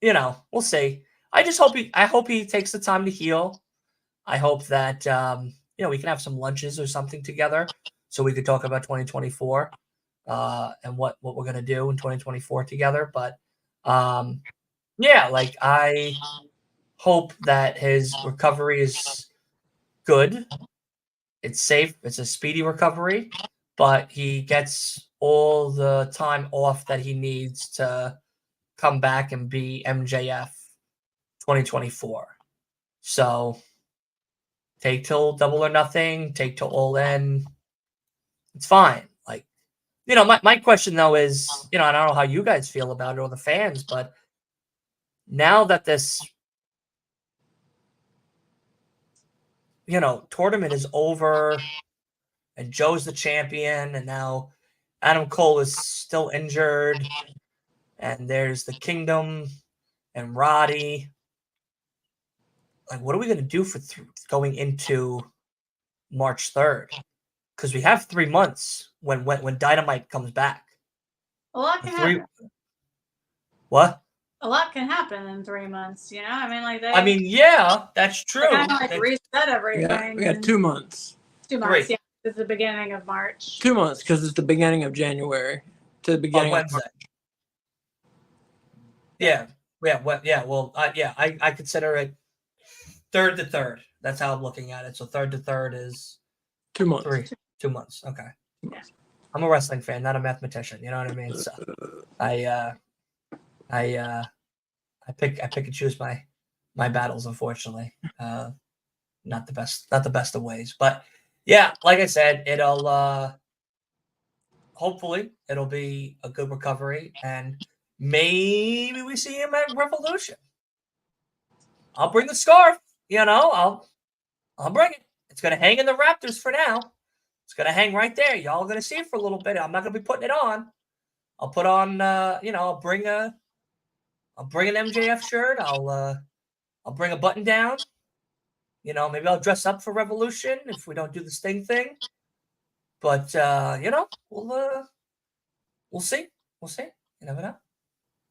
we'll see. I hope he takes the time to heal. I hope that, we can have some lunches or something together so we could talk about 2024 and what we're going to do in 2024 together. But, I hope that his recovery is good. It's safe. It's a speedy recovery, but he gets all the time off that he needs to come back and be MJF 2024. So take till Double or Nothing, take till All In. It's fine. My question though is, I don't know how you guys feel about it or the fans, but now that this tournament is over and Joe's the champion and now Adam Cole is still injured and there's the Kingdom and Roddy. What are we going to do for going into March 3rd? Because we have 3 months when Dynamite comes back. A lot can happen. What? A lot can happen in 3 months, Yeah, that's true. They kind of reset everything. We got 2 months. 2 months, yeah. It's the beginning of March. 2 months because it's the beginning of January to the beginning of Wednesday. Yeah. I consider it 3rd to 3rd. That's how I'm looking at it. So 3rd to 3rd is 2 months. 2 months. Okay. Yeah. I'm a wrestling fan, not a mathematician. You know what I mean? So I pick and choose my battles, unfortunately. Not the best of ways. But yeah, like I said, it'll hopefully it'll be a good recovery and maybe we see him at Revolution. I'll bring the scarf, I'll bring it. It's gonna hang in the Raptors for now. It's gonna hang right there. Y'all are gonna see it for a little bit. I'm not gonna be putting it on. I'll put on I'll bring an MJF shirt. I'll bring a button down. Maybe I'll dress up for Revolution if we don't do the Sting thing. But we'll see. We'll see. You never know.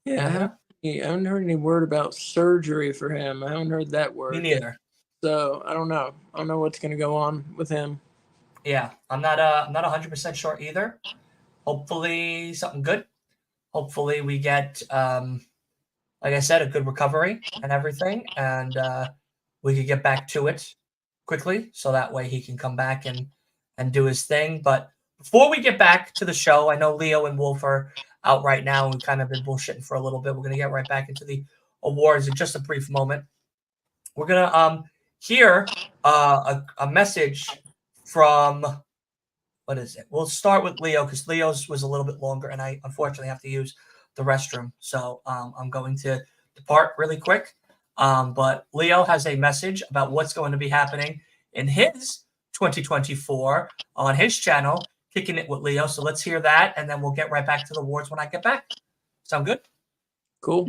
Yeah, I haven't heard any word about surgery for him. I haven't heard that word. Me neither. So I don't know. I don't know what's going to go on with him. Yeah, I'm not 100% sure either. Hopefully something good. Hopefully we get, like I said, a good recovery and everything, and we could get back to it quickly, so that way he can come back and do his thing. But before we get back to the show, I know Leo and Wolf are out right now, and we've kind of been bullshitting for a little bit. We're going to get right back into the awards in just a brief moment. We're going to hear a message from, what is it? We'll start with Leo because Leo's was a little bit longer, and I unfortunately have to use the restroom. So I'm going to depart really quick. But Leo has a message about what's going to be happening in his 2024 on his channel, Kicking It with Leo. So let's hear that, and then we'll get right back to the awards when I get back. Sound good? Cool.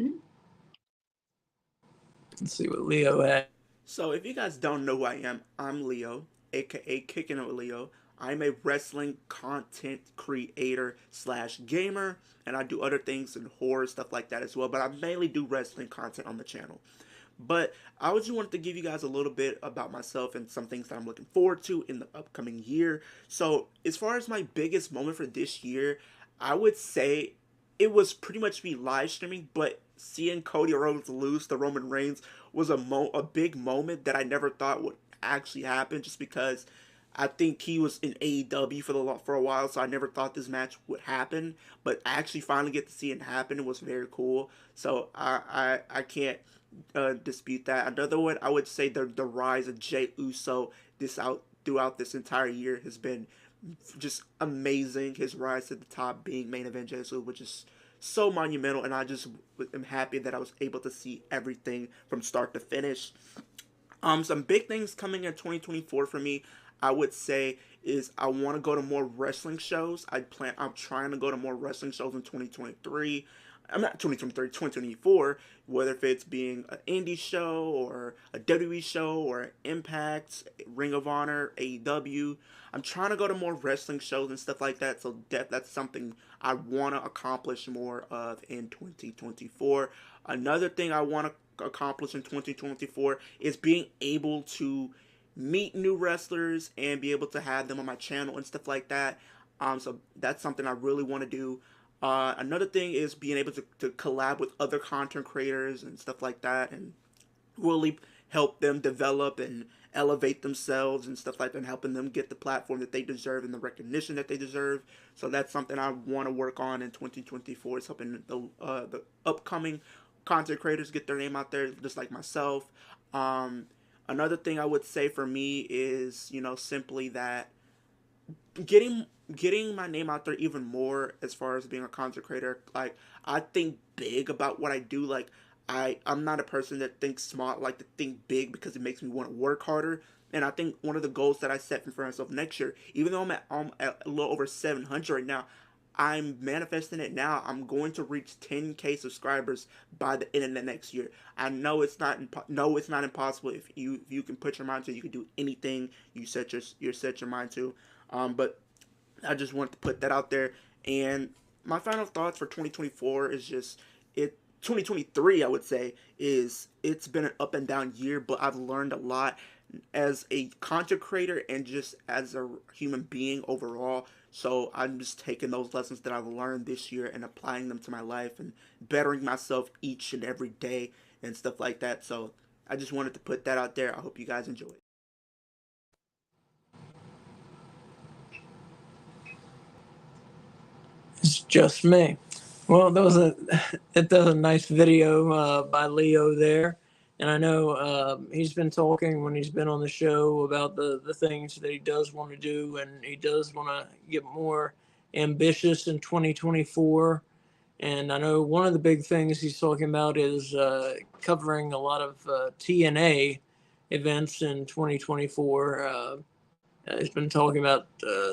Let's see what Leo had. So if you guys don't know who I am, I'm Leo, aka Kicking It with Leo. I'm a wrestling content creator / gamer, and I do other things in horror, stuff like that as well, but I mainly do wrestling content on the channel. But I just wanted to give you guys a little bit about myself and some things that I'm looking forward to in the upcoming year. So as far as my biggest moment for this year, I would say it was pretty much me live streaming, but seeing Cody Rhodes lose to Roman Reigns was a big moment that I never thought would actually happen, just because I think he was in AEW for a while, so I never thought this match would happen. But I actually finally get to see it happen. It was very cool. So I can't dispute that. Another one, I would say the rise of Jey Uso throughout this entire year has been just amazing. His rise to the top, being main event Jey Uso, which is so monumental, and I just am happy that I was able to see everything from start to finish. Some big things coming in 2024 for me. I would say is I want to go to more wrestling shows. I'm trying to go to more wrestling shows in 2023. I'm not 2023, 2024, whether if it's being an indie show or a WWE show or an Impact, Ring of Honor, AEW. I'm trying to go to more wrestling shows and stuff like that. So that's something I want to accomplish more of in 2024. Another thing I want to accomplish in 2024 is being able to meet new wrestlers and be able to have them on my channel and stuff like that. So that's something I really want to do. Another thing is being able to collab with other content creators and stuff like that, and really help them develop and elevate themselves and stuff like that, and helping them get the platform that they deserve and the recognition that they deserve. So that's something I want to work on in 2024. Is helping the upcoming content creators get their name out there, just like myself. Another thing I would say for me is, simply that getting my name out there even more as far as being a content creator. Like, I think big about what I do. Like, I'm not a person that thinks small. I like to think big because it makes me want to work harder. And I think one of the goals that I set for myself next year, even though I'm at a little over 700 right now, I'm manifesting it now. I'm going to reach 10K subscribers by the end of the next year. I know it's not impossible. If you can put your mind to it, you can do anything you set your mind to. But I just wanted to put that out there. And my final thoughts for 2024 is just 2023, I would say, it's been an up and down year, but I've learned a lot as a content creator and just as a human being overall. So I'm just taking those lessons that I've learned this year and applying them to my life and bettering myself each and every day and stuff like that. So I just wanted to put that out there. I hope you guys enjoy it. It's just me. Well, that was a nice video by Leo there, and I know he's been talking when he's been on the show about the things that he does want to do, and he does want to get more ambitious in 2024. And I know one of the big things he's talking about is covering a lot of TNA events in 2024. He's been talking about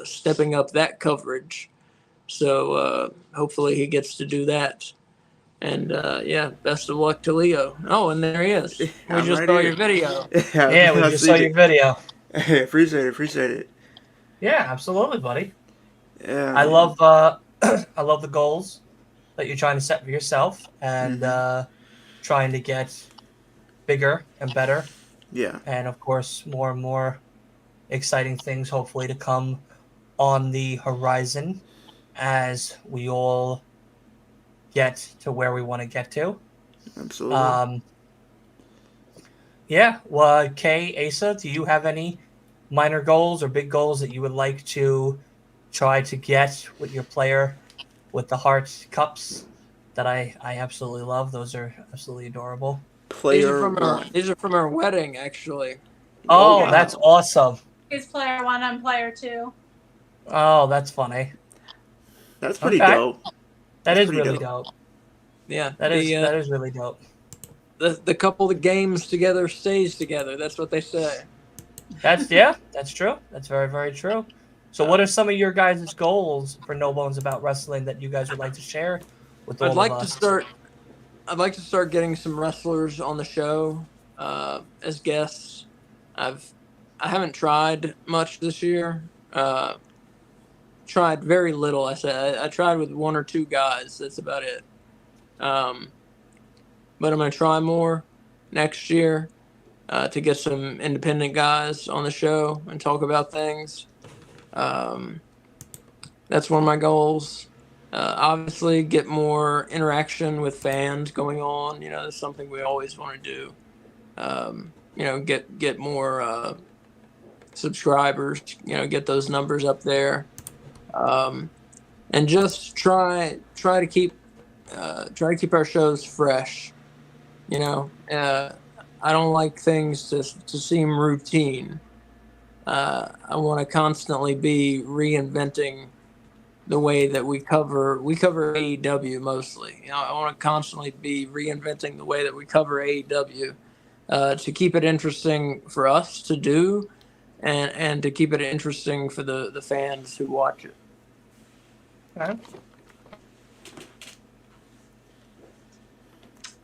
stepping up that coverage. So hopefully he gets to do that. And yeah, best of luck to Leo. Oh, and there he is. We just right saw here. your video. Yeah, we just saw your video. Hey, appreciate it. Yeah, absolutely, buddy. Yeah, I man. love I love the goals that you're trying to set for yourself and trying to get bigger and better. Yeah, And of course, more and more exciting things hopefully to come on the horizon as we all get to where we want to get to. absolutely. Yeah. Well, Kay, Asa, do you have any minor goals or big goals that you would like to try to get with your player with the heart cups that I absolutely love? Those are absolutely adorable. Player one. These are from our wedding, actually. Oh, wow. that's awesome. He's player one, I'm player two. Oh, that's funny. That's pretty Okay. dope. That That's is pretty really dope. dope. Yeah, That is really dope. the couple that games together stays together. That's what they say. That's true. That's very, very true. So what are some of your guys' goals for No Bones About Wrestling that you guys would like to share with all I'd like of to us? start getting some wrestlers on the show as guests. I haven't tried much this year. Tried very little. I tried with one or two guys. That's about it. But I'm gonna try more next year to get some independent guys on the show and talk about things. That's one of my goals. Obviously, get more interaction with fans going on. That's something we always want to do. Get more subscribers. Get those numbers up there, and just try to keep our shows fresh. I don't like things to seem routine. I want to constantly be reinventing the way that we cover AEW mostly. I want to constantly be reinventing the way that we cover AEW to keep it interesting for us to do and to keep it interesting for the fans who watch it. Okay.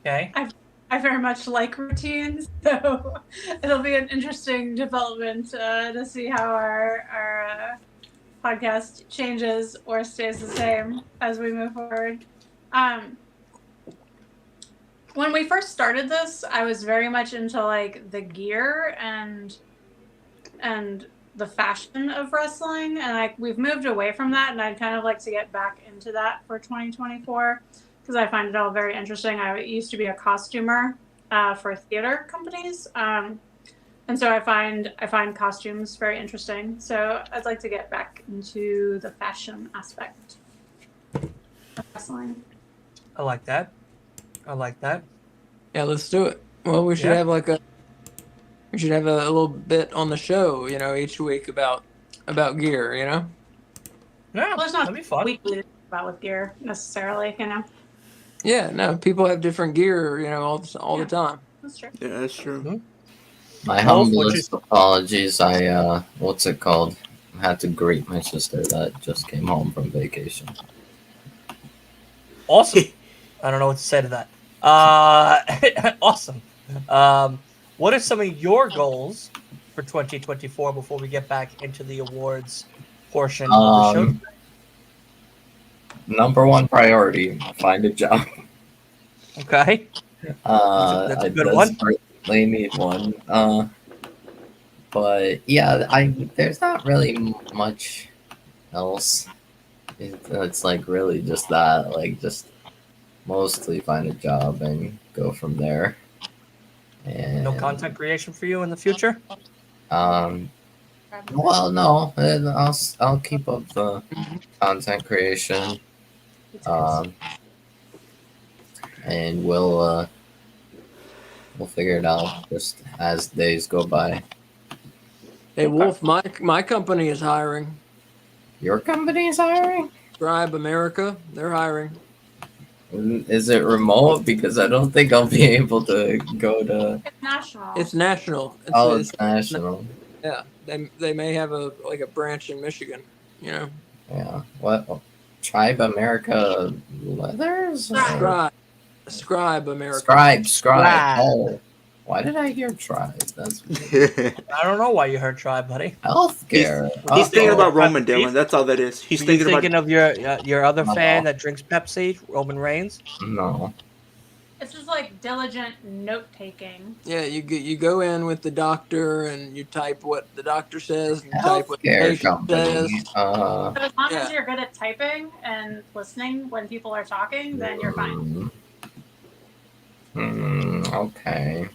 Okay. I very much like routines, so it'll be an interesting development to see how our podcast changes or stays the same as we move forward. When we first started this, I was very much into like the gear and the fashion of wrestling, and we've moved away from that, and I'd kind of like to get back into that for 2024 because I find it all very interesting. I used to be a costumer for theater companies, and so I find costumes very interesting. So I'd like to get back into the fashion aspect of wrestling. I like that. Yeah, let's do it. Well, we should have we should have a little bit on the show, each week about gear, Yeah, Well, there's not that'd be fun. weekly to talk about with gear necessarily, Yeah, no, people have different gear, all the time. That's true. Yeah, that's true. My Wolf, humblest apologies. I what's it called? I had to greet my sister that just came home from vacation. Awesome. I don't know what to say to that. Awesome. What are some of your goals for 2024 before we get back into the awards portion of the show? Number one priority: find a job. Okay. That's a good I one. desperately need one. But yeah, there's not really much else. It's like really just that, like just mostly find a job and go from there. And No content creation for you in the future? well, no, and I'll keep up the content creation. And we'll figure it out just as days go by. Hey, Wolf, my company is hiring. Your company is hiring? Scribe America, they're hiring. Is it remote? Because I don't think I'll be able to go to. It's national. It's national. It's national. Yeah, they may have a branch in Michigan. Yeah. What? Tribe America Leathers? Scribe America. Scribe. Oh. Why did I hear tribe? That's I don't know why you heard tribe, buddy. healthcare. He's thinking about Oh. Roman, Dylan. That's all that is. He's Were you thinking about. of your other fan that drinks Pepsi, Roman Reigns? No. It's just like diligent note taking. Yeah, you go in with the doctor and you type what the doctor says and you type what the Healthcare patient company. says. But as long as Yeah. you're good at typing and listening when people are talking, then you're fine. Okay.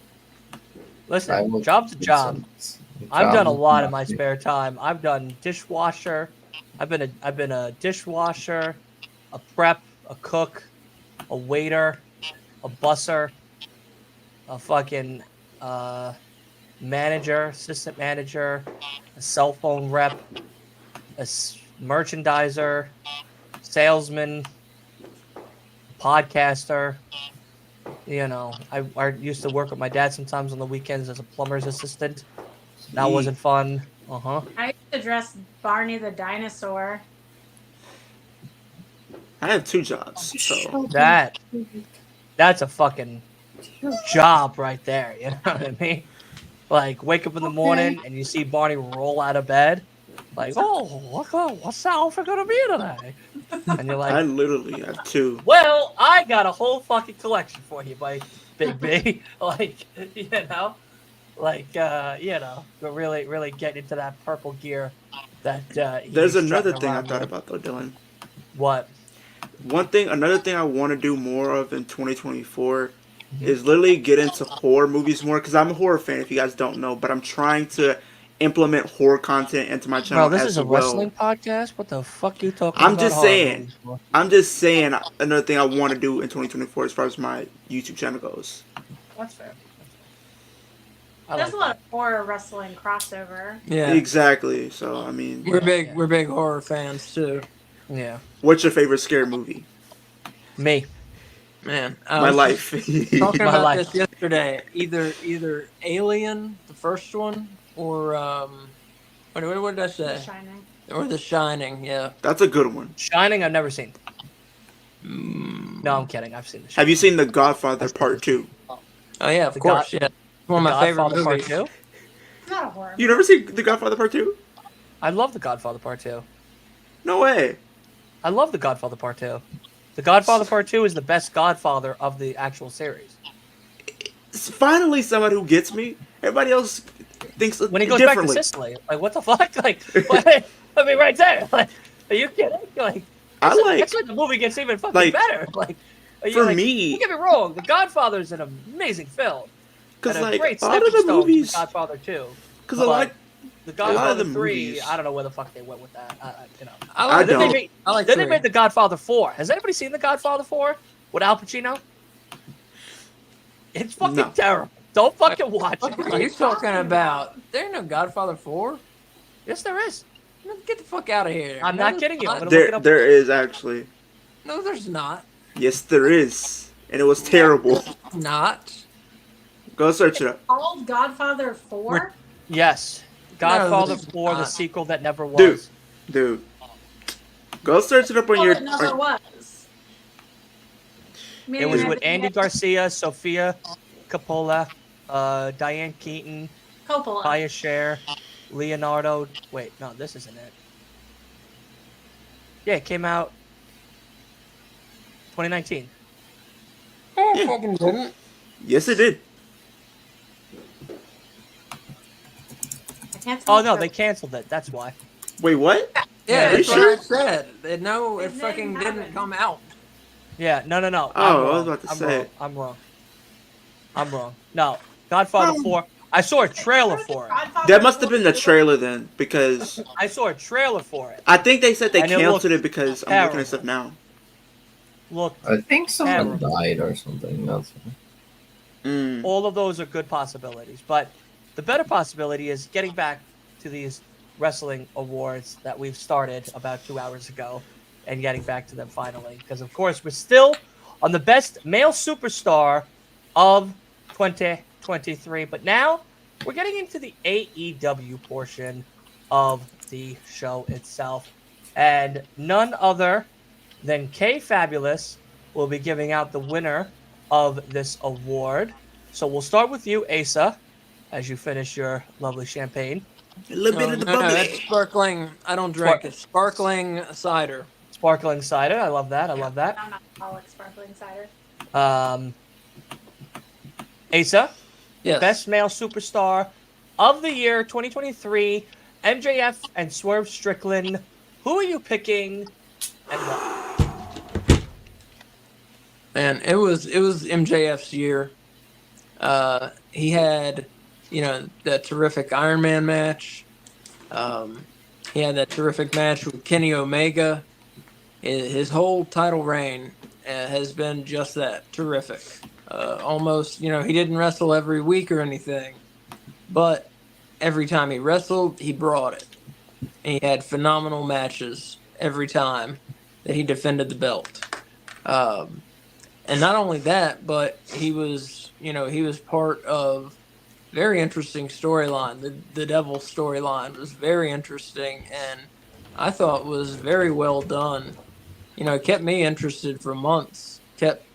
Listen, job's a job. I've done a lot in my spare time. I've done dishwasher. I've been a dishwasher, a prep, a cook, a waiter, a busser, a fucking manager, assistant manager, a cell phone rep, a merchandiser, salesman, podcaster. I used to work with my dad sometimes on the weekends as a plumber's assistant. That wasn't fun. I used to dress Barney the dinosaur. I have 2 jobs, so That's a fucking job right there. You know what I mean? Like, wake up in the morning and you see Barney roll out of bed. Like, what's the outfit gonna be today? And you're like, I literally have 2. well, I got a whole fucking collection for you, Big B. But really get into that purple gear. There's another thing I thought about though, Dylan. What? Another thing I want to do more of in 2024 is literally get into horror movies more, because I'm a horror fan, if you guys don't know, but I'm trying to implement horror content into my channel. Bro, this as is a well. wrestling podcast? What the fuck you talking I'm about? just horror saying. movies for? I'm just saying another thing I want to do in 2024 as far as my YouTube channel goes. That's fair. There's a lot of horror wrestling crossover. Yeah, Exactly. So I mean, we're big horror fans too. Yeah. what's your favorite scary movie? Me. Man, My life. Talking My about life. this yesterday. Either Alien, the first one, or What did I The say? Shining. Or The Shining, yeah. That's a good one. Shining, I've never seen. Mm. No, I'm kidding. I've seen the. Have you seen The Godfather I've seen Part the- 2? Oh yeah, of The course, yeah. One of The my favorite Godfather Part movies. 2. It's not a horror. You never seen The Godfather Part 2? I love The Godfather Part 2. No way. I love The Godfather Part 2. The Godfather Part 2 is the best Godfather of the actual series. It's finally somebody who gets me. Everybody else thinks When he goes back to differently. Sicily, like what the fuck? Like, what? I mean, right there. Like, are you kidding? Like, I like that's when the movie gets even fucking like, better. Like, are you, for like, me- don't get me wrong. The Godfather is an amazing film. because And a like great a lot of stepping the stone to movies. Godfather 2. Because a lot. The lot of Godfather the 3, movies- I don't know where the fuck they went with that. You know. I Then don't. I like Then they three. made The Godfather 4. Has anybody seen The Godfather 4 with Al Pacino? It's fucking No. terrible. Don't fucking watch What it. are you talking about? There ain't no Godfather 4. Yes, there is. Get the fuck out of here. I'm No, not there's kidding you. I'm not. gonna look it There up. is actually. No, there's not. Yes, there is, and it was terrible. Not. Go search it up, Called Godfather 4? Yes. Godfather it's 4, the not. sequel that never was. dude. Go search it up on Oh, your. it never was. It Meaning was that with they Andy had Garcia, Sophia Coppola, Diane Keaton, Coppola. Maya Cher, Leonardo. Wait, no, this isn't it. Yeah, it came out 2019. I fucking didn't. Yes, it did. I can't Oh tell no, if they canceled it. That's why. Wait, what? Yeah, Are you that's what sure? I said. No, it It fucking didn't didn't happen. come out. Yeah, no. Oh, I'm I was wrong. about to I'm say. wrong. I'm wrong. No, Godfather 4. I saw a trailer for it. Godfather That must have been the 4. trailer then, because I saw a trailer for it. I think they said they And it canceled looked it because I'm looking terrible. at stuff now. Look, I think someone Terrible. died or something. That's Mm. all of those are good possibilities, but the better possibility is getting back to these wrestling awards that we've started about 2 hours ago and getting back to them finally, because of course we're still on the best male superstar of 2023, but now we're getting into the AEW portion of the show itself, and none other than K Fabulous will be giving out the winner of this award. So we'll start with you, Asa, as you finish your lovely champagne. A little bit of the No, bubbly. it's sparkling. I don't drink. It's sparkling cider. Sparkling cider. I love that. I love that. I'm not alcoholic sparkling cider. Asa, Yes. best male superstar of the year 2023, MJF and Swerve Strickland. Who are you picking and why? Man, it was MJF's year. He had, that terrific Iron Man match. He had that terrific match with Kenny Omega. His whole title reign has been just that, terrific. Almost, he didn't wrestle every week or anything, but every time he wrestled, he brought it. And he had phenomenal matches every time that he defended the belt. And not only that, but he was part of very interesting storyline. The Devil storyline was very interesting, and I thought was very well done. It kept me interested for months.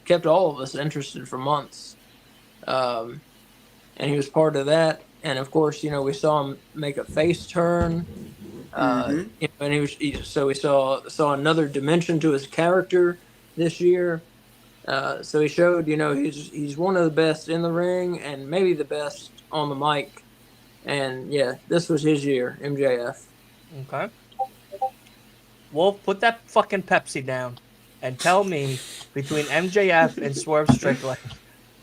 Kept all of us interested for months. And he was part of that. And of course, we saw him make a face turn. Mhm. And so we saw another dimension to his character this year. So he showed, he's one of the best in the ring and maybe the best on the mic. And yeah, this was his year, MJF. Okay. Well, put that fucking Pepsi down and tell me, between MJF and Swerve Strickland,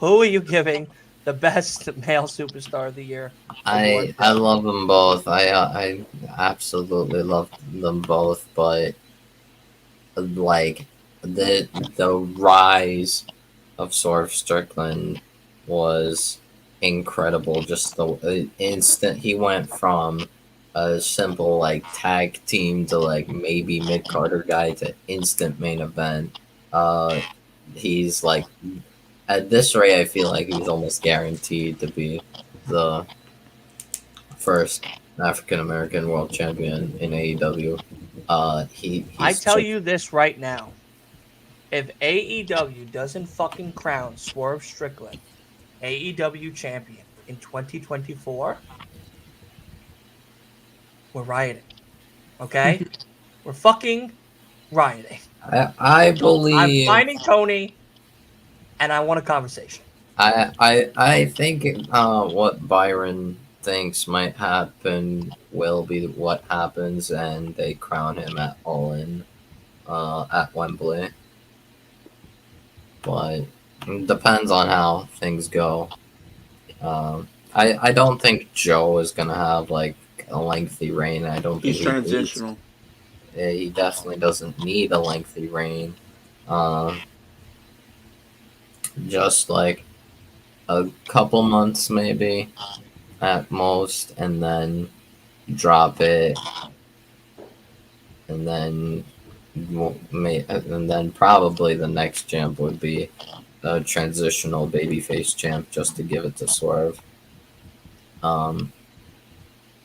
who are you giving the best male superstar of the year? I love them both. I absolutely love them both, but like the rise of Swerve Strickland was incredible. Just the instant he went from a simple like tag team to like maybe mid Carter guy to instant main event. He's like, at this rate, I feel like he's almost guaranteed to be the first African American world champion in AEW. I He's tell just, you this right now. If AEW doesn't fucking crown Swerve Strickland AEW champion in 2024, we're rioting. Okay? We're fucking rioting. I I'm believe finding Tony and I want a conversation. I think what Byron thinks might happen will be what happens, and they crown him at All In at Wembley. But it depends on how things go. I don't think Joe is gonna have like a lengthy reign. I don't think He's he needs. transitional. He definitely doesn't need a lengthy reign. Um, just like a couple months maybe at most, and then drop it, and then and then probably the next champ would be a transitional babyface champ just to give it to Swerve. Um,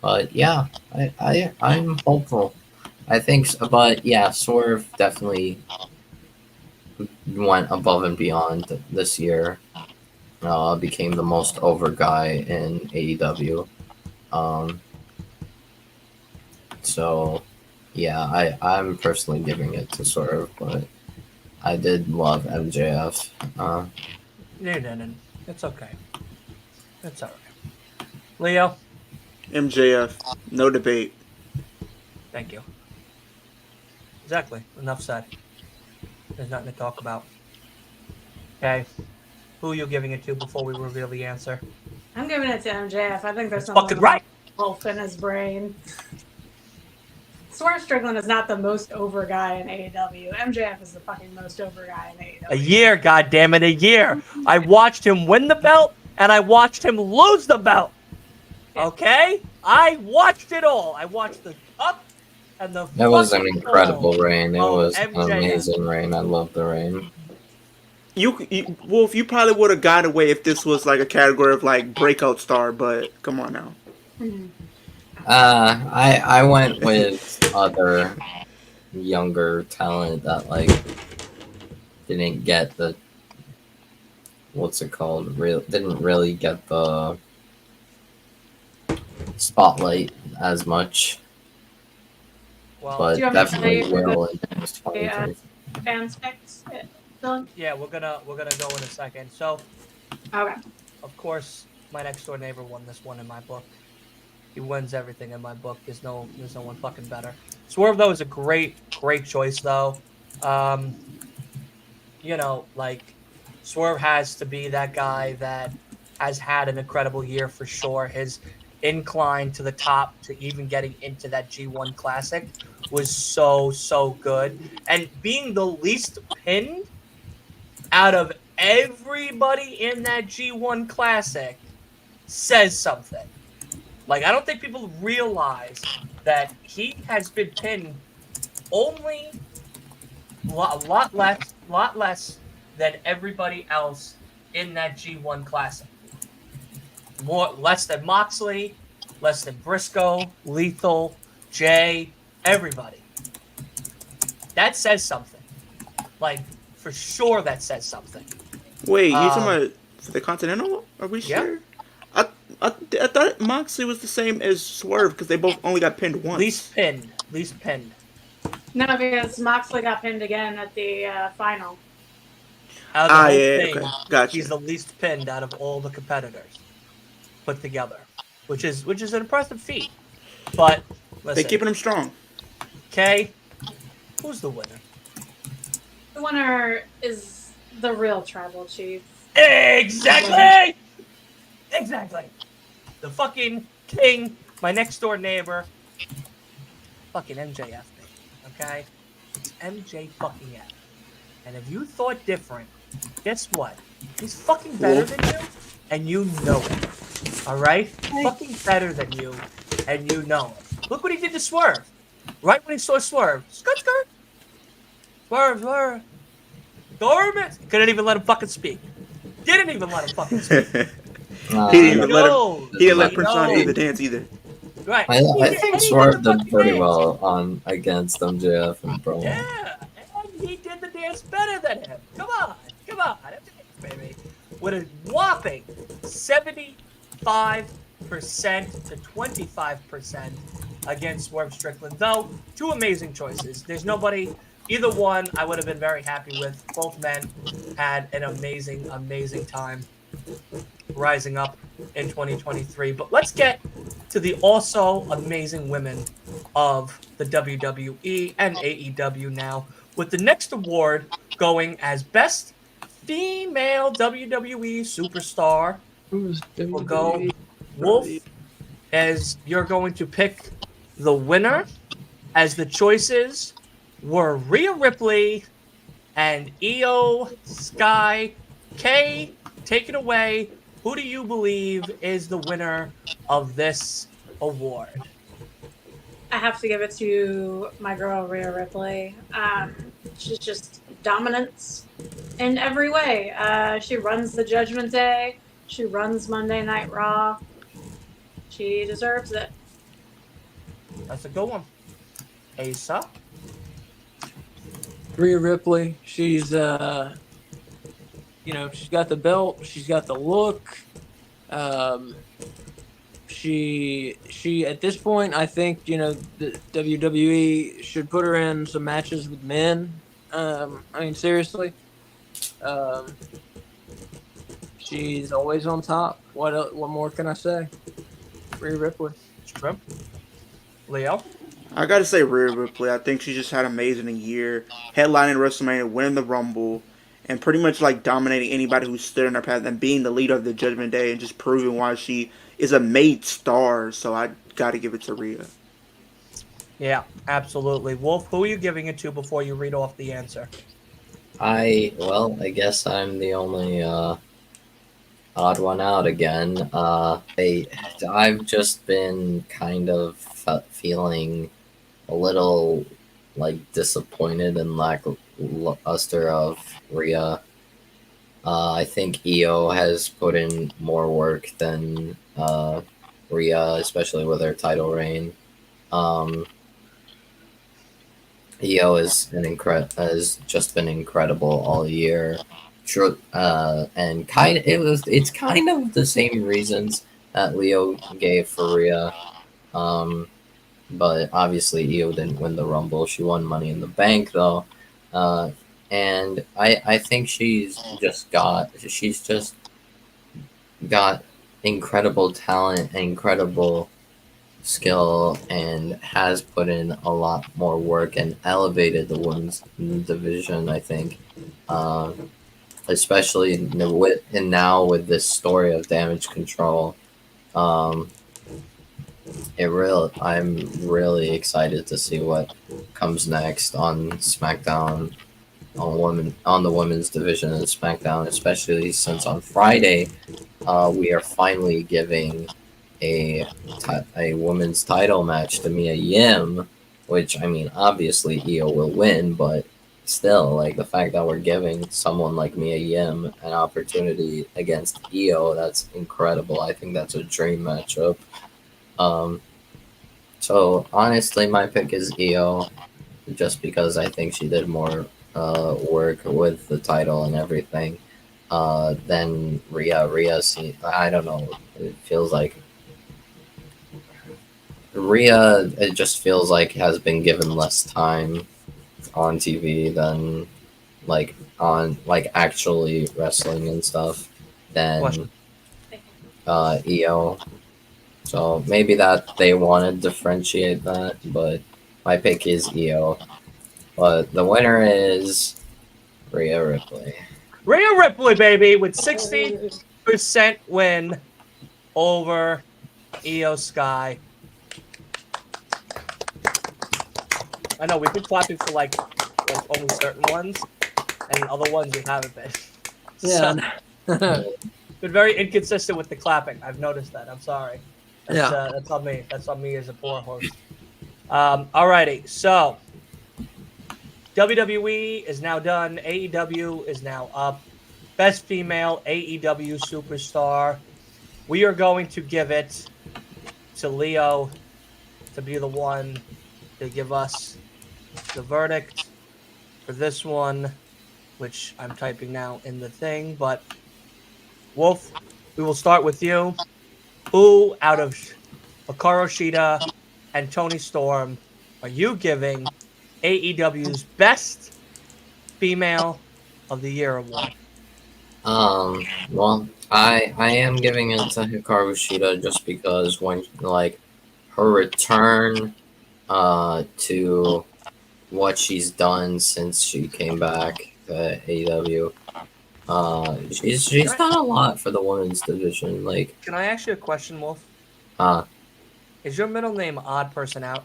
but yeah, I'm hopeful. I think, but yeah, Swerve definitely went above and beyond this year. Became the most over guy in AEW. Um, so yeah, I'm personally giving it to Swerve, but I did love MJF. No. It's okay. It's all right. Leo, MJF, no debate. thank you. Exactly. Enough said. There's nothing to talk about. Okay. Who are you giving it to before we reveal the answer? I'm giving it to MJF. I think there's That's something fucking right. wolf in his brain. Swerve Strickland is not the most over guy in AEW. MJF is the fucking most over guy in AEW. A year, goddammit, a year. I watched him win the belt and I watched him lose the belt. Okay? I watched it all. I watched the up and the It was an fucking incredible fall reign. It of was an MJF. amazing reign. I love the reign. Wolf, you probably would have got away if this was like a category of like breakout star, but come on now. I went with other younger talent that like didn't get the what's it called? Didn't really get the spotlight as much, Well, but Do you want me to definitely tell you will in this Yeah. 2023. Fans picks. Dylan? yeah, we're gonna go in a second. So, Okay. of course, my next door neighbor won this one in my book. He wins everything in my book. There's no one fucking better. Swerve though is a great choice though. You know, like Swerve has to be that guy that has had an incredible year for sure. His incline to the top to even getting into that G1 Classic was so good. And being the least pinned out of everybody in that G1 Classic says something. Like, I don't think people realize that he has been pinned only a lot less than everybody else in that G1 Classic. Less than Moxley, less than Briscoe, Lethal, Jay, everybody. That says something. Like, for sure that says something. Wait, you talking about for the Continental? Are we Yeah. sure? I thought Moxley was the same as Swerve because they both only got pinned once. Least pinned. No, because Moxley got pinned again at the final. Out of the whole yeah, thing, okay, gotcha. he's the least pinned out of all the competitors put together, which is an impressive feat. But listen, They're keeping him strong. okay, who's the winner? The winner is the real tribal chief. Exactly. The fucking king, my next door neighbor, fucking MJF, baby. Okay, it's MJ fucking F. And if you thought different, guess what? He's fucking better than you, and you know it. All right? Fucking better than you, and you know it. Look what he did to Swerve. Right when he saw Swerve. Skirt. Swerve. Dormant. Couldn't even let him fucking speak. Didn't even let him fucking speak. He didn't even let him. He didn't let He Prince Johnny knows. do the dance either. Right. I And think he did Swerve the did fucking pretty dance. well on against MJF and Braun. Yeah, and he did the dance better than him. Come on, baby. With a whopping 75% to 25% against Swerve Strickland. Though, two amazing choices. There's nobody, either one I would have been very happy with. Both men had an amazing, amazing time rising up in 2023. But let's get to the also amazing women of the WWE and AEW now, with the next award going as Best Female WWE Superstar. Will go Wolf, as you're going to pick the winner, as the choices were Rhea Ripley and Io Sky. K, take it away. Who do you believe is the winner of this award? I have to give it to my girl Rhea Ripley. She's just dominance in every way. She runs the Judgment Day. She runs Monday Night Raw. She deserves it. That's a good one. Asa? Rhea Ripley. She's she's got the belt. She's got the look. She at this point, I think the WWE should put her in some matches with men. I mean, seriously. She's always on top. What more can I say? Rhea Ripley. Shrimp? Leo? I gotta say Rhea Ripley. I think she just had an amazing year, headlining WrestleMania, winning the Rumble, and pretty much like dominating anybody who stood in her path, and being the leader of the Judgment Day, and just proving why she is a made star. So I gotta give it to Rhea. Yeah, absolutely. Wolf, who are you giving it to before you read off the answer? I guess I'm the only odd one out again. I've just been kind of feeling a little like disappointed and lackluster of Rhea. I think Io has put in more work than Rhea, especially with her title reign. Io has just been incredible all year. Sure, and it's kind of the same reasons that Leo gave for Rhea. But obviously Io didn't win the Rumble. She won Money in the Bank though. And I think she's just got incredible talent and incredible skill, and has put in a lot more work and elevated the women's division, I think. Especially now with this story of Damage Control. I'm really excited to see what comes next on SmackDown, on the women's division in SmackDown, especially since on Friday we are finally giving a women's title match to Mia Yim, which, I mean, obviously Io will win, but still, like, the fact that we're giving someone like Mia Yim an opportunity against Io, that's incredible. I think that's a dream matchup. So honestly, my pick is Io, just because I think she did more work with the title and everything than Rhea. I don't know. It feels like Rhea, it just feels like, has been given less time on TV than actually wrestling and stuff than Io. So maybe that they want to differentiate that, but my pick is Io. But the winner is Rhea Ripley. Rhea Ripley, baby, with 60% win over Io Sky. I know we've been clapping for like only certain ones, and other ones you haven't been. Yeah. So, been very inconsistent with the clapping. I've noticed that. I'm sorry. That's on me. That's on me as a poor host. Alrighty. So WWE is now done. AEW is now up. Best female AEW superstar. We are going to give it to Leo to be the one to give us the verdict for this one, which I'm typing now in the thing. But Wolf, we will start with you. Who out of Hikaru Shida and Tony Storm are you giving AEW's Best Female of the Year award? Well, I am giving it to Hikaru Shida just because when like her return to what she's done since she came back to AEW. She's done a lot for the women's division. Like, Can I ask you a question, Wolf? uh, Is your middle name Odd Person Out?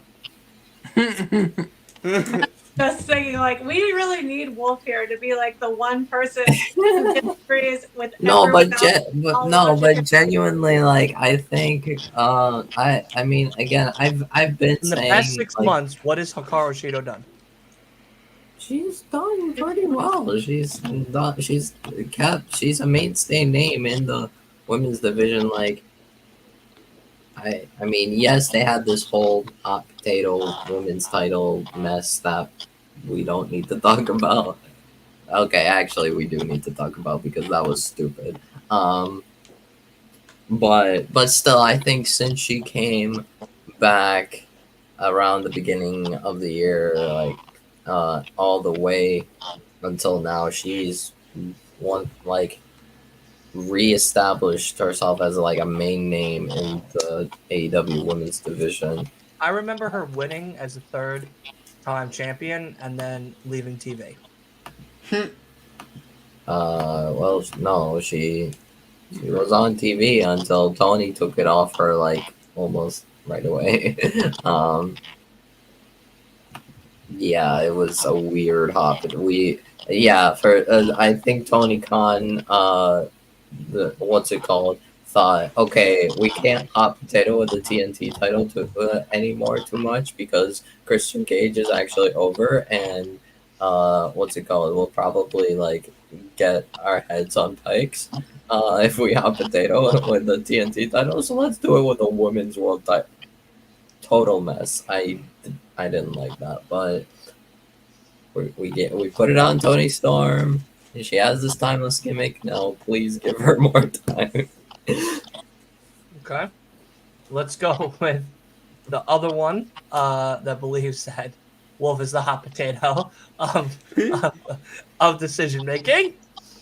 Just thinking, like, we really need Wolf here to be like the one person who disagrees with no, everyone but, else. all logic. genuinely, like, I think, I mean, again, I've been In the saying, past 6 like, months, what has Hikaru Shida done? she's done pretty well. She's a mainstay name in the women's division. Like, I mean, yes, they had this whole hot potato women's title mess that we don't need to talk about. Okay, actually, we do need to talk about because that was stupid. But still, I think since she came back around the beginning of the year, like all the way until now, she's reestablished herself as like a main name in the AEW women's division. I remember her winning as a third-time champion and then leaving TV. Well, no, she was on TV until Tony took it off her like almost right away. Yeah, it was a weird hop. I think Tony Khan, what's it called, thought, okay, we can't hot potato with the TNT title anymore too much because Christian Cage is actually over, and what's it called, we'll probably like get our heads on pikes if we hot potato with the TNT title. So let's do it with a women's world title. Total mess. I didn't like that, but we put it on Tony Storm. She has this timeless gimmick. Now, please give her more time. Okay. Let's go with the other one that believes that Wolf is the hot potato of decision making.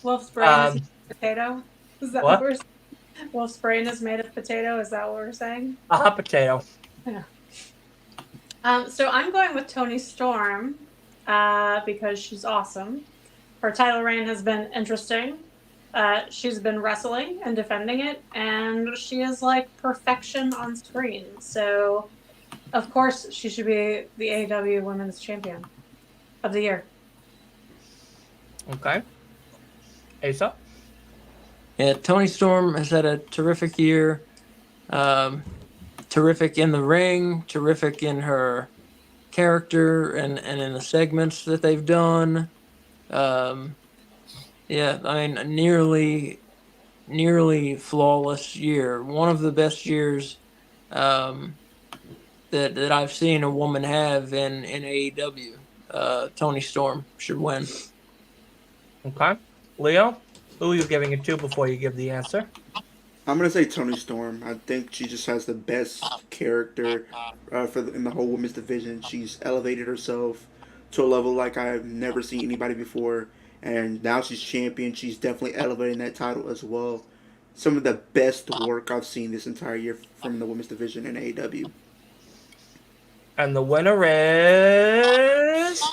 Wolf's brain is potato. Is that what we're saying? Wolf's brain is made of potato. Is that what we're saying? A hot potato. Yeah. So I'm going with Toni Storm because she's awesome. Her title reign has been interesting. She's been wrestling and defending it, and she is like perfection on screen. So, of course, she should be the AEW Women's Champion of the Year. Okay. Asa? Yeah, Toni Storm has had a terrific year. Terrific in the ring, terrific in her character and in the segments that they've done. Yeah, I mean, nearly flawless year. One of the best years that I've seen a woman have in AEW. Toni Storm should win. Okay. Leo, who are you giving it to before you give the answer? I'm gonna say Toni Storm. I think she just has the best character in the whole women's division. She's elevated herself to a level like I've never seen anybody before, and now she's champion. She's definitely elevating that title as well. Some of the best work I've seen this entire year from the women's division in AEW. And the winner is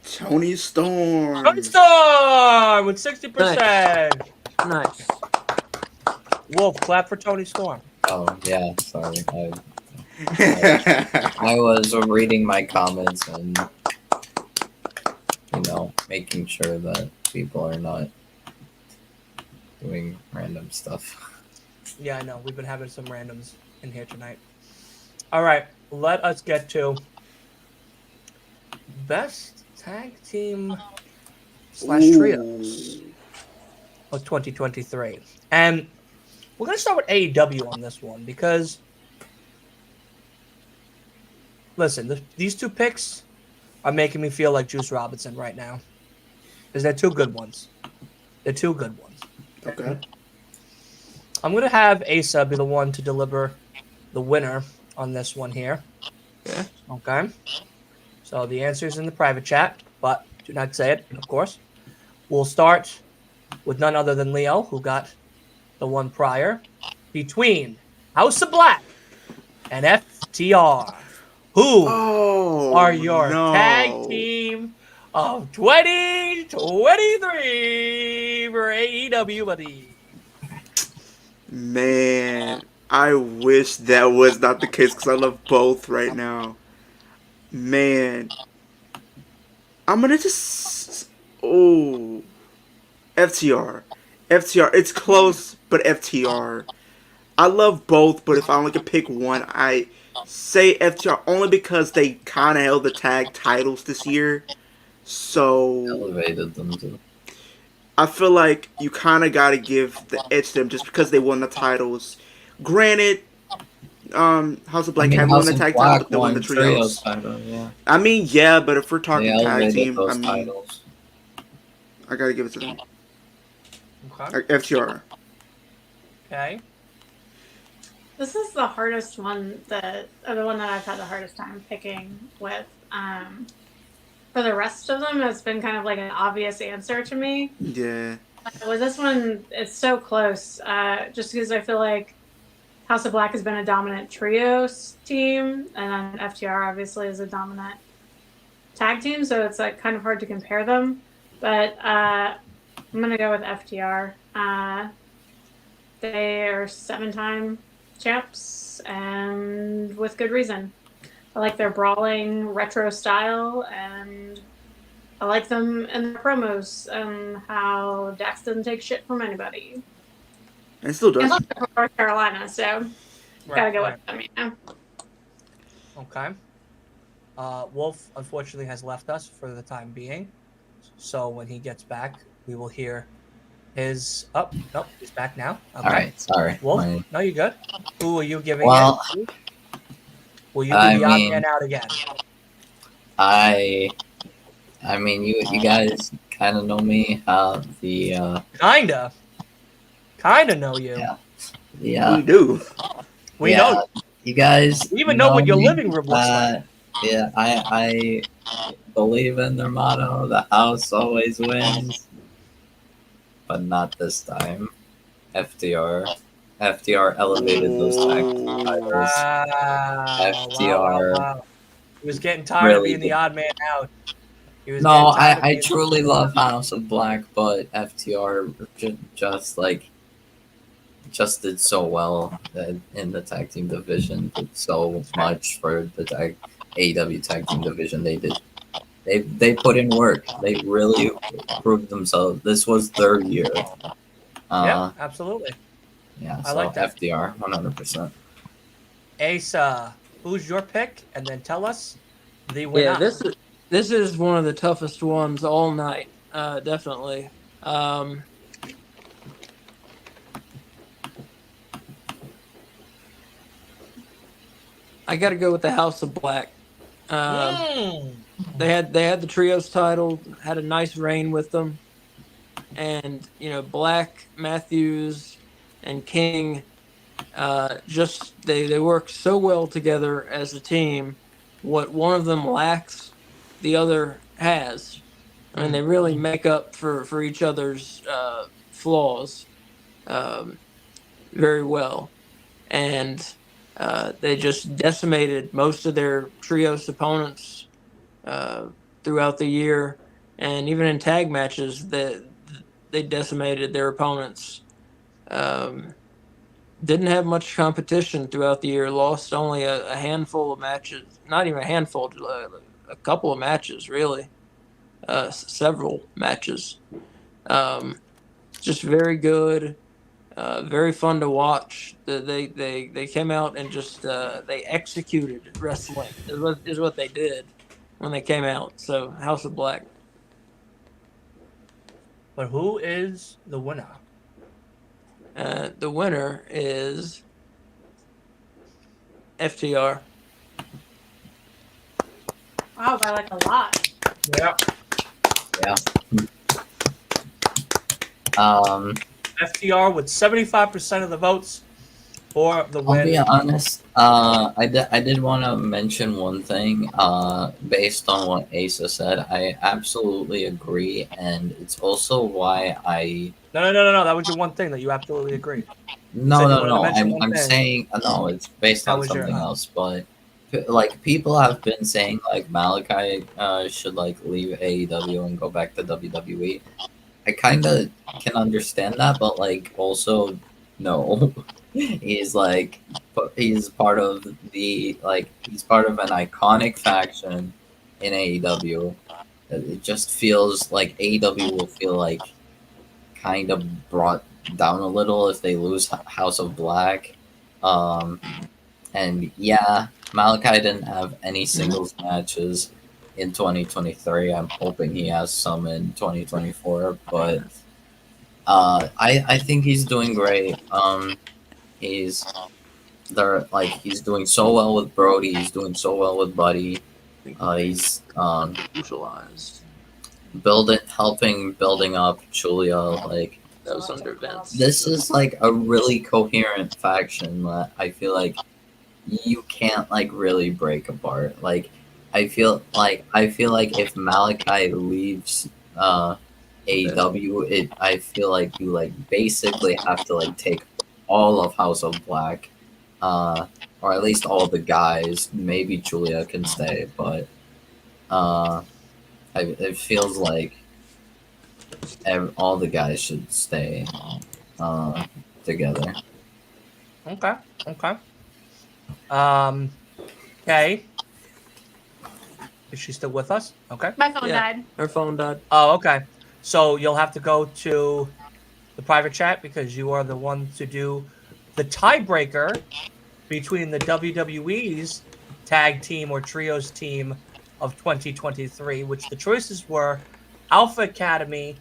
Toni Storm. Toni Storm with 60%. Nice. Wolf, clap for Toni Storm. Oh yeah, sorry. I was reading my comments and making sure that people are not doing random stuff. Yeah, I know. We've been having some randoms in here tonight. All right, let us get to Best Tag Team / Trios of 2023. And we're going to start with AEW on this one because listen, these two picks are making me feel like Juice Robinson right now. Because they're two good ones. They're two good ones. Okay. I'm going to have Asa be the one to deliver the winner on this one here. Yeah. Okay. So the answer is in the private chat, but do not say it, of course. We'll start with none other than Leo, who got the one prior. Between House of Black and FTR, who Oh, are your tag no. team of 2023 for AEW, buddy? Man, I wish that was not the case because I love both right now. Man, I'm gonna just. Oh. FTR. FTR. It's close, but FTR. I love both, but if I only could pick one, I say FTR only because they kind of held the tag titles this year. So Elevated them to. I feel like you kind of got to give the edge to them just because they won the titles. Granted, House of Black haven't won the tag title, but they won the trios. Title, yeah. I mean, yeah, but if we're They talking tag elevated team, those I mean, titles. I gotta give it to them. Okay. FTR. Okay. This is the hardest one or the one that I've had the hardest time picking with. For the rest of them, it's been kind of like an obvious answer to me. Yeah. With this one, it's so close. Just because I feel like House of Black has been a dominant trios team, and then FTR obviously is a dominant tag team, so it's like kind of hard to compare them. But I'm gonna go with FTR. They are 7-time champs, and with good reason. I like their brawling retro style, and I like them in their promos and how Dax doesn't take shit from anybody. And still does. And look, they're from North Carolina, so gotta go with them, you know. Okay. Wolf unfortunately has left us for the time being, so when he gets back, we will hear his. Oh, nope, he's back now. Okay. All right, sorry. Wolf, no, you're good. Who are you giving Well, it to? Will you be the odd man out again? I mean, you guys kind of know me. Kinda know you. Yeah. We do. We know. You guys. We even know what your me. living room looks like. Yeah, I believe in their motto: "The house always wins," but not this time. FTR elevated those tag titles. FTR. Wow. He was getting tired of really being the odd man out. No, I truly love House of Black, but FTR just did so well in the tag team division. Did so much for the AEW tag team division. They put in work. They really proved themselves. This was their year. Yeah, absolutely. Yeah, I so like that. FDR, 100%. Asa, who's your pick? And then tell us the winner. Yeah, this is one of the toughest ones all night. Definitely. I got to go with the House of Black. They had the trios title, had a nice reign with them, and Black, Matthews, and King, they work so well together as a team. What one of them lacks, the other has. I mean, they really make up for each other's flaws very well, and they just decimated most of their trios opponents throughout the year, and even in tag matches, they decimated their opponents. Didn't have much competition throughout the year. Lost only a handful of matches. Not even a handful, a couple of matches, really. Several matches. Just very good. Very fun to watch. They came out and just they executed wrestling is what they did when they came out. So House of Black. But who is the winner? The winner is FTR. Wow, by like a lot. Yeah. Yeah. FTR with 75% of the votes for the I'll be win. honest. I did want to mention one thing. Based on what Asa said, I absolutely agree, and it's also why I. No. That was your one thing that you absolutely agreed. No, said you no, wanted to no. mention one I'm thing. saying no. It's based That on was your. something else, but like people have been saying like Malachi should like leave AEW and go back to WWE. I kind of can understand that, but like also no. He's like he's part of the like he's part of an iconic faction in AEW. It just feels like AEW will feel like kind of brought down a little if they lose House of Black. Um, and yeah, Malachi didn't have any singles matches in 2023. I'm hoping he has some in 2024, but I think he's doing great. He's he's doing so well with Brody. He's doing so well with Buddy. He's Neutralized. building up Julia. Like That was under Vince. this is like a really coherent faction that I feel like you can't like really break apart. Like I feel like if Malachi leaves AEW, I feel like you like basically have to like take all of House of Black, or at least all the guys. Maybe Julia can stay, but it feels like all the guys should stay together. Okay. Okay. Is she still with us? Okay. My phone Yeah. died. Her phone died. Oh, okay. So you'll have to go to the private chat because you are the one to do the tiebreaker between the WWE's tag team or trios team of 2023, which the choices were Alpha Academy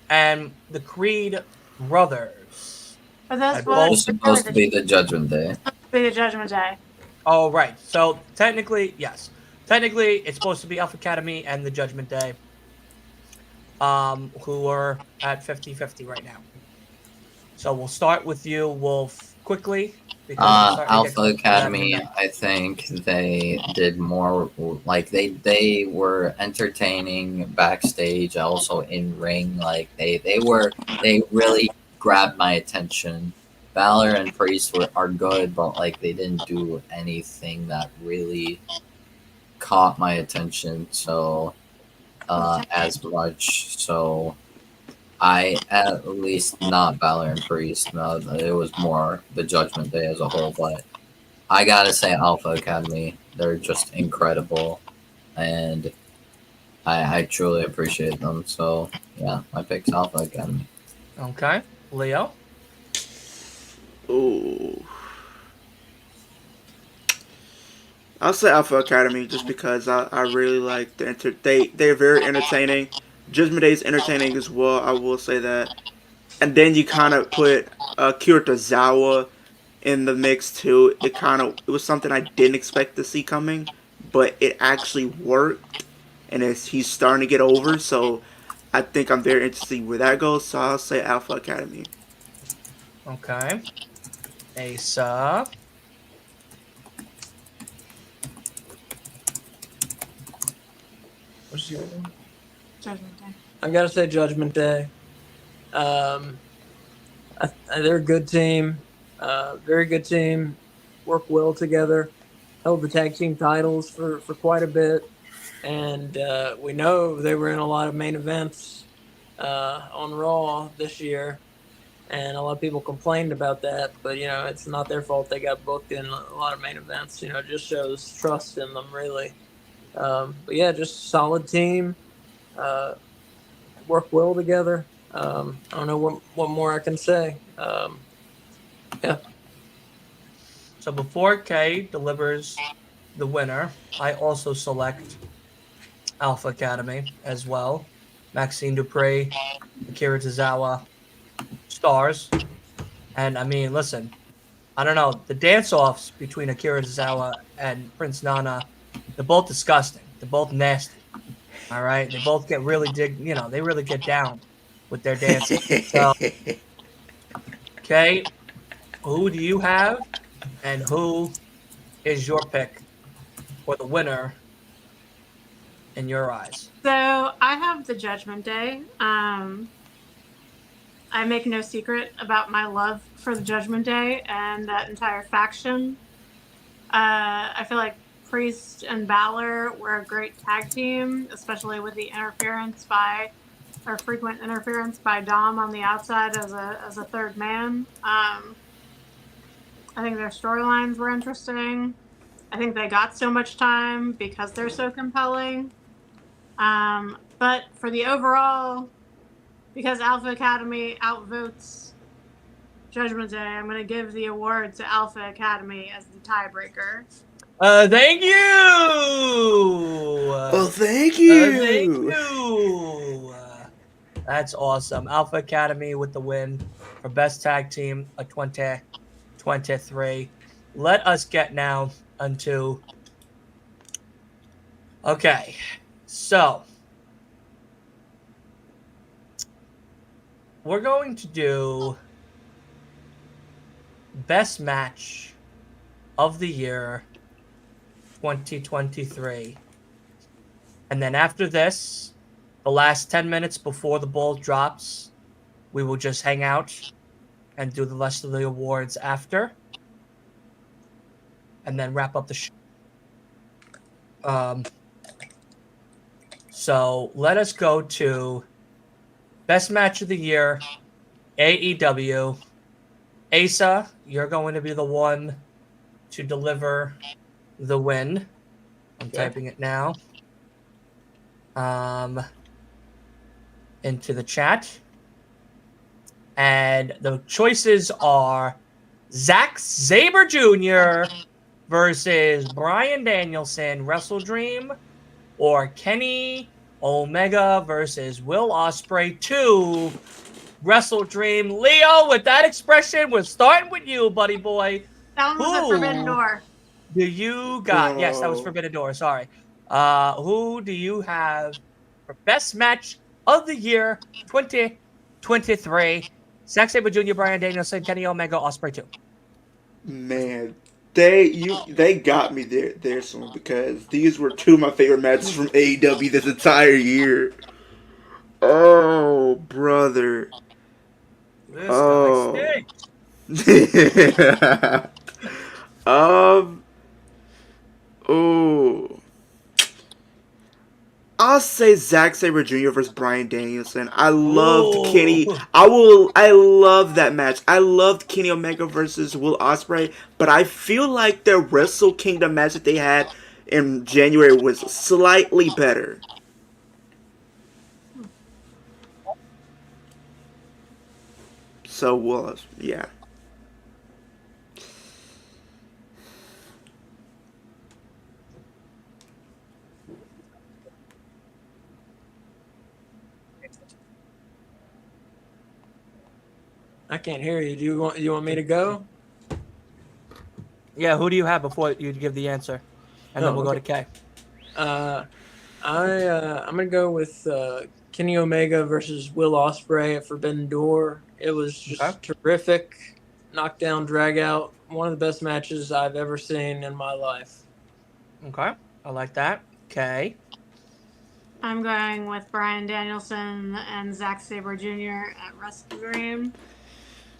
and the Creed Brothers. But I this It both- was supposed to be the Judgment Day. the Judgment Day. Oh, right. So technically, yes. Technically, it's supposed to be Alpha Academy and the Judgment Day, who are at 50-50 right now. So we'll start with you, Wolf, quickly. Because we're starting to get Alpha close to Academy, that. I think they did more. Like they were entertaining backstage, also in ring. Like they really grabbed my attention. Balor and Priest are good, but like they didn't do anything that really caught my attention. So as much. So I at least not Balor and Priest. No, it was more the Judgment Day as a whole. But I gotta say, Alpha Academy, they're just incredible, and I truly appreciate them. So yeah, my pick's Alpha Academy. Okay. Leo? Ooh. I'll say Alpha Academy just because I really like they're very entertaining. Judgment Day is entertaining as well. I will say that. And then you kind of put Kira Tozawa in the mix too. It was something I didn't expect to see coming, but it actually worked, and he's starting to get over. So I think I'm very interested where that goes. So I'll say Alpha Academy. Okay. Asa. What's your name? Judgment Day. I gotta say Judgment Day. They're a good team. Very good team. Work well together. Held the tag team titles for quite a bit. And we know they were in a lot of main events on Raw this year. And a lot of people complained about that. But, it's not their fault. They got booked in a lot of main events. It just shows trust in them, really. But, yeah, just solid team. Work well together. I don't know what more I can say. Yeah. So before Kay delivers the winner, I also select Alpha Academy as well. Maxine Dupri, Akira Tozawa, stars. And I mean, listen, I don't know. The dance-offs between Akira Tozawa and Prince Nana, they're both disgusting. They're both nasty. All right. They both get really they really get down with their dancing. So, okay, who do you have, and who is your pick for the winner in your eyes? So I have the Judgment Day. I make no secret about my love for the Judgment Day and that entire faction. I feel like Priest and Balor were a great tag team, especially with the frequent interference by Dom on the outside as a third man. I think their storylines were interesting. I think they got so much time because they're so compelling. But for the overall, because Alpha Academy outvotes Judgment Day, I'm going to give the award to Alpha Academy as the tiebreaker. Thank you. Oh, thank you. Thank you. That's awesome. Alpha Academy with the win for best tag team of 2023. Let us get now into. Okay, so we're going to do best match of the year 2023. And then after this, the last 10 minutes before the ball drops, we will just hang out and do the rest of the awards after. And then wrap up the show. So let us go to best match of the year, AEW. Asa, you're going to be the one to deliver the win. I'm typing it now. Into the chat. And the choices are Zack Sabre Jr. versus Bryan Danielson, Wrestle Dream, or Kenny Omega versus Will Ospreay 2, Wrestle Dream. Leo, with that expression, we're starting with you, buddy boy. That one was a Forbidden Door. Do you got? Yes, that was Forbidden Door. Sorry. Who do you have for best match of the year 2023? Zack Sabre Jr., Bryan Danielson, Kenny Omega, Ospreay 2. Man, they got me there soon, because these were two of my favorite matches from AEW this entire year. Oh, brother. This guy stinks. Oh. I'll say Zack Sabre Jr. versus Bryan Danielson. I loved Kenny. I love that match. I loved Kenny Omega versus Will Ospreay, but I feel like their Wrestle Kingdom match that they had in January was slightly better. So, yeah. I can't hear you. Do you want me to go? Yeah, who do you have before you give the answer? And then we'll go to K. I'm gonna go with Kenny Omega versus Will Ospreay at Forbidden Door. It was just terrific, knockdown, drag out, one of the best matches I've ever seen in my life. Okay, I like that. K. I'm going with Bryan Danielson and Zack Sabre Jr. at Wrestle Dream.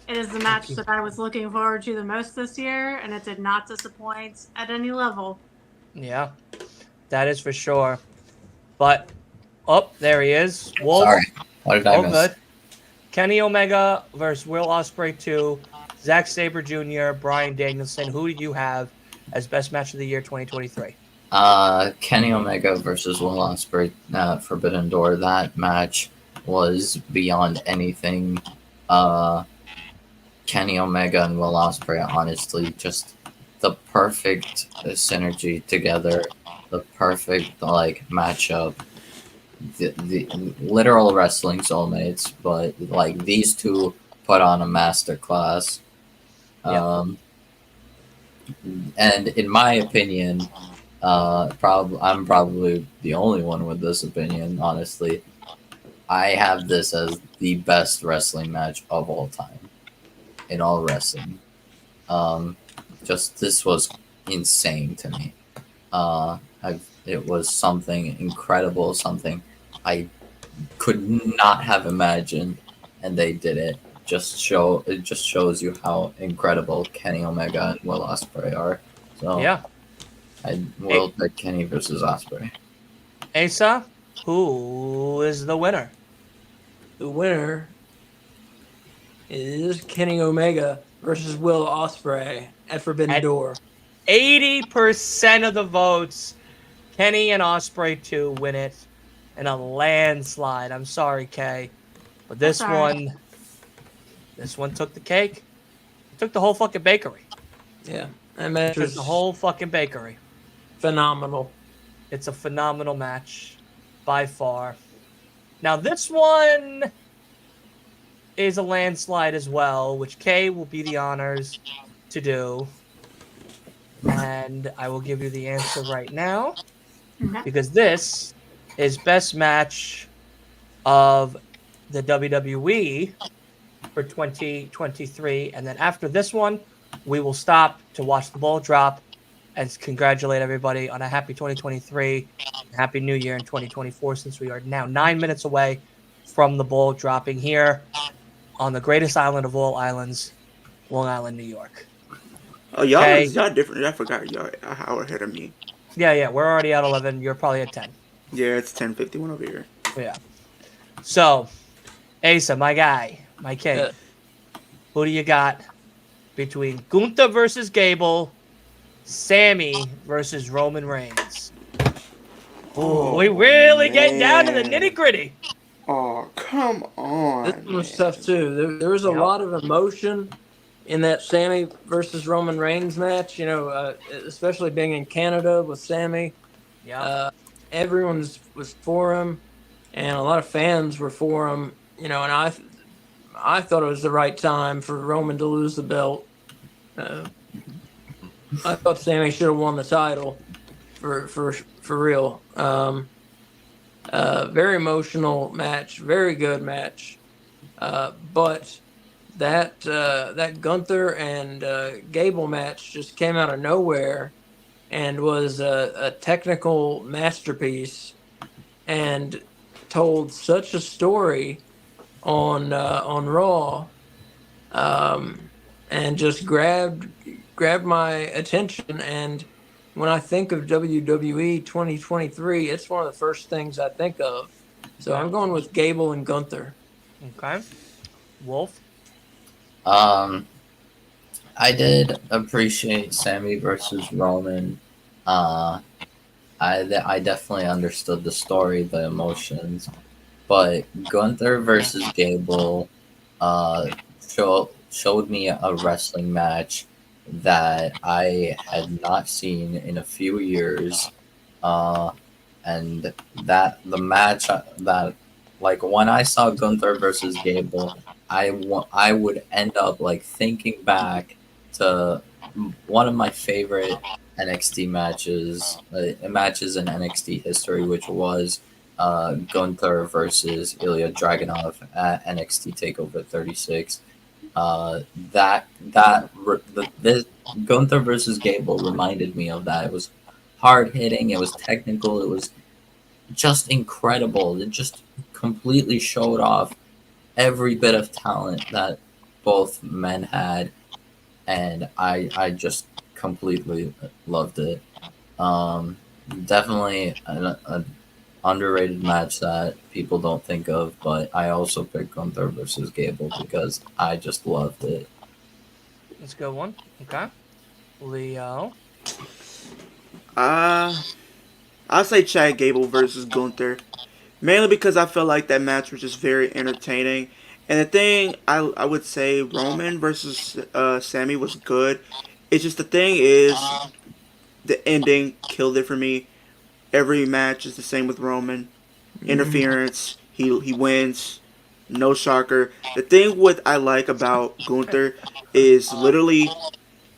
It is the match that I was looking forward to the most this year, and it did not disappoint at any level. Yeah, that is for sure. But, there he is. Wolf. Sorry, what did I miss? Good. Kenny Omega versus Will Ospreay 2, Zack Sabre Jr., Bryan Danielson. Who do you have as best match of the year 2023? Kenny Omega versus Will Ospreay at Forbidden Door. That match was beyond anything. Kenny Omega and Will Ospreay, honestly, just the perfect synergy together, the perfect matchup. The literal wrestling soulmates, but these two put on a masterclass. And in my opinion, I'm probably the only one with this opinion. Honestly, I have this as the best wrestling match of all time in all wrestling. Um, just this was insane to me. It was something incredible, something I could not have imagined, and they did it. It just shows you how incredible Kenny Omega and Will Ospreay are. So Yeah. I will pick Kenny versus Ospreay. Asa, who is the winner? The winner is Kenny Omega versus Will Ospreay at Forbidden At- Door. 80% of the votes, Kenny and Ospreay 2 win it in a landslide. I'm sorry, Kay, but this That's all right. one took the cake. It took the whole fucking bakery. Yeah, that match Took was the whole fucking bakery. phenomenal. It's a phenomenal match by far. Now, this one is a landslide as well, which Kay will be the honors to do. And I will give you the answer right now Okay. because this is best match of the WWE for 2023. And then after this one, we will stop to watch the ball drop and congratulate everybody on a happy 2023, happy new year in 2024, since we are now 9 minutes away from the ball dropping here on the greatest island of all islands, Long Island, New York. Oh, y'all, Okay. y'all different. I forgot y'all an hour ahead of me. Yeah, we're already at 11. You're probably at 10. Yeah, it's 10:51 over here. Yeah. So, Asa, my guy, my king, Yeah. who do you got between Gunther versus Gable, Sammy versus Roman Reigns? Ooh, we really get down to the man. nitty gritty. Oh, come on. This one was man. tough too. There was a Yep. lot of emotion in that Sammy versus Roman Reigns match. You know, especially being in Canada with Sammy. Yeah. Everyone was for him, and a lot of fans were for him. You know, and I thought it was the right time for Roman to lose the belt. I thought Sammy should have won the title for real. Very emotional match, very good match. But that Gunther and Gable match just came out of nowhere and was a technical masterpiece and told such a story on Raw, and just grabbed my attention. And when I think of WWE 2023, it's one of the first things I think of. So I'm going with Gable and Gunther. Okay. Wolf? I did appreciate Sammy versus Roman. I definitely understood the story, the emotions, but Gunther versus Gable showed me a wrestling match that I had not seen in a few years, and that the match that, like, when I saw Gunther versus Gable, I would end up like thinking back to one of my favorite NXT matches in NXT history, which was Gunther versus Ilya Dragunov at NXT Takeover 36. This Gunther versus Gable reminded me of that. It was hard hitting, it was technical, it was just incredible. It just completely showed off every bit of talent that both men had, and I just completely loved it. Definitely an underrated match that people don't think of, but I also picked Gunther versus Gable because I just loved it. Let's go one. Okay. Leo? I'll say Chad Gable versus Gunther. Mainly because I feel like that match was just very entertaining. And the thing, I would say Roman versus Sammy was good. It's just the thing is, the ending killed it for me. Every match is the same with Roman. Interference, he wins. No shocker. The thing what I like about Gunther is literally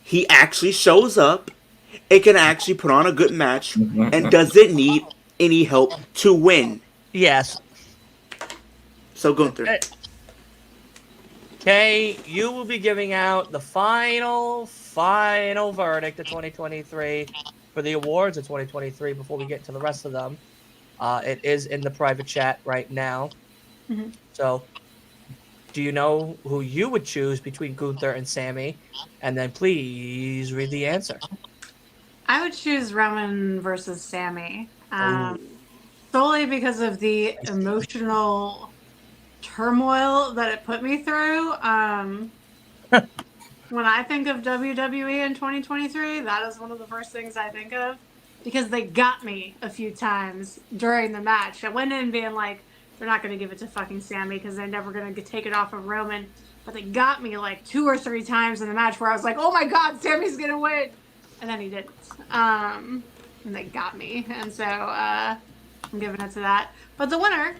he actually shows up it can actually put on a good match and doesn't need any help to win. Yes. So Gunther. Okay, you will be giving out the final verdict of 2023 for the awards of 2023 before we get to the rest of them. It is in the private chat right now. Mhm. So, do you know who you would choose between Gunther and Sammy? And then please read the answer. I would choose Roman versus Sammy. Ooh. Solely because of the emotional turmoil that it put me through. When I think of WWE in 2023, that is one of the first things I think of because they got me a few times during the match. I went in being like, they're not going to give it to fucking Sammy because they're never going to take it off of Roman. But they got me like 2 or 3 times in the match where I was like, oh my God, Sammy's going to win. And then he didn't. And they got me. And so I'm giving it to that. But the winner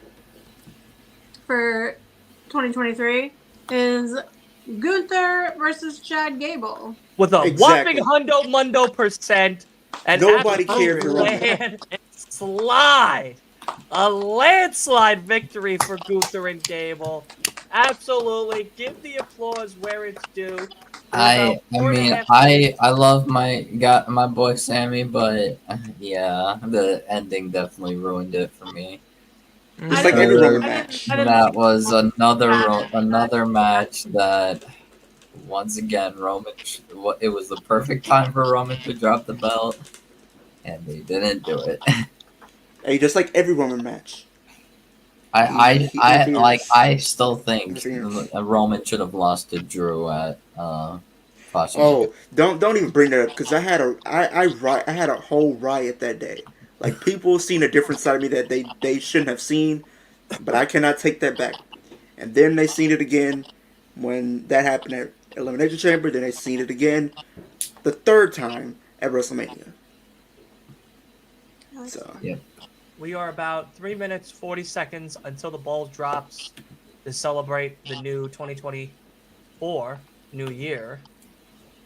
for 2023 is Gunther versus Chad Gable. With a Exactly. whopping hundo mundo percent, an Nobody absolute cared for Roman. a landslide victory for Gunther and Gable. Absolutely, give the applause where it's due. I mean, I love my boy Sammy, but yeah, the ending definitely ruined it for me. It's like every Roman I match. didn't That think was that- another match that once again Roman. It was the perfect time for Roman to drop the belt, and they didn't do it. Hey, just like every Roman match. I interferes. I still think Interference. Roman should have lost to Drew at Fashion Oh, don't even bring that up because I had a whole riot that day. Like people seen a different side of me that they shouldn't have seen, but I cannot take that back. And then they seen it again when that happened at Elimination Chamber. Then they seen it again the third time at WrestleMania. So Yeah. We are about 3 minutes 40 seconds until the ball drops to celebrate the new 2024 new year.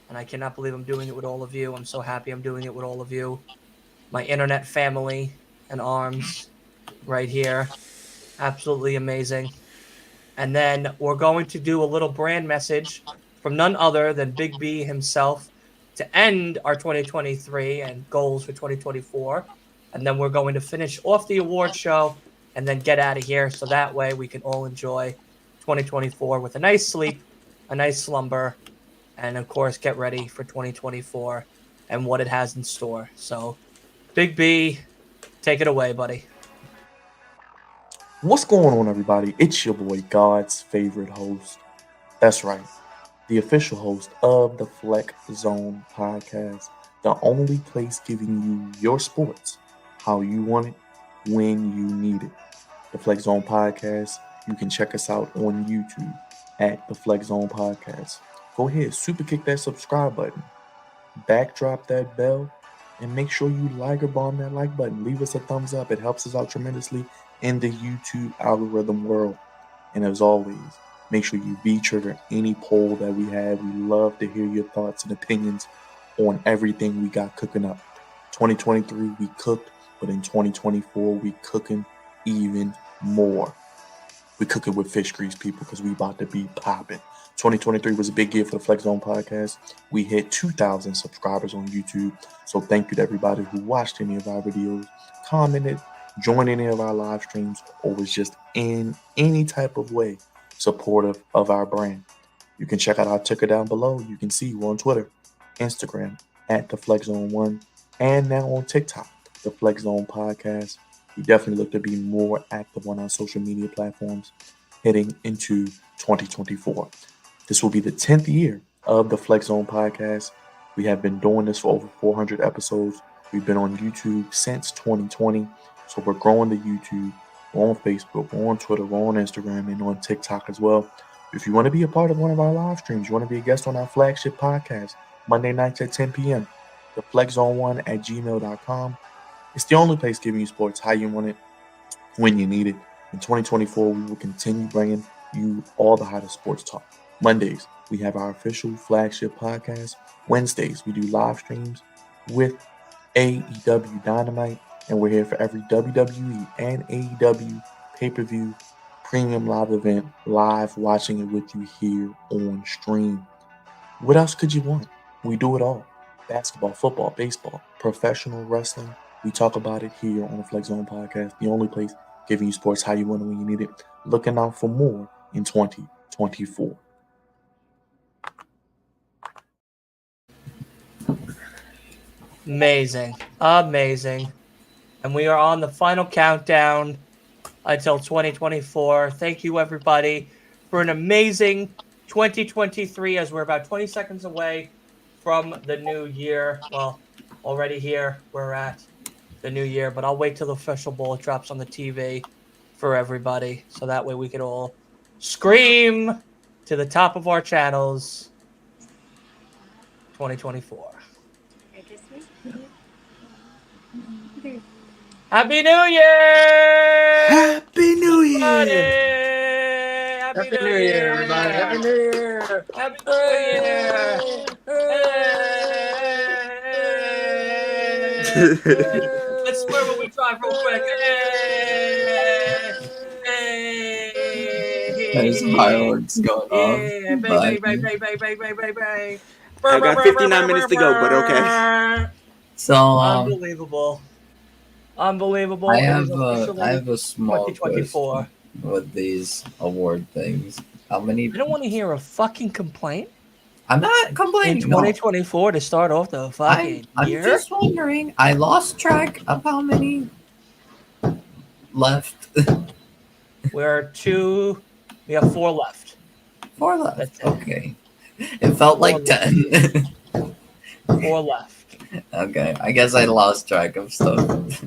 And I cannot believe I'm doing it with all of you. I'm so happy I'm doing it with all of you. My internet family and arms right here. Absolutely amazing. And then we're going to do a little brand message from none other than Big B himself to end our 2023 and goals for 2024. And then we're going to finish off the award show and then get out of here. So that way we can all enjoy 2024 with a nice sleep, a nice slumber, and of course, get ready for 2024 and what it has in store. So, Big B, take it away, buddy. What's going on, everybody? It's your boy, God's favorite host. That's right, the official host of the Flex Zone podcast, the only place giving you your sports how you want it, when you need it. The Flex Zone podcast, you can check us out on YouTube at the Flex Zone podcast. Go ahead, super kick that subscribe button, backdrop that bell, and make sure you like or bomb that like button. Leave us a thumbs up. It helps us out tremendously in the YouTube algorithm world. And as always, make sure you V-trigger any poll that we have. We love to hear your thoughts and opinions on everything we got cooking up. 2023, we cooked, but in 2024, we cooking even more. We cooking with fish grease, people, because we about to be popping. 2023 was a big year for the Flex Zone podcast. We hit 2,000 subscribers on YouTube. So thank you to everybody who watched any of our videos, commented, joined any of our live streams, or was just in any type of way supportive of our brand. You can check out our ticker down below. You can see we're on Twitter, Instagram, at the Flex Zone 1, and now on TikTok, the Flex Zone podcast. We definitely look to be more active on our social media platforms heading into 2024. This will be the 10th year of the Flex Zone podcast. We have been doing this for over 400 episodes. We've been on YouTube since 2020. So we're growing the YouTube. We're on Facebook, we're on Twitter, we're on Instagram, and on TikTok as well. If you want to be a part of one of our live streams, you want to be a guest on our flagship podcast, Monday nights at 10 p.m., the flexzone1@gmail.com. It's the only place giving you sports how you want it, when you need it. In 2024, we will continue bringing you all the hottest sports talk. Mondays, we have our official flagship podcast. Wednesdays, we do live streams. with AEW Dynamite, and we're here for every WWE and AEW pay-per-view premium live event, live watching it with you here on stream. What else could you want? We do it all. Basketball, football, baseball, professional wrestling. We talk about it here on the Flex Zone Podcast, the only place giving you sports how you want it when you need it. Looking out for more in 2024. Amazing. Amazing. And we are on the final countdown until 2024. Thank you, everybody, for an amazing 2023 as we're about 20 seconds away from the new year. Well, already here. We're at the new year, but I'll wait till the official bullet drops on the TV for everybody so that way we can all scream to the top of our channels 2024. Happy New Year! Happy New Everybody! Year! Happy New Year, everybody! Happy New Year! Happy New Year! Let's swear when we try real quick. There's fireworks going off. Yeah, bang, bang, bang, bang, bang, bang, bang, bang. I got 59 minutes to go, but okay. So Unbelievable. Unbelievable. I It have is officially I have a small 2024. question with these award things. How many? I don't want to hear a fucking complaint I'm not in complaining. No. 2024 to start off the fucking I'm year. just wondering. I lost track of how many left. We have 4 left. 4 left. That's it. Okay. It felt like 10. 4 left. Okay. I guess I lost track of stuff.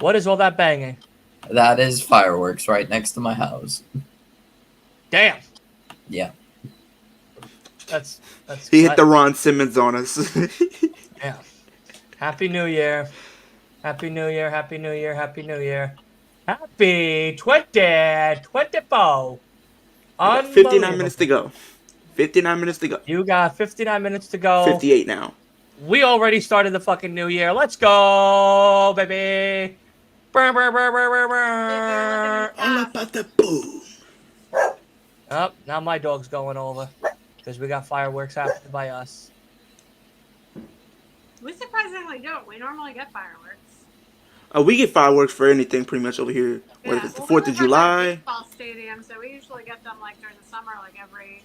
What is all that banging? That is fireworks right next to my house. Damn. Yeah. That's He hit the Ron Simmons on us. Yeah. Happy New Year. Happy New Year. Happy New Year. Happy New Year. Happy 2024. 59 minutes to go. 59 minutes to go. You got 59 minutes to go. 58 now. We already started the fucking new year. Let's go, baby. Brr, brr, brr, brr, brr, brr. All about the boom. Oh, now my dog's going over because we got fireworks happening by us. We surprisingly don't. We normally get fireworks. We get fireworks for anything pretty much over here. Whether Yeah, it's the well, 4th we of live at July. a baseball stadium, so we usually get them like during the summer, like every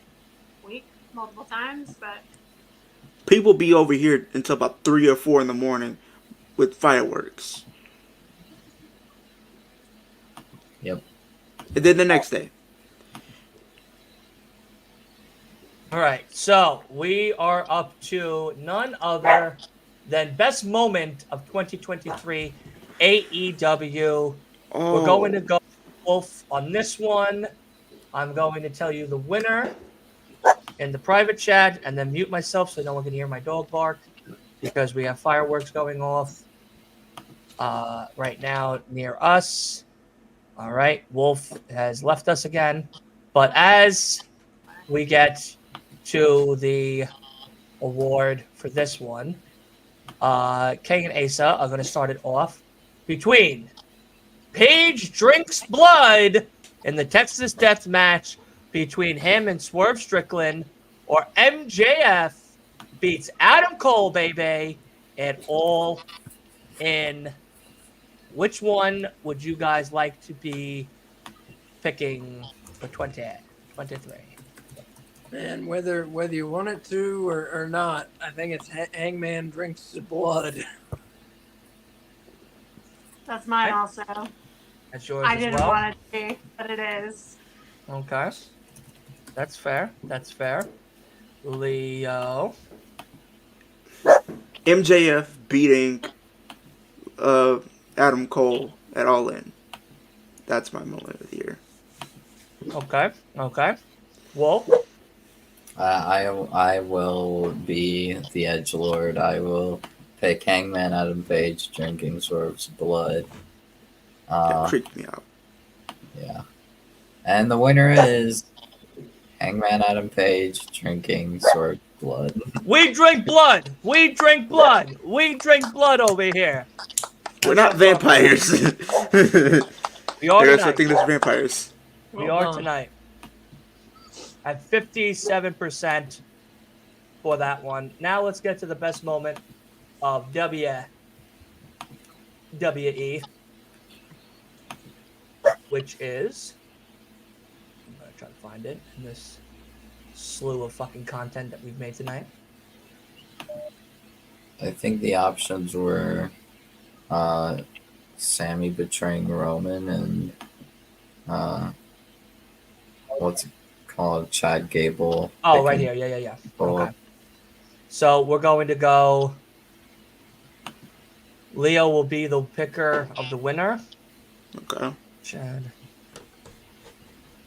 week, multiple times. But People be over here until about 3 or 4 in the morning with fireworks. Yep. And then the next day. All right, so we are up to none other than best moment of 2023 AEW. Oh. We're going to go Wolf on this one. I'm going to tell you the winner in the private chat and then mute myself so no one can hear my dog bark because we have fireworks going off right now near us. All right, Wolf has left us again. But as we get to the award for this one, King and Asa are going to start it off between Paige Drinks Blood in the Texas Death Match between him and Swerve Strickland, or MJF beats Adam Cole, baby, and All In. Which one would you guys like to be picking for 2023? Man, whether you want it to or not, I think it's Hangman Drinks the Blood. that's mine Okay. also. That's yours I as didn't well? want it to be, but it is. Okay. That's fair. That's fair. Leo. MJF beating Adam Cole at All In. That's my moment of the year. Okay. Okay. Wolf. I will be the edgelord. I will pick Hangman Adam Page drinking Swerve's blood. That creeped me out. Yeah. And the winner is Hangman Adam Page drinking Swerve's blood. We drink blood. We drink blood. We drink blood over here. We're That's not what I'm talking about. vampires. We are There's tonight. something that's vampires. We Well are done. tonight at 57% for that one. Now let's get to the best moment of WWE, which is, I'm gonna try to find it in this slew of fucking content that we've made tonight. I think the options were Sammy betraying Roman and what's it called? Chad Gable. Oh, right picking here. Yeah. Bull. Okay. So we're going to go. Leo will be the picker of the winner. Okay. Chad.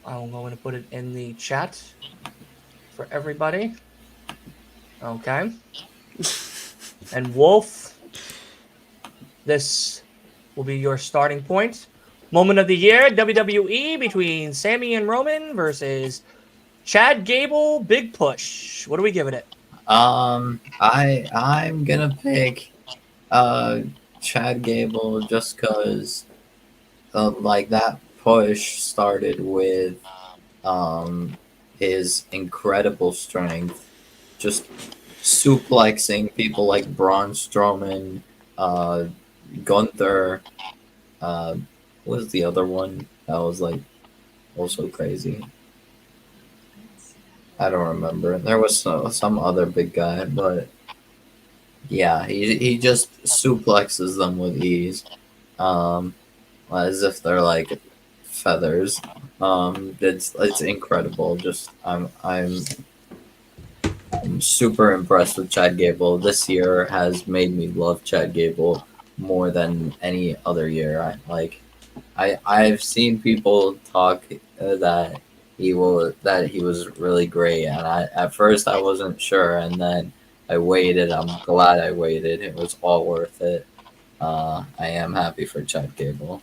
I'm going to put it in the chat for everybody. Okay. And Wolf, this will be your starting point. Moment of the year, WWE between Sammy and Roman versus Chad Gable, Big Push. What are we giving it? I'm gonna pick Chad Gable just because like that push started with his incredible strength, just suplexing people like Braun Strowman, Gunther. What was the other one that was like also crazy? I don't remember. There was some other big guy, but yeah, he just suplexes them with ease, as if they're like feathers. It's incredible. Just I'm super impressed with Chad Gable. This year has made me love Chad Gable more than any other year. I've seen people talk that he was really great, and at first I wasn't sure, and then I waited. I'm glad I waited. It was all worth it. I am happy for Chad Gable.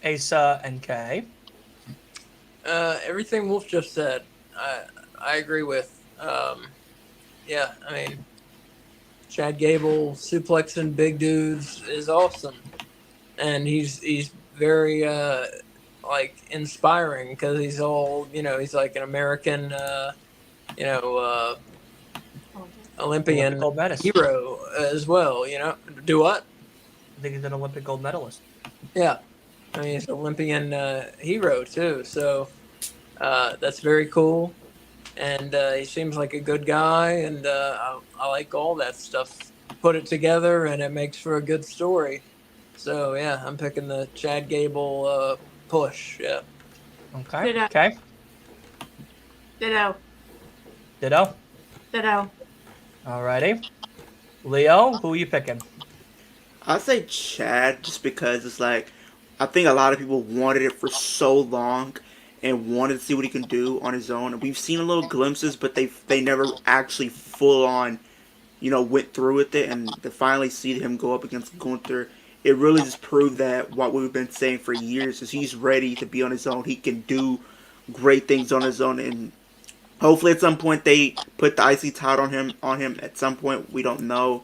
Asa and Kay. Everything Wolf just said, I agree with. Yeah, I mean, Chad Gable suplexing big dudes is awesome, and he's very like inspiring because he's all he's like an American Olympian Olympic gold medalist. hero as well. Do what? I think he's an Olympic gold medalist. Yeah, I mean he's an Olympian hero too. So that's very cool. And he seems like a good guy, and I like all that stuff. Put it together, and it makes for a good story. So yeah, I'm picking the Chad Gable push. Yeah. Okay. Ditto. Okay. Ditto. Ditto. Ditto. Alrighty. Leo, who are you picking? I'd say Chad just because it's like I think a lot of people wanted it for so long and wanted to see what he can do on his own. And we've seen a little glimpses, but they never actually full on, went through with it. And to finally see him go up against Gunther, it really just proved that what we've been saying for years is he's ready to be on his own. He can do great things on his own, and hopefully at some point they put the icy title on him. At some point, we don't know,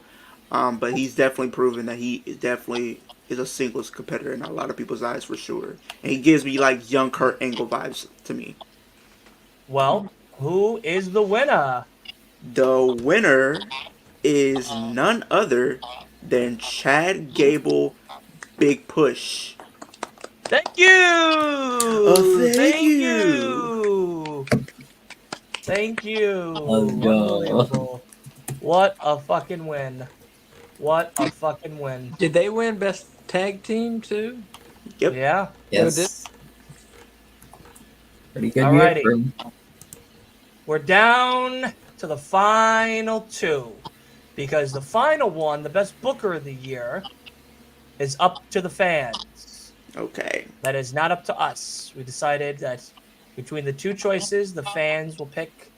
but he's definitely proven that he is a singles competitor in a lot of people's eyes for sure. And he gives me like young Kurt Angle vibes to me. Well, who is the winner? The winner is none other than Chad Gable, Big Push. Thank you. Oh, thank you. Thank you. Let's go. Unbelievable. What a fucking win. What a fucking win. Did they win best tag team too? Yep. Yeah. Yes. Pretty good year Alrighty. for him. We're down to the final two because the final one, the best booker of the year, is up to the fans. Okay. That is not up to us. We decided that between the two choices, the fans will pick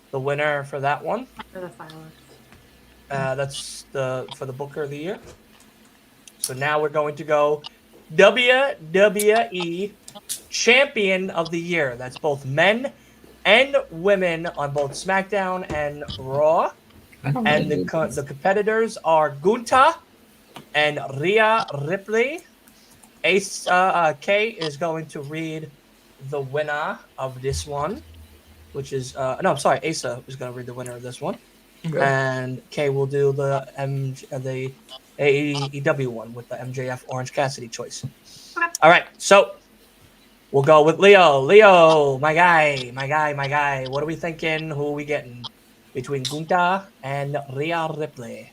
the winner for that one. For the fireworks. That's for the booker of the year. So now we're going to go WWE Champion of the Year. That's both men and women on both SmackDown and Raw. I don't And know. the competitors are Gunther and Rhea Ripley. Ace K is going to read the winner of this one, which is no, I'm sorry, Asa is going to read the winner of this one, Okay. and K will do the AEW one with the MJF Orange Cassidy choice. All right, so we'll go with Leo. Leo, my guy. What are we thinking? Who are we getting between Gunther and Rhea Ripley?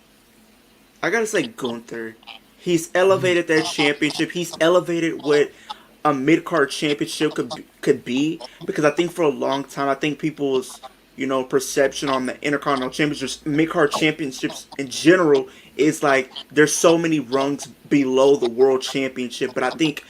I gotta say Gunther. He's elevated that championship. He's elevated what a mid card championship could be, because I think for a long time I think people's perception on the Intercontinental Championships, mid card championships in general, is like there's so many rungs below the World Championship. But I think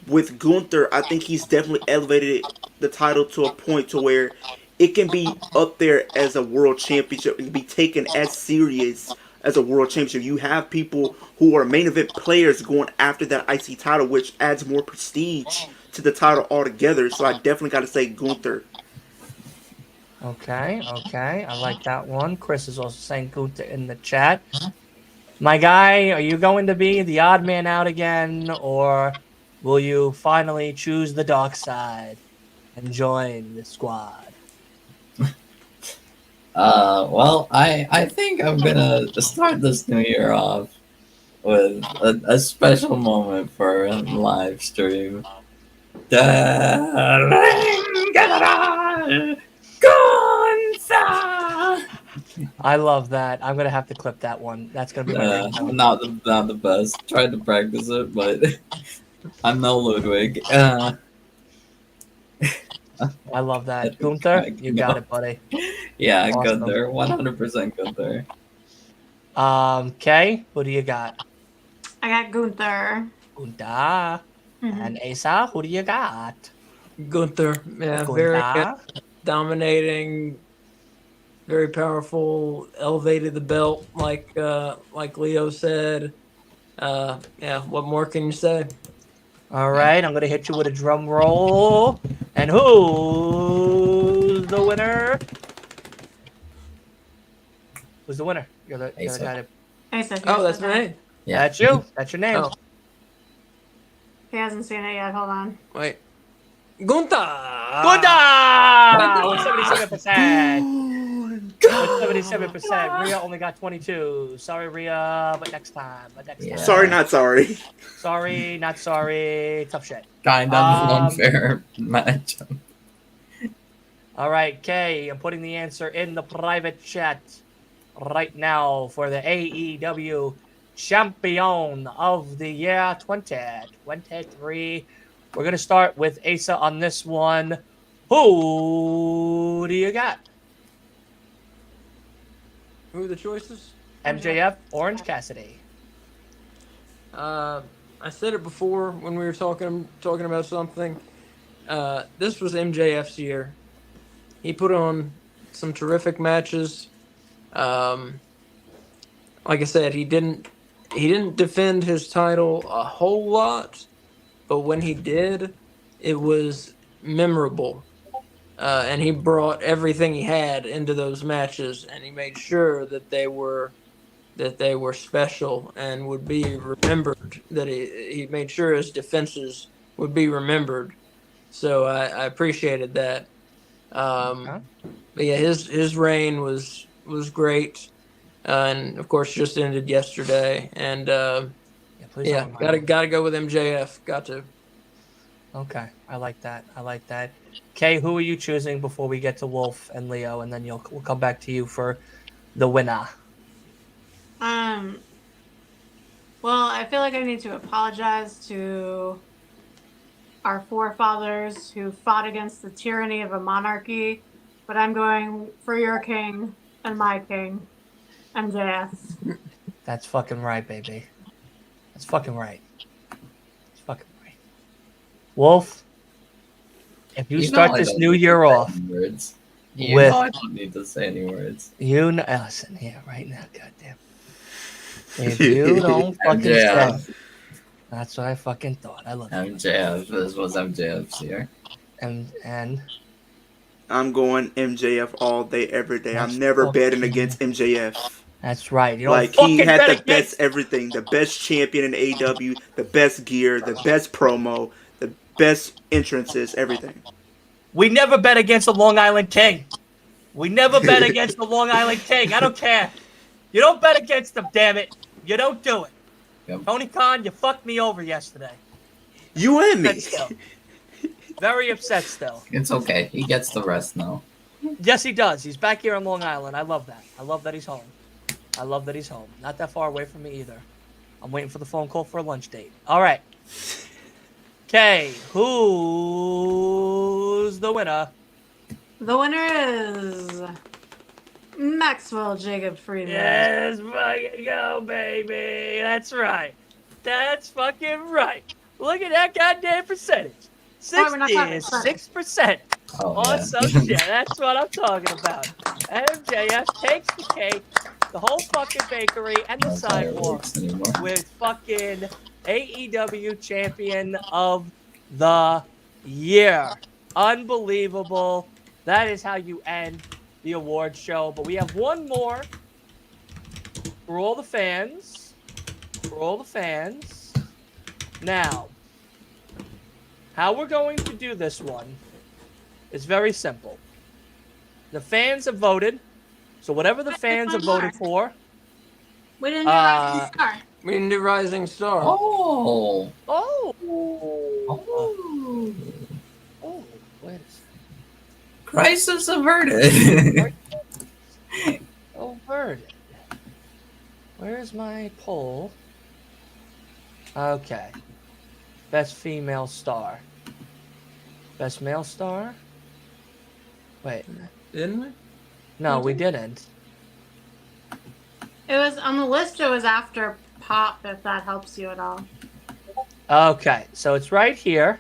with Gunther, I think he's definitely elevated the title to a point to where it can be up there as a world championship. It can be taken as serious as a world championship. You have people who are main event players going after that IC title, which adds more prestige to the title altogether. So I definitely got to say Gunther. Okay, I like that one. Chris is also saying Gunther in the chat. My guy, are you going to be the odd man out again, or will you finally choose the dark side and join the squad? Well, I think I'm gonna start this new year off with a special moment for a live stream. I love that. I'm gonna have to clip that one. That's gonna be my ringtone. Not the best. Tried to practice it, but I'm no Ludwig. I love that. Gunther, you got it, buddy. Yeah, Awesome. Gunther. 100% Gunther. Kay, who do you got? I got Gunther. Gunther. And Asa, who do you got? Gunther, yeah, Gunther. very dominating, very powerful, elevated the belt like Leo said. Yeah, what more can you say? All right, I'm gonna hit you with a drum roll. And who's the winner? Who's the winner? You're the guy. Oh, that's my name. Yeah. That's you. That's your name. Oh. He hasn't seen it yet. Hold on. Wait. Gunther! Gunther! With 77%. With 77%. Rhea only got 22. Sorry, Rhea, but next time. Yeah. Sorry, not sorry. Sorry, not sorry. Tough shit. Kind of unfair match. All right, Kay, I'm putting the answer in the private chat right now for the AEW Champion of the Year 2023. We're going to start with Asa on this one. Who do you got? Who are the choices? MJF, Orange Cassidy. I said it before when we were talking about something. This was MJF's year. He put on some terrific matches. Like I said, he didn't defend his title a whole lot, but when he did, it was memorable. And he brought everything he had into those matches, and he made sure that they were special and would be remembered. That he made sure his defenses would be remembered. So I appreciated that. But yeah, his reign was great, and of course just ended yesterday. And gotta go with MJF. Got to. Okay, I like that. Kay, who are you choosing before we get to Wolf and Leo, and then we'll come back to you for the winner. Well, I feel like I need to apologize to our forefathers who fought against the tyranny of a monarchy, but I'm going for your king and my king, MJF. That's fucking right, baby. That's fucking right. Wolf, if you start this new year off with... I don't need to say any words. You know, listen here right now, goddamn. If you don't fucking say, that's what I fucking thought. I love MJF. This was MJF's year. And I'm going MJF all day, every day. Let's I'm never betting fucking- against MJF. That's right. You don't Like, he fucking had bet the against. best everything, the best champion in AEW, the best gear, the best promo, the best entrances, everything. We never bet against the Long Island King. We never bet against the Long Island King. I don't care. You don't bet against him, damn it. You don't do it. Yep. Tony Khan, you fucked me over yesterday. You and me. Upset still. Very upset still. It's okay. He gets the rest now. Yes, he does. He's back here on Long Island. I love that. I love that he's home. I love that he's home. Not that far away from me either. I'm waiting for the phone call for a lunch date. All right. Okay, who's the winner? The winner is Maxwell Jacob Friedman. Yes, fucking go, baby. That's right. That's fucking right. Look at that goddamn percentage. Why we're not talking 66%. Oh, Awesome shit. That's what I'm talking about. MJF takes the cake, the whole fucking bakery, and the That's not how it sidewalk works anymore. with fucking AEW Champion of the Year. Unbelievable. That is how you end the award show. But we have one more for all the fans. For all the fans. Now, how we're going to do this one is very simple. The fans have voted. So whatever the fans have voted for. We didn't do Rising Star. We didn't do Rising Star. Oh. Oh. Oh. Oh. Wait a second. Crisis averted. Averted. Where's my poll? Okay. Best female star. Best male star? Wait. Didn't we? No, we didn't. It was on the list. It was after Pop, if that helps you at all. Okay, so it's right here.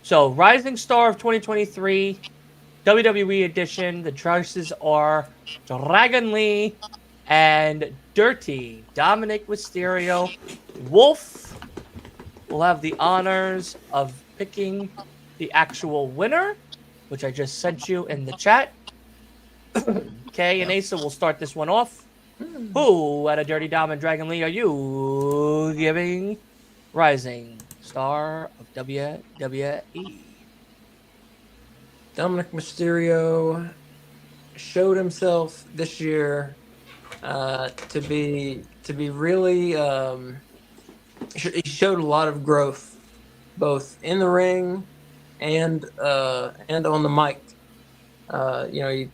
So, Rising Star of 2023, WWE Edition. The choices are Dragon Lee and Dirty. Dominic Mysterio. Wolf will have the honors of picking the actual winner, which I just sent you in the chat. Kay and Asa will start this one off. Who at a Dirty Dom and Dragon Lee are you giving Rising Star of WWE? Dominic Mysterio showed himself this year to be really. He showed a lot of growth, both in the ring and on the mic. He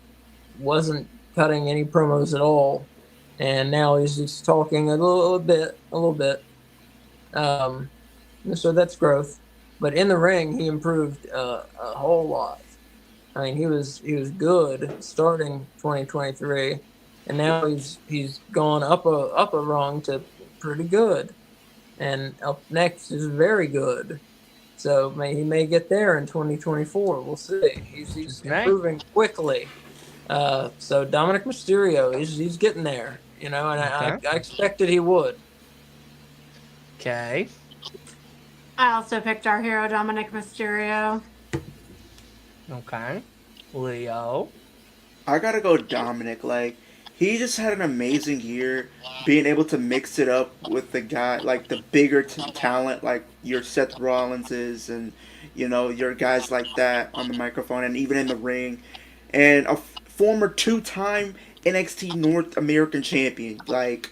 wasn't cutting any promos at all, and now he's just talking a little bit. So that's growth. But in the ring, he improved a whole lot. I mean, he was good starting 2023, and now he's gone up a rung to pretty good, and up next is very good. So he may get there in 2024. We'll see. He's improving quickly. So Dominic Mysterio, he's getting there, and I expected he would. Okay. I also picked our hero, Dominic Mysterio. Okay. Leo. I gotta go Dominic. Like, he just had an amazing year, being able to mix it up with the guy, like the bigger talent, like your Seth Rollinses and, your guys like that on the microphone and even in the ring. And a former two-time NXT North American champion. Like,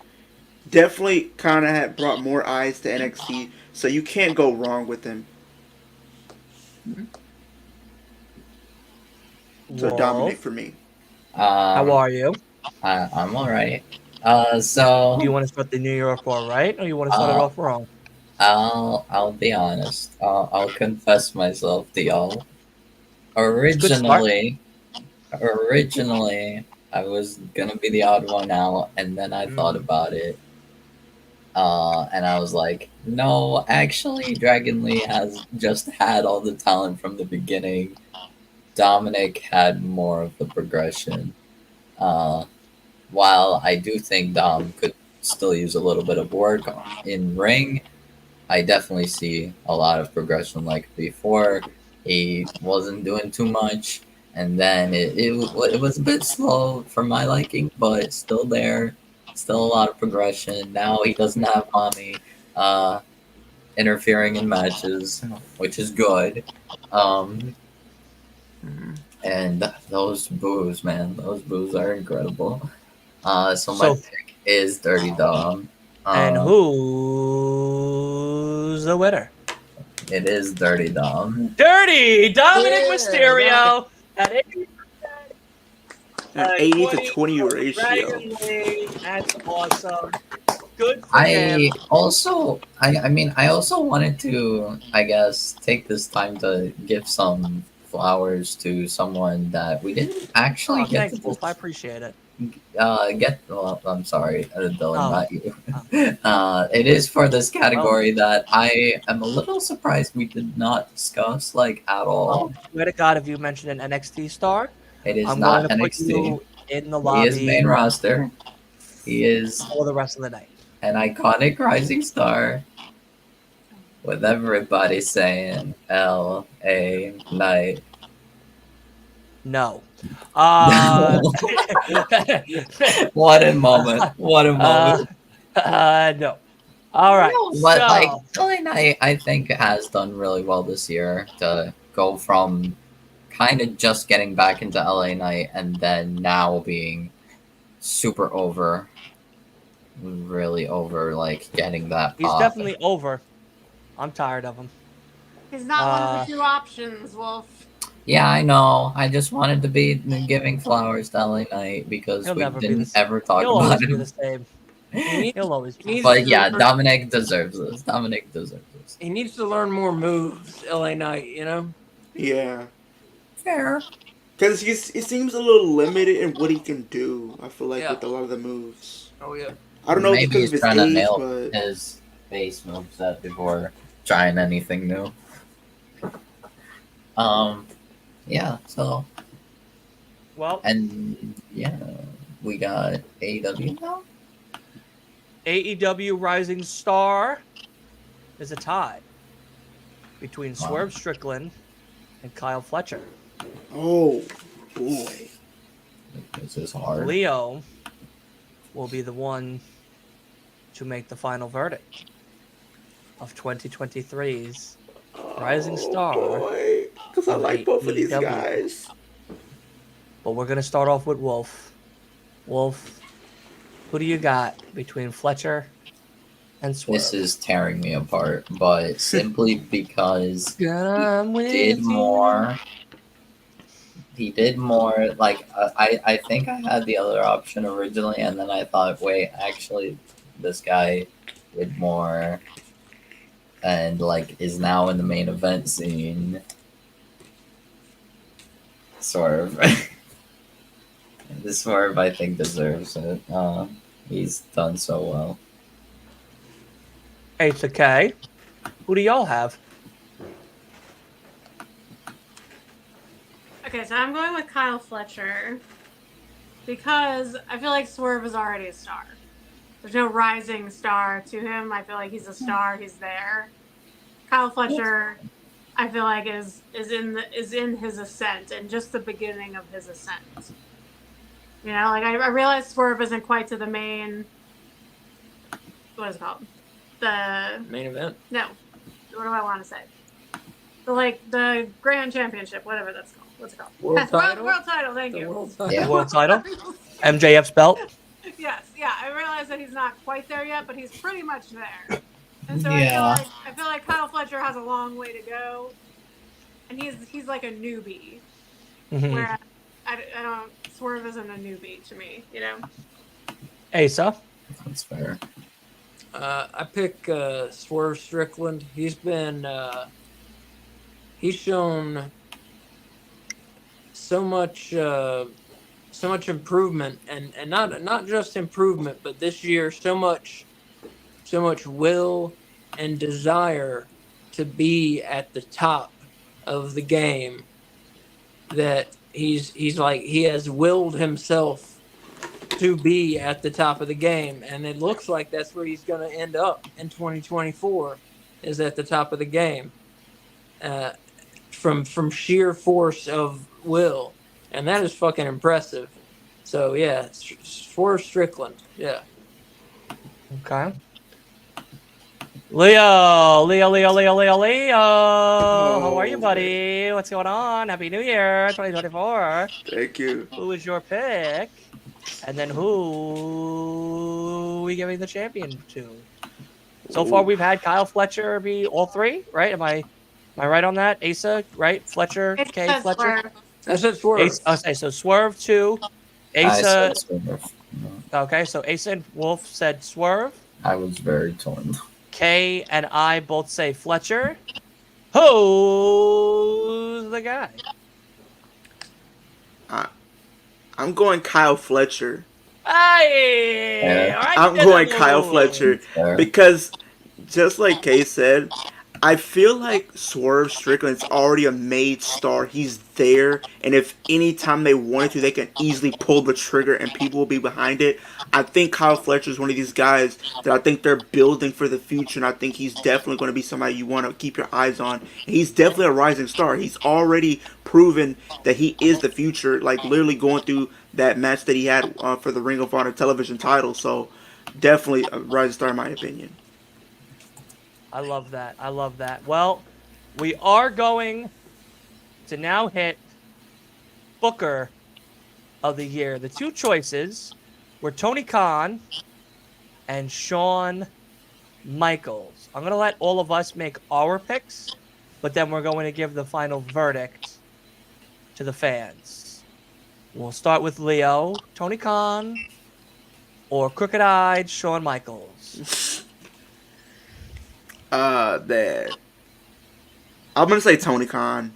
definitely kind of had brought more eyes to NXT, so you can't go wrong with him. So Wolf. Dominic for me. How are you? I'm all right. So Do you want to start the New York War right, or you want to start it off wrong? I'll be honest. I'll confess myself to y'all. Originally, I was gonna be the odd one out, and then I thought about it. And I was like, no, actually, Dragon Lee has just had all the talent from the beginning. Dominic had more of the progression. While I do think Dom could still use a little bit of work in ring, I definitely see a lot of progression like before. He wasn't doing too much, and then it was a bit slow for my liking, but still there, still a lot of progression. Now he doesn't have mommy interfering in matches, which is good. And those boos, man, those boos are incredible. So my So, pick is Dirty Dom. and Um, who's the winner? it is Dirty Dom. Dirty Dominic Yeah, Mysterio at 80, An 80 to 20 20 for ratio. Dragon Lee. That's awesome. Good for I him. also, I mean, I also wanted to, I guess, take this time to give some flowers to someone that we didn't actually Oh, get thanks, to Wolf. I appreciate it. get. Well, I'm sorry, Dylan, Oh. not you. It is for this category Oh. that I am a little surprised we did not discuss like at all. Oh, swear to God, if you mentioned an NXT star, It is I'm not going to put NXT. you in the He is lobby main roster. He is for the rest of the night. an iconic rising star. With everybody saying L.A. Knight. No. What a moment. What a moment. No. All right. No, but so, like LA Knight, I think has done really well this year to go from kind of just getting back into LA Knight and then now being super over, really over, like getting that he's pop. definitely over. I'm tired of him. He's not one of the two options, Wolf. Yeah, I know. I just wanted to be giving flowers to LA Knight because He'll we never be didn't this. ever talk He'll about always be him. the same. He He'll always be. needs But to yeah, learn- Dominic deserves this. Dominic deserves this. He needs to learn more moves, LA Knight, you know? Yeah. Fair. Because it seems a little limited in what he can do, I feel like, Yeah. with a lot of the moves. Oh, yeah. I don't know if Maybe it's he's because of trying his to age, nail but his base moveset before trying anything new. Yeah, so Well, and yeah, we got AEW now. AEW Rising Star is a tie between Wow. Swerve Strickland and Kyle Fletcher. oh boy. This is hard. Leo will be the one to make the final verdict of 2023's Rising Star. Because I of like both of these AEW. guys. But we're going to start off with Wolf. Wolf, who do you got between Fletcher and Swerve? This is tearing me apart, but simply because I'm with did you. more. He did more. Like I think I had the other option originally, and then I thought, wait, actually, this guy did more, and like is now in the main event scene. Swerve. This Swerve, I think, deserves it. He's done so well. It's okay. Who do y'all have? Okay, so I'm going with Kyle Fletcher because I feel like Swerve is already a star. There's no rising star to him. I feel like he's a star. He's there. Kyle Fletcher, I feel like is in his ascent and just the beginning of his ascent. You know, like I realize Swerve isn't quite to the main. What is it called? The Main event. no. What do I want to say? The Grand Championship, whatever that's called. What's it called? World Yes, title? World title. Thank The you. world title. Yeah. World title? MJF's belt? Yes, yeah. I realize that he's not quite there yet, but he's pretty much there. And so Yeah. I feel like Kyle Fletcher has a long way to go, and he's like a newbie. Mm-hmm. Where I don't Swerve isn't a newbie to me, you know. Asa? That's fair. I pick Swerve Strickland. He's been he's shown so much improvement, and not just improvement, but this year so much will and desire to be at the top of the game that he's like he has willed himself to be at the top of the game, and it looks like that's where he's going to end up in 2024 is at the top of the game. from sheer force of will, and that is fucking impressive. So yeah, for Strickland, yeah. Okay. Leo. How are you, Oh, buddy? What's going on? Happy New Year, 2024. thank you. Who is your pick? And then who are we giving the champion to? So far, Ooh. we've had Kyle Fletcher be all three, right? Am I right on that? Asa, right? Fletcher, It K, says Fletcher. Swerve. I said Swerve. Ace, okay, so Swerve 2. I Asa. said Swerve. Okay, so Asa and Wolf said Swerve. I was very torn. Kay and I both say Fletcher. Who's the guy? I'm going Kyle Fletcher. Hey, all right, I'm going Kyle Fletcher Fair. because, just like Kay said, I feel like Swerve Strickland's already a made star. He's there, and if any time they wanted to, they can easily pull the trigger and people will be behind it. I think Kyle Fletcher is one of these guys that I think they're building for the future, and I think he's definitely going to be somebody you want to keep your eyes on. And he's definitely a rising star. He's already proven that he is the future, like literally going through that match that he had for the Ring of Honor television title. So definitely a rising star in my opinion. I love that. Well, we are going to now hit Booker of the Year. The two choices were Tony Khan and Shawn Michaels. I'm going to let all of us make our picks, but then we're going to give the final verdict to the fans. We'll start with Leo, Tony Khan, or crooked-eyed Shawn Michaels. That I'm gonna say Tony Khan.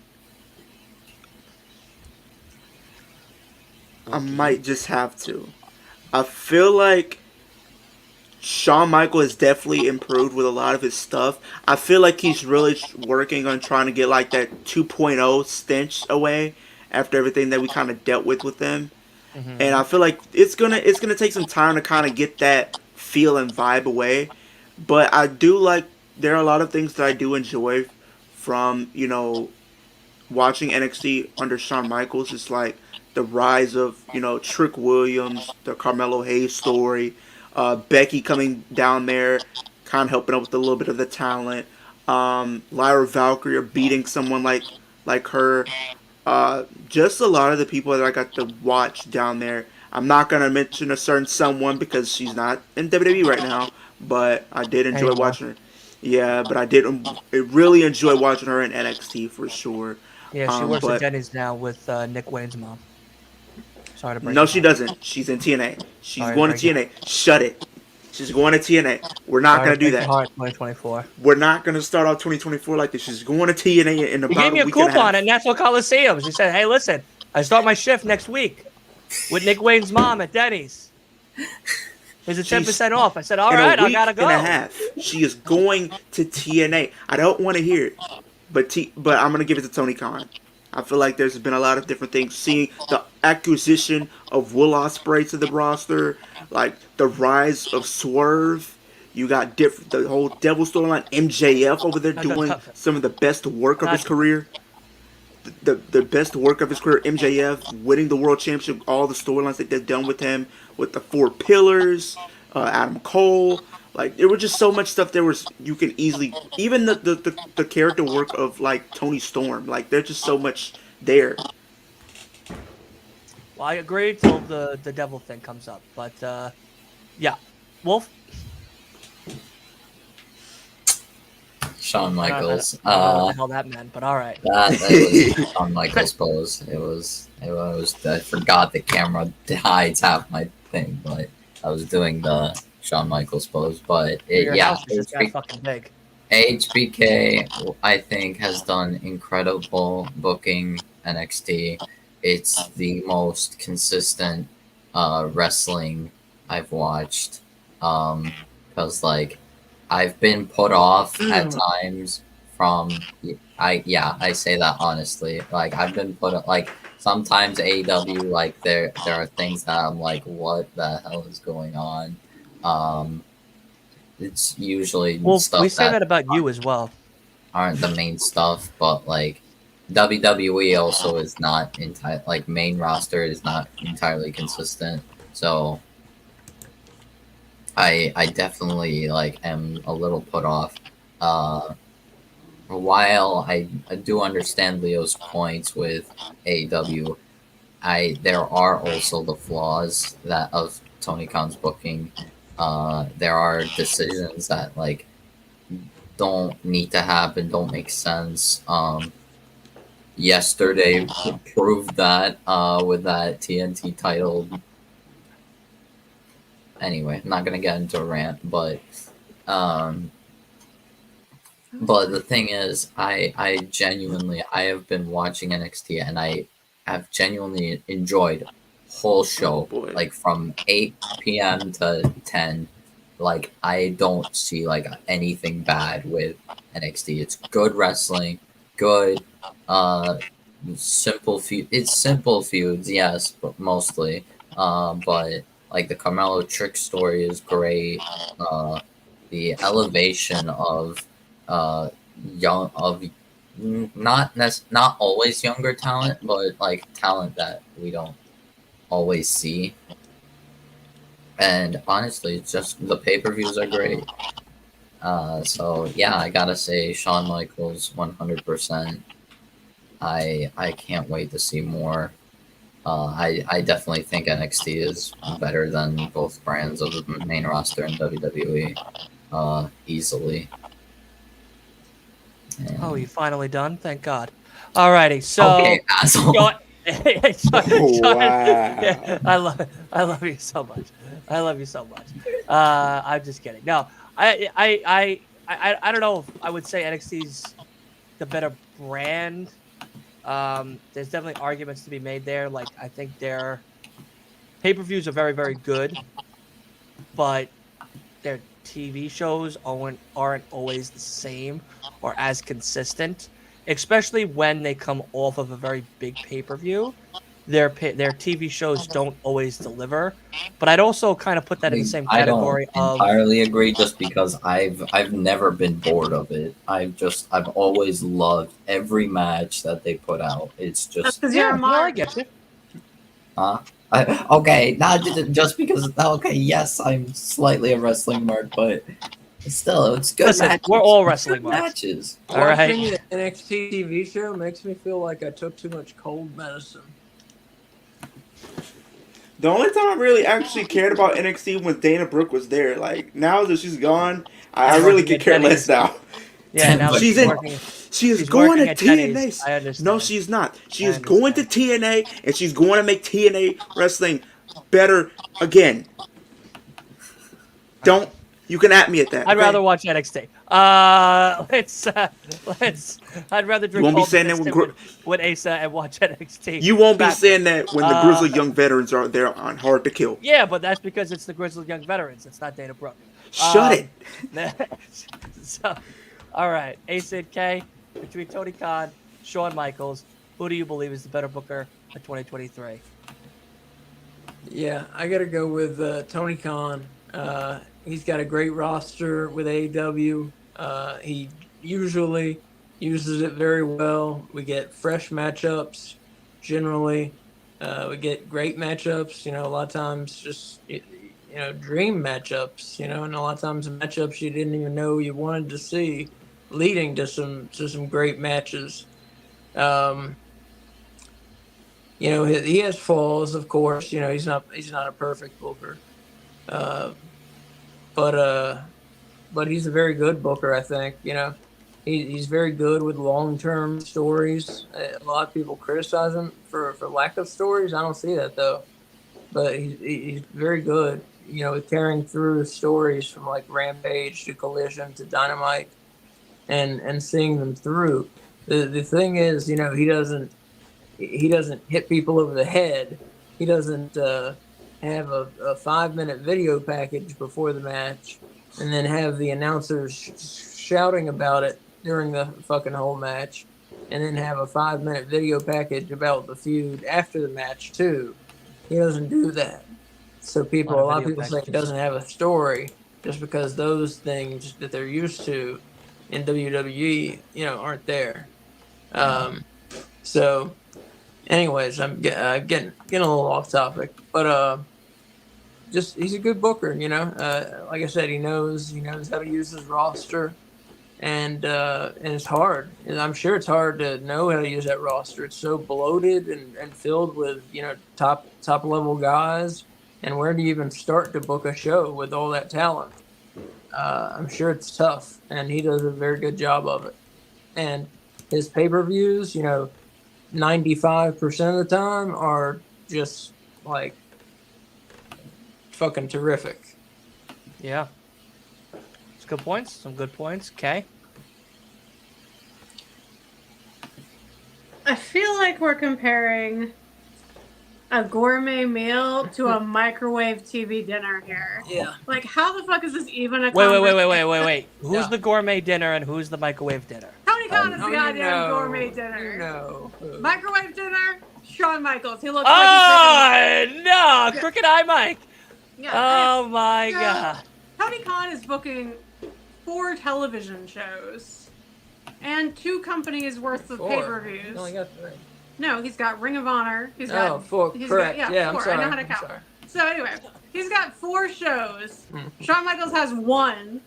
I might just have to. I feel like Shawn Michael has definitely improved with a lot of his stuff. I feel like he's really working on trying to get like that 2.0 stench away after everything that we kind of dealt with them. Mm-hmm. And I feel like it's gonna take some time to kind of get that feel and vibe away. But I do like, there are a lot of things that I do enjoy from, watching NXT under Shawn Michaels. It's like the rise of, Trick Williams, the Carmelo Hayes story, Becky coming down there, kind of helping out with a little bit of the talent, Lyra Valkyrie beating someone like her. Just a lot of the people that I got to watch down there. I'm not going to mention a certain someone because she's not in WWE right now, but I did enjoy watching her. Yeah, but I really enjoy watching her in NXT for sure. Yeah, she works at Denny's now with Nick Wayne's mom. Sorry to break No, it she down. doesn't. She's in TNA. She's Sorry going to TNA. Shut it. She's going to TNA. We're not going to do that. 2024. We're not going to start off 2024 like this. She's going to TNA in about He gave me a week and coupon half. at Nassau Coliseum. She said, "Hey, listen, I start my shift next week with Nick Wayne's mom at Denny's. There's a 10% off." I said, "All right, I gotta go." In a half, she is going to TNA. I don't want to hear it, but I'm gonna give it to Tony Khan. I feel like there's been a lot of different things. Seeing the acquisition of Will Ospreay to the roster, like the rise of Swerve. You got the whole Devil storyline. MJF over there doing some of the best work of his career. The best work of his career, MJF winning the world championship, all the storylines that they've done with him, with the Four Pillars, Adam Cole, like there was just so much stuff. There was, you can easily, even the character work of like Tony Storm, like there's just so much there. Well, I agree till the devil thing comes up, but yeah, Wolf. Shawn Michaels. I don't know what the hell that meant, but all right. That was Shawn Michaels pose. It was. I forgot the camera hides half my thing, but I was doing the Shawn Michaels pose. But Your house is just that fucking big. HBK, I think, has done incredible booking NXT. It's the most consistent wrestling I've watched. Because like, I've been put off at times from I say that honestly. Like I've been put like sometimes AEW, like there are things that I'm like, what the hell is going on? It's usually Well, stuff we say that about you as well. aren't the main stuff, but like WWE also is not like main roster is not entirely consistent. So I definitely like am a little put off. While I do understand Leo's points with AEW, there are also the flaws that of Tony Khan's booking. There are decisions that like don't need to happen, don't make sense. Yesterday proved that with that TNT title. Anyway, I'm not gonna get into a rant, um, but the thing is, I genuinely I have been watching NXT and I have genuinely enjoyed whole show boy. like from 8 p.m. to 10. Like I don't see like anything bad with NXT. It's good wrestling, good simple feud. It's simple feuds, yes, but mostly. But like the Carmelo Trick story is great. The elevation of young of not always younger talent, but like talent that we don't always see. And honestly, it's just the pay-per-views are great. So yeah, I gotta say Shawn Michaels 100%. I can't wait to see more. I definitely think NXT is better than both brands of the main roster in WWE. Easily. And... Oh, you finally done? Thank God. Alrighty, so okay, asshole. Wow. Yeah, I love you so much. I love you so much. I'm just kidding. No, I don't know if I would say NXT's the better brand. There's definitely arguments to be made there. Like I think their pay-per-views are very, very good, but their TV shows aren't always the same or as consistent, especially when they come off of a very big pay-per-view. Their TV shows don't always deliver, but I'd also kind of put that in the same category I don't entirely agree, just because I've never been bored of it. I've always loved every match that they put out. It's just because you're a no, I mark. get you. Okay, not just because. Okay, yes, I'm slightly a wrestling mark, but still, it's good. Listen, matches. we're all wrestling Good marks. matches. All right. Watching the NXT TV show makes me feel like I took too much cold medicine. The only time I really actually cared about NXT when Dana Brooke was there. Like now that she's gone, I really could care less now. Yeah, now that she's working. She is she's going to working at Denny's. TNA. I understand. No, she's not. She I is going to TNA, and she's going to make TNA wrestling better again. Don't. You can at me at that. I'd okay? rather watch NXT. Let's. I'd rather drink. You won't be cold saying that with Asa and watch NXT. You won't be saying that when the Grizzled Young Veterans are there on Hard to Kill. Yeah, but that's because it's the Grizzled Young Veterans. It's not Dana Brooke. Shut it. So, all right, Asa and K, between Tony Khan, Shawn Michaels, who do you believe is the better booker for 2023? Yeah, I got to go with Tony Khan. He's got a great roster with AEW. He usually uses it very well. We get fresh matchups generally. We get great matchups. A lot of times just dream matchups. And a lot of times matchups you didn't even know you wanted to see, leading to some great matches. He has flaws, of course. He's not a perfect booker. But he's a very good booker, I think. He's very good with long-term stories. A lot of people criticize him for lack of stories. I don't see that, though. But he's very good, with carrying through stories from, like, Rampage to Collision to Dynamite and seeing them through. The thing is, he doesn't hit people over the head. He doesn't have a 5-minute video package before the match and then have the announcers shouting about it during the fucking whole match, and then have a 5-minute video package about the feud after the match too. He doesn't do that. So a lot of people say he doesn't have a story just because those things that they're used to in WWE, aren't there. So, anyways, I'm getting a little off topic, but just he's a good booker. Like I said, he knows how to use his roster, and it's hard. And I'm sure it's hard to know how to use that roster. It's so bloated and filled with top level guys. And where do you even start to book a show with all that talent? I'm sure it's tough, and he does a very good job of it. And his pay-per-views, 95% of the time are just like fucking terrific. Yeah. It's good points. Some good points. Okay. I feel like we're comparing a gourmet meal to a microwave TV dinner here. Yeah. Like, how the fuck is this even a Wait. Who's Yeah. the gourmet dinner and who's the microwave dinner? Tony Khan is Oh, the you goddamn know. gourmet dinner. You know. Microwave dinner, Shawn Michaels. He looks like Oh, no. Crooked Eye Mike. he's yeah. Oh, my So, God. Tony Khan is booking 4 television shows and 2 companies worth of 4. pay-per-views. You only got 3. No, he's got Ring of Honor. He's got 4. he's Correct. Got, yeah, 4. I'm sorry. I know how to I'm count. sorry. So anyway, he's got 4 shows. Mhm. Shawn Michaels has 1.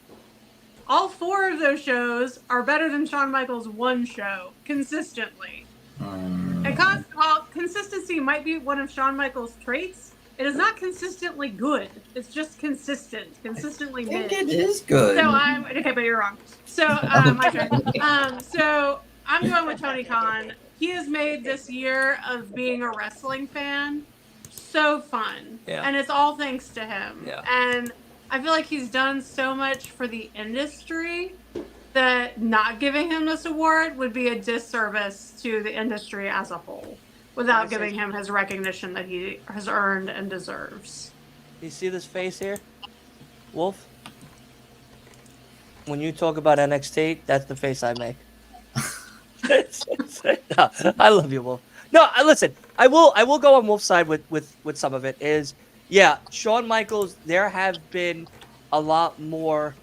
All 4 of those shows are better than Shawn Michaels' 1 show consistently. And while consistency might be one of Shawn Michaels' traits, it is not consistently good. It's just consistently I think mid. it is good. So I'm okay, but you're wrong. So my turn. So I'm going with Tony Khan. He has made this year of being a wrestling fan so fun, Yeah. and it's all thanks to him. Yeah. And I feel like he's done so much for the industry that not giving him this award would be a disservice to the industry as a whole, without giving him his recognition that he has earned and deserves. You see this face here, Wolf? When you talk about NXT, that's the face I make. No, I love you, Wolf. No, listen. I will go on Wolf's side with some of it. Is yeah, Shawn Michaels. There have been a lot more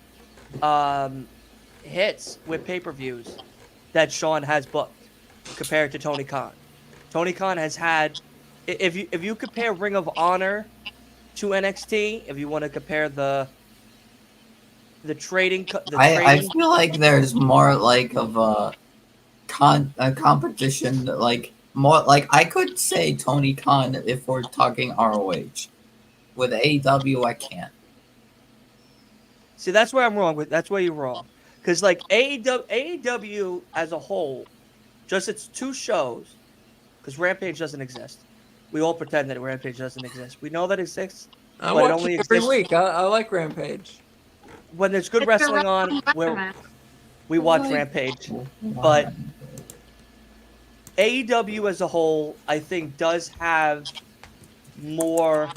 hits with pay-per-views that Shawn has booked compared to Tony Khan. Tony Khan has had. If you compare Ring of Honor to NXT, if you want to compare the trading, I feel like there's more like of a competition, like more like I could say Tony Khan if we're talking ROH. With AEW, I can't. See, that's where I'm wrong. That's where you're wrong. Because like AEW as a whole, just its 2 shows, because Rampage doesn't exist. We all pretend that Rampage doesn't exist. We know that it exists. I But it watch only it every exists- week. I like Rampage. When there's good It's a wrestling on, environment. we watch Rampage. But AEW as a whole, I think, does have more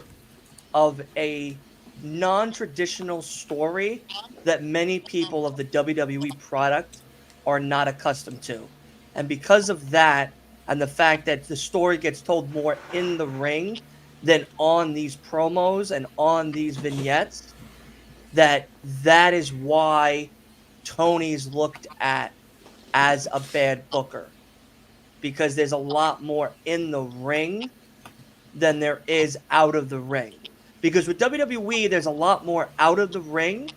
of a non-traditional story that many people of the WWE product are not accustomed to. And because of that, and the fact that the story gets told more in the ring than on these promos and on these vignettes, that is why Tony's looked at as a bad booker. Because there's a lot more in the ring than there is out of the ring. Because with WWE, there's a lot more out of the ring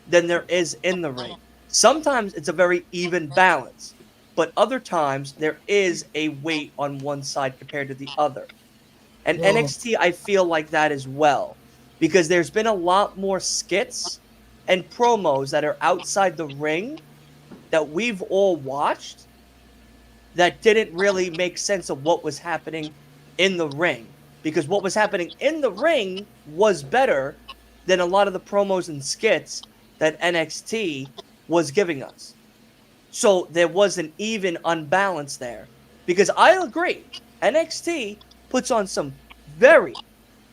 than there is in the ring. Sometimes it's a very even balance, but other times there is a weight on one side compared to the other. And NXT, I feel like that as well, because there's been a lot more skits and promos that are outside the ring that we've all watched that didn't really make sense of what was happening in the ring. Because what was happening in the ring was better than a lot of the promos and skits that NXT was giving us. So there was an even unbalance there. Because I agree, NXT puts on some very,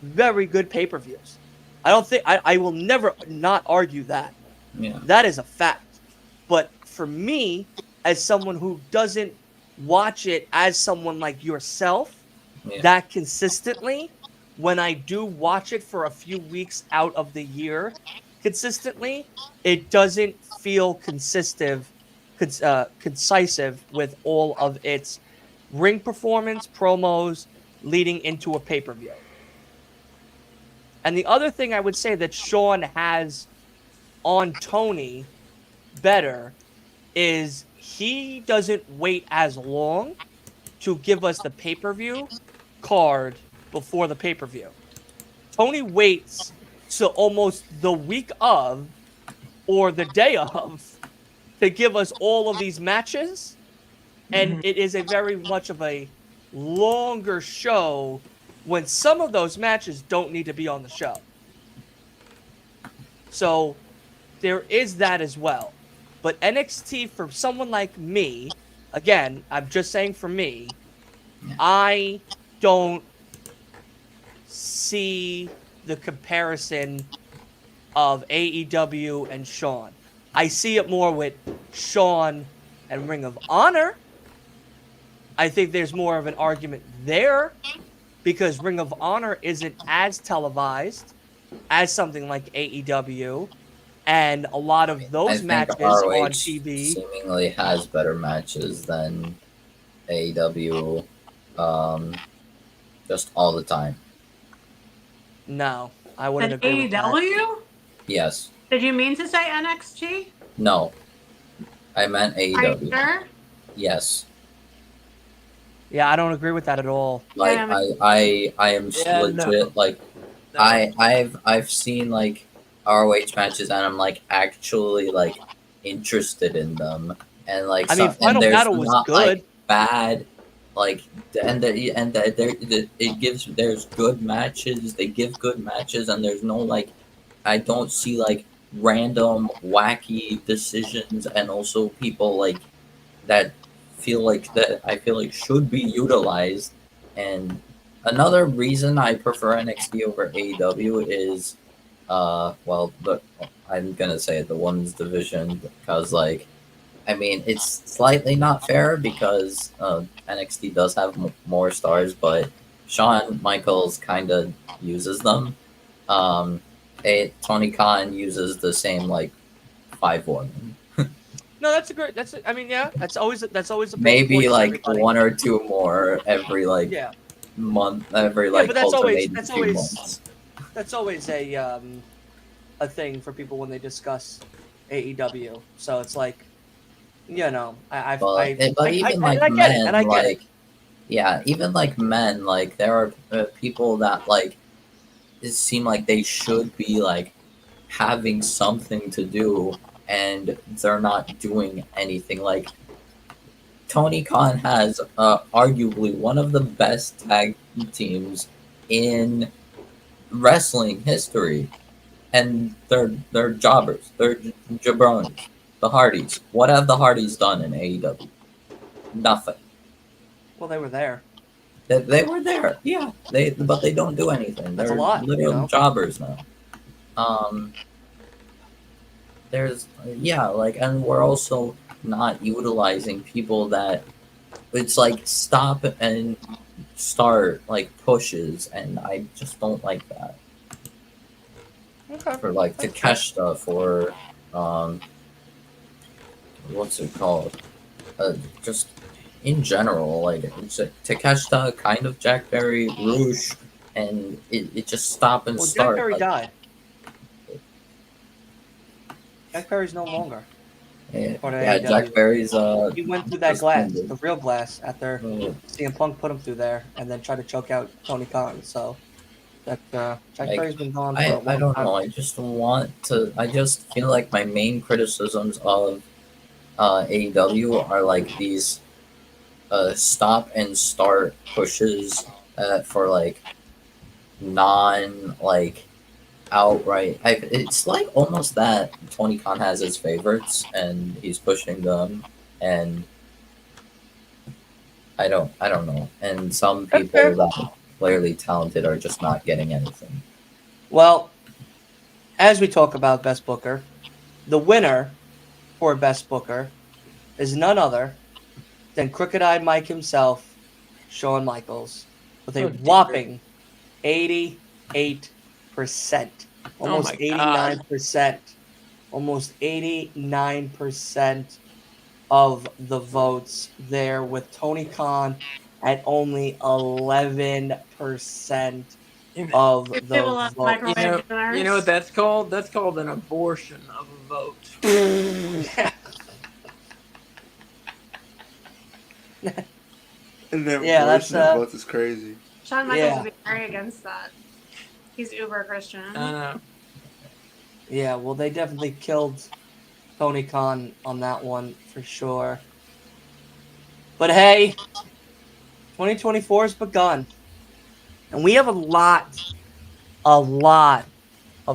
very good pay-per-views. I will never not argue that. Yeah. That is a fact. But for me, as someone who doesn't watch it as someone like yourself, that consistently, when I do watch it for a few weeks out of the year consistently, it doesn't feel concisive with all of its ring performance, promos leading into a pay-per-view. And the other thing I would say that Sean has on Tony better is he doesn't wait as long to give us the pay-per-view card before the pay-per-view. Tony waits till almost the week of or the day of to give us all of these matches. And it is a very much of a longer show when some of those matches don't need to be on the show. So there is that as well. But NXT, for someone like me, again, I'm just saying for me, I don't see the comparison of AEW and Shawn. I see it more with Shawn and Ring of Honor. I think there's more of an argument there because Ring of Honor isn't as televised as something like AEW. And a lot of I those think matches ROH on TV seemingly has better matches than AEW, just all the time. No, I wouldn't Said agree with that. AEW? Yes. Did you mean to say NXT? No. I meant Are you AEW. sure? Yes. Yeah, I don't agree with that at all. Like Yeah, I am Yeah, no. legit like No. I've seen like ROH matches and I'm like actually like interested in them and like I mean, and Final there's Battle was not good. like bad like there's good matches, they give good matches and there's no like I don't see like random wacky decisions and also people like that I feel like should be utilized. And another reason I prefer NXT over AEW is I'm gonna say the women's division because like I mean it's slightly not fair because NXT does have more stars, but Shawn Michaels kind of uses them. Tony Khan uses the same like 5 women. No, I mean, yeah, that's always a pain point Maybe for like everybody. 1 or 2 more every like Yeah, month, every yeah, like but that's always cultivated few months. a thing for people when they discuss AEW. So it's like, you know, But even like I get it, men, and I get it. like yeah, even like men, like there are people that like it seem like they should be like having something to do, and they're not doing anything. Like Tony Khan has arguably one of the best tag teams in wrestling history, and they're jobbers, they're jabronis. The Hardys. What have the Hardys done in AEW? Nothing. Well, they were there. They were there, yeah. But they don't do anything. That's a They're lot, literal you know? jobbers now. There's like, and we're also not utilizing people that it's like stop and start like pushes, and I just don't like that. Okay. For like That's fair. Takeshita, for what's it called? Just in general, like it's Takeshita, kind of Jack Berry, Roosh, and it just stop and Well, Jack start. Perry like, died. Jack Perry's no longer. Part of yeah, AEW. Jack Berry's He went through that glass, suspended. the real glass, after CM Punk put him through there, and then tried to choke out Tony Khan. So that Jack Like, Perry's been gone for a long I don't time. know. I just feel like my main criticisms of AEW are like these stop and start pushes for like non like outright. It's like almost that Tony Khan has his favorites and he's pushing them, and I don't know. And some That's people fair. that are clearly talented are just not getting anything. Well, as we talk about Best Booker, the winner for Best Booker is none other than Crooked Eyed Mike himself, Shawn Michaels, with a Oh, dear. whopping 88%. Almost Oh my God. 89%. Almost 89% of the votes there, with Tony Khan at only 11% of People the love vote. microwave dinners. You know what that's called? That's called an abortion of a vote. And then Yeah, abortion that's, of votes is crazy. Shawn Michaels yeah. would be very against that. He's uber Christian. I know. Yeah, well, they definitely killed Tony Khan on that one for sure. But hey, 2024 has begun. And we have a lot of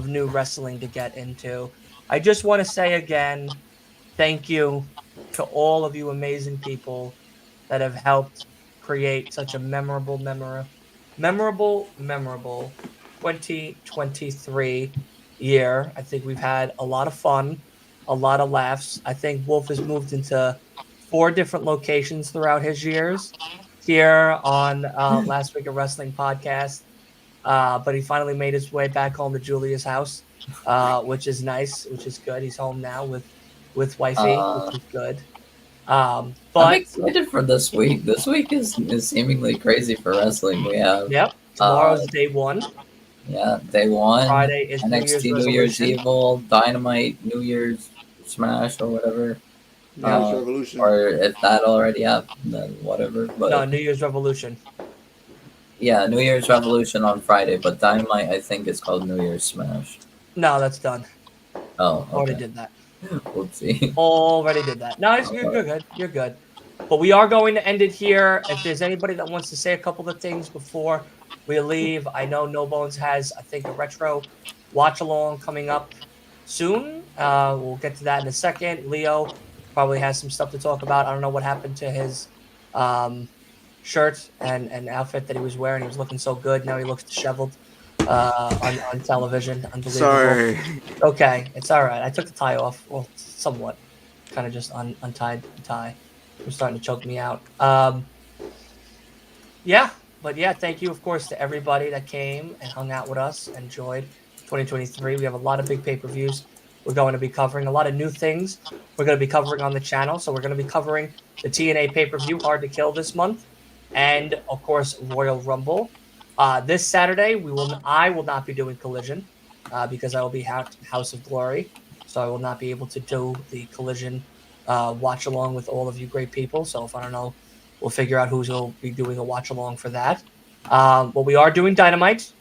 new wrestling to get into. I just want to say again, thank you to all of you amazing people that have helped create such a memorable 2023 year. I think we've had a lot of fun, a lot of laughs. I think Wolf has moved into 4 different locations throughout his years here on Last Week of Wrestling podcast. But he finally made his way back home to Julia's house, which is nice, which is good. He's home now with wifey, which is good. I'm But excited for this week. This week is seemingly crazy for wrestling. We have yep, tomorrow's day 1. day 1, Friday is New Year's NXT New Year's Resolution. Evil, Dynamite New Year's Smash or whatever. New Year's Revolution. Or if that already happened, then whatever. But No, New Year's Revolution. yeah, New Year's Revolution on Friday, but Dynamite I think is called New Year's Smash. No, that's done. Oh, Already okay. did that. Whoopsie. Already did that. No, you're good. You're good. But we are going to end it here. If there's anybody that wants to say a couple of things before we leave, I know No Bones has, I think, a retro watch along coming up soon. We'll get to that in a second. Leo probably has some stuff to talk about. I don't know what happened to his shirt and outfit that he was wearing. He was looking so good. Now he looks disheveled on television. Unbelievable. Sorry. Okay, it's all right. I took the tie off. Well, somewhat. Kind of just untied the tie. It was starting to choke me out. Yeah, but yeah, thank you, of course, to everybody that came and hung out with us, enjoyed 2023. We have a lot of big pay-per-views we're going to be covering, a lot of new things we're going to be covering on the channel. So we're going to be covering the TNA pay-per-view, Hard to Kill, this month, and, of course, Royal Rumble. This Saturday, I will not be doing Collision because I will be House of Glory. So I will not be able to do the Collision watch along with all of you great people. So if I don't know, we'll figure out who's going to be doing a watch along for that. But we are doing Dynamite,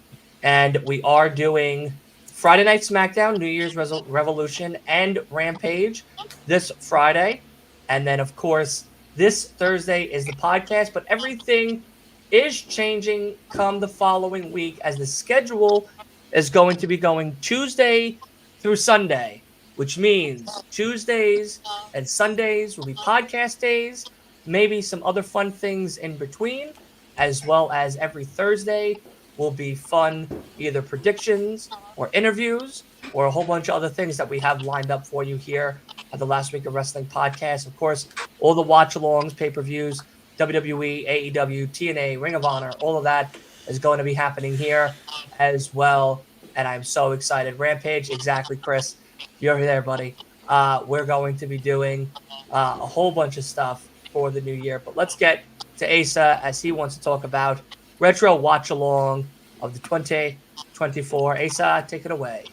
and we are doing Friday Night SmackDown, New Year's Revolution, and Rampage this Friday. And then, of course, this Thursday is the podcast. But everything is changing come the following week, as the schedule is going to be going Tuesday through Sunday, which means Tuesdays and Sundays will be podcast days, maybe some other fun things in between, as well as every Thursday will be fun, either predictions or interviews or a whole bunch of other things that we have lined up for you here at the Last Week of Wrestling podcast. Of course, all the watch-alongs, pay-per-views, WWE, AEW, TNA, Ring of Honor, all of that is going to be happening here as well. And I'm so excited. Rampage, exactly, Chris. You're there, buddy. We're going to be doing a whole bunch of stuff for the new year. But let's get to Asa as he wants to talk about retro watch along of the 2024. Asa, take it away.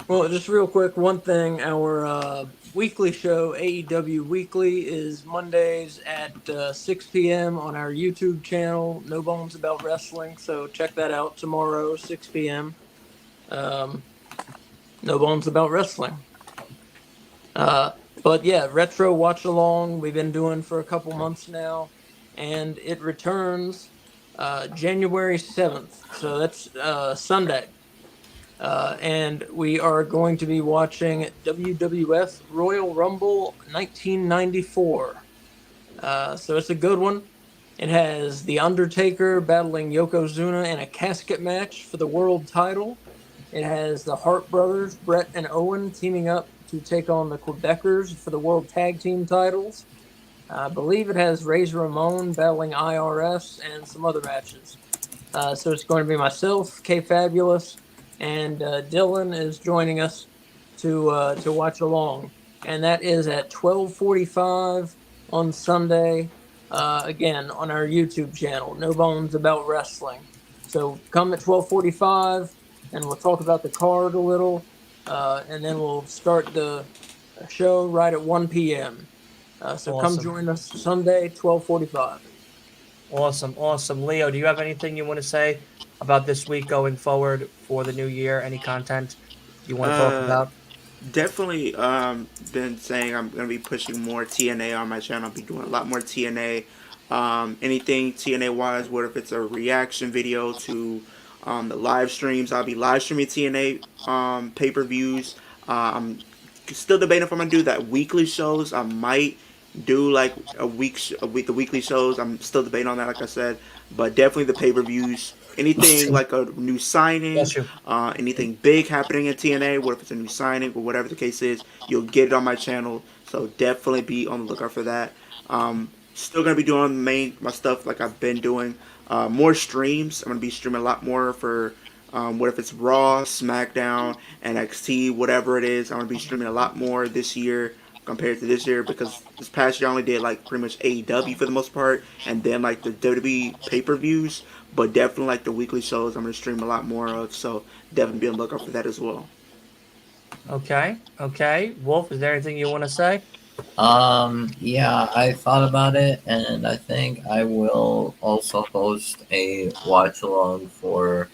Well, just real quick, one thing. Our weekly show, AEW Weekly, is Mondays at 6 p.m. on our YouTube channel, No Bones About Wrestling. So check that out tomorrow, 6 p.m. No Bones About Wrestling. But yeah, retro watch along we've been doing for a couple months now, and it returns January 7th. So that's Sunday. And we are going to be watching WWF Royal Rumble 1994. So it's a good one. It has The Undertaker battling Yokozuna in a casket match for the world title. It has the Hart brothers, Brett and Owen, teaming up to take on the Quebecers for the world tag team titles. I believe it has Razor Ramon battling IRS and some other matches. So it's going to be myself, K Fabulous, and Dylan is joining us to watch along. and that is at 12:45 on Sunday. Again, on our YouTube channel, No Bones About Wrestling. So come at 12:45, and we'll talk about the card a little, and then we'll start the show right at 1 p.m. So come Awesome. join us Sunday, 12:45. Awesome. Leo, do you have anything you want to say about this week going forward for the new year? Any content you want to talk about? Definitely been saying I'm gonna be pushing more TNA on my channel. I'll be doing a lot more TNA. Anything TNA wise, whether if it's a reaction video to the live streams, I'll be live streaming TNA pay-per-views. I'm still debating if I'm gonna do that weekly shows. I might do like the weekly shows. I'm still debating on that, like I said, but definitely the pay-per-views. Anything like a new signing, Bless you. anything big happening in TNA, what if it's a new signing or whatever the case is, you'll get it on my channel. So definitely be on the lookout for that. Still gonna be doing my stuff like I've been doing. More streams. I'm gonna be streaming a lot more for what if it's Raw, SmackDown, NXT, whatever it is. I'm gonna be streaming a lot more this year compared to this year because this past year I only did like pretty much AEW for the most part, and then like the WWE pay-per-views. But definitely like the weekly shows I'm gonna stream a lot more of. So definitely be on the lookout for that as well. Okay. Wolf, is there anything you want to say? Yeah, I thought about it, and I think I will also host a watch along for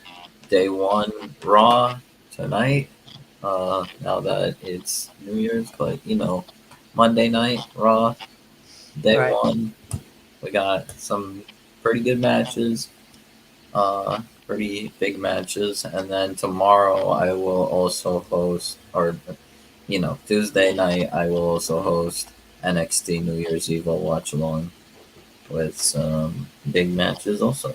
Day One Raw tonight. Now that it's New Year's, but Monday night Raw, Day Right. One, we got some pretty good matches, pretty big matches, and then tomorrow I will also host, or Tuesday night I will also host NXT New Year's Eve watch along with some big matches also.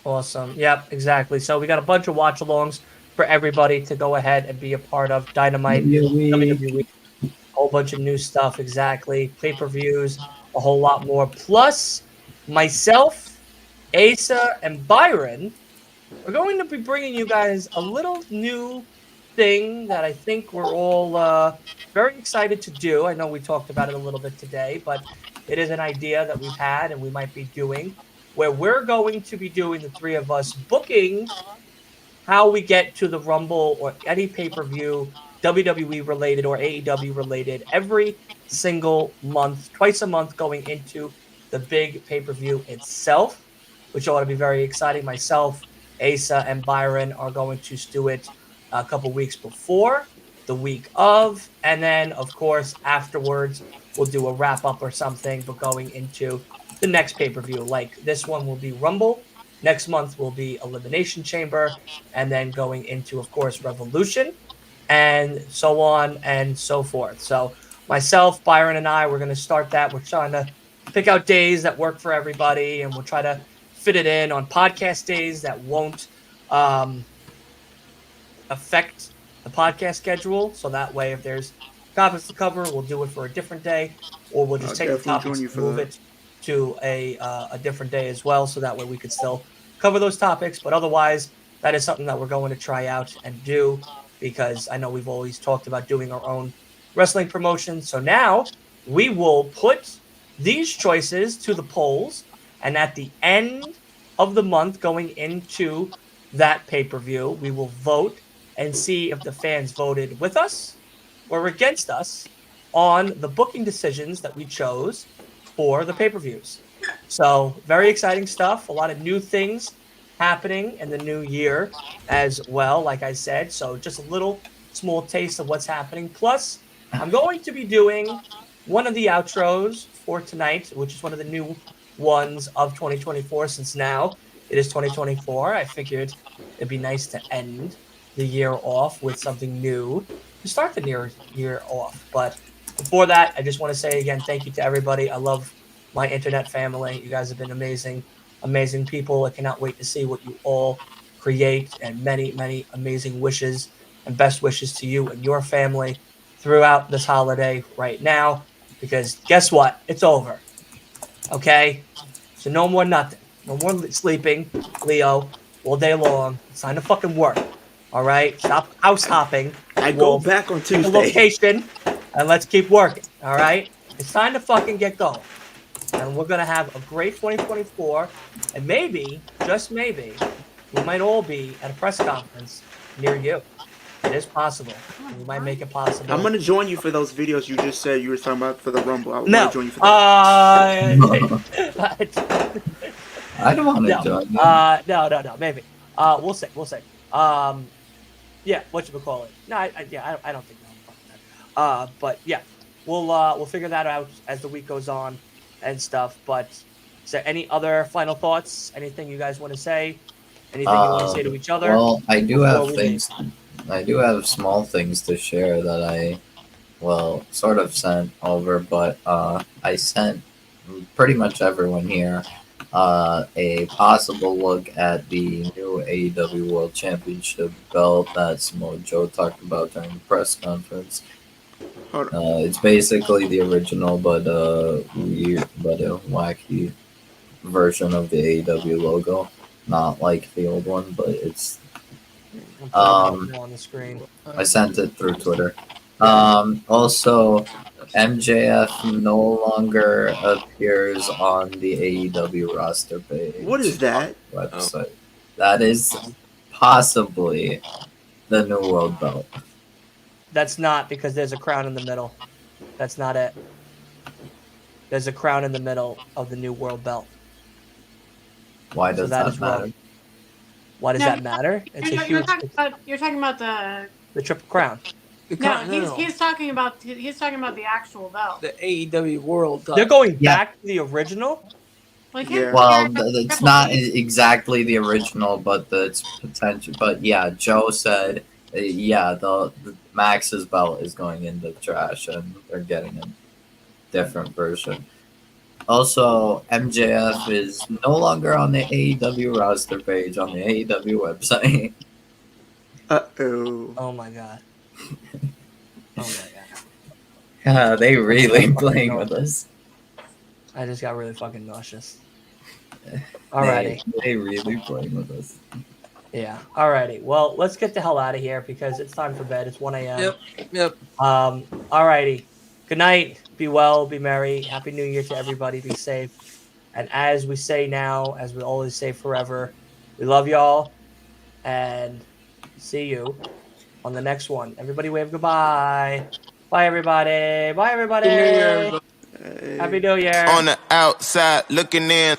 Awesome. Yep, exactly. So we got a bunch of watch-alongs for everybody to go ahead and be a part of. Dynamite, WWE, a whole bunch of new stuff, exactly. Pay-per-views, a whole lot more. Plus, myself, Asa, and Byron are going to be bringing you guys a little new thing that I think we're all very excited to do. I know we talked about it a little bit today, but it is an idea that we've had and we might be doing, where we're going to be doing, the three of us, booking how we get to the Rumble or any pay-per-view, WWE related or AEW related, every single month, twice a month, going into the big pay-per-view itself, which ought to be very exciting. Myself, Asa, and Byron are going to do it a couple weeks before, the week of, and then, of course, afterwards, we'll do a wrap-up or something, but going into the next pay-per-view. Like this one will be Rumble. Next month will be Elimination Chamber, and then going into, of course, Revolution, and so on and so forth. So myself, Byron, and I, we're going to start that. We're trying to pick out days that work for everybody, and we'll try to fit it in on podcast days that won't affect the podcast schedule. So that way, if there's topics to cover, we'll do it for a different day, or we'll just take the definitely topics join you and for move that. it to a different day as well. So that way we could still cover those topics. But otherwise, that is something that we're going to try out and do, because I know we've always talked about doing our own wrestling promotion. So now we will put these choices to the polls, and at the end of the month going into that pay-per-view, we will vote and see if the fans voted with us or against us on the booking decisions that we chose for the pay-per-views. So very exciting stuff. A lot of new things happening in the new year as well, like I said. So just a little small taste of what's happening. Plus, I'm going to be doing one of the outros for tonight, which is one of the new ones of 2024, since now it is 2024. I figured it'd be nice to end the year off with something new to start the year off. But before that, I just want to say again, thank you to everybody. I love my internet family. You guys have been amazing people. I cannot wait to see what you all create, and many amazing wishes and best wishes to you and your family throughout this holiday right now, because guess what? It's over. Okay? So no more nothing. No more sleeping, Leo, all day long. It's time to fucking work. All right? Stop house hopping. I go Wolf. back on Pick a Tuesday. location. and let's keep working. All right, it's time to fucking get going, and we're gonna have a great 2024, and maybe, just maybe, we might all be at a press conference near you. It is possible. We might make it possible. I'm gonna join you for those videos you just said you were talking about for the Rumble. I want No. to join you for that. I don't want to No. join you. No. Maybe. We'll see. Yeah. What you would call it? No. I don't think that. But yeah, we'll figure that out as the week goes on and stuff. But is there any other final thoughts? Anything you guys want to say? Anything you want to say to each other? Well, I do before have we things. I do have small things to share that I, well, sort of sent over, but I sent pretty much everyone here a possible look at the new AEW World Championship belt that Samoa Joe talked about during the press conference. Hold on. It's basically the original, but weird, but a wacky version of the AEW logo. Not like the old one, but it's. On the screen. I sent it through Twitter. Also, MJF no longer appears on the AEW roster page. What is that? Website. That is possibly the New World Belt. That's not, because there's a crown in the middle. That's not it. There's a crown in the middle of the New World Belt. Why So does that that is matter? wrong. Why does No, that matter? It's a You're huge. talking about the. The Triple Crown. He's talking about the actual belt. The AEW World Cup. They're going Yeah. back to the original. Like Yeah. Well, it's not exactly the original, but it's potential. But yeah, Joe said, yeah, the Max's belt is going in the trash, and they're getting a different version. Also, MJF is no longer on the AEW roster page on the AEW website. Uh-oh. Oh my god. Oh my god. Yeah, they really playing with us. I just got really fucking nauseous. Alrighty. They really playing with us. Yeah. Alrighty. Well, let's get the hell out of here because it's time for bed. It's 1 a.m. Yep. Alrighty. Good night. Be well. Be merry. Happy New Year to everybody. Be safe. And as we say now, as we always say forever, we love y'all. And see you on the next one. Everybody wave goodbye. Bye, everybody. Bye, everybody. Happy New Year, everybody. Hey. Happy New Year. On the outside looking in.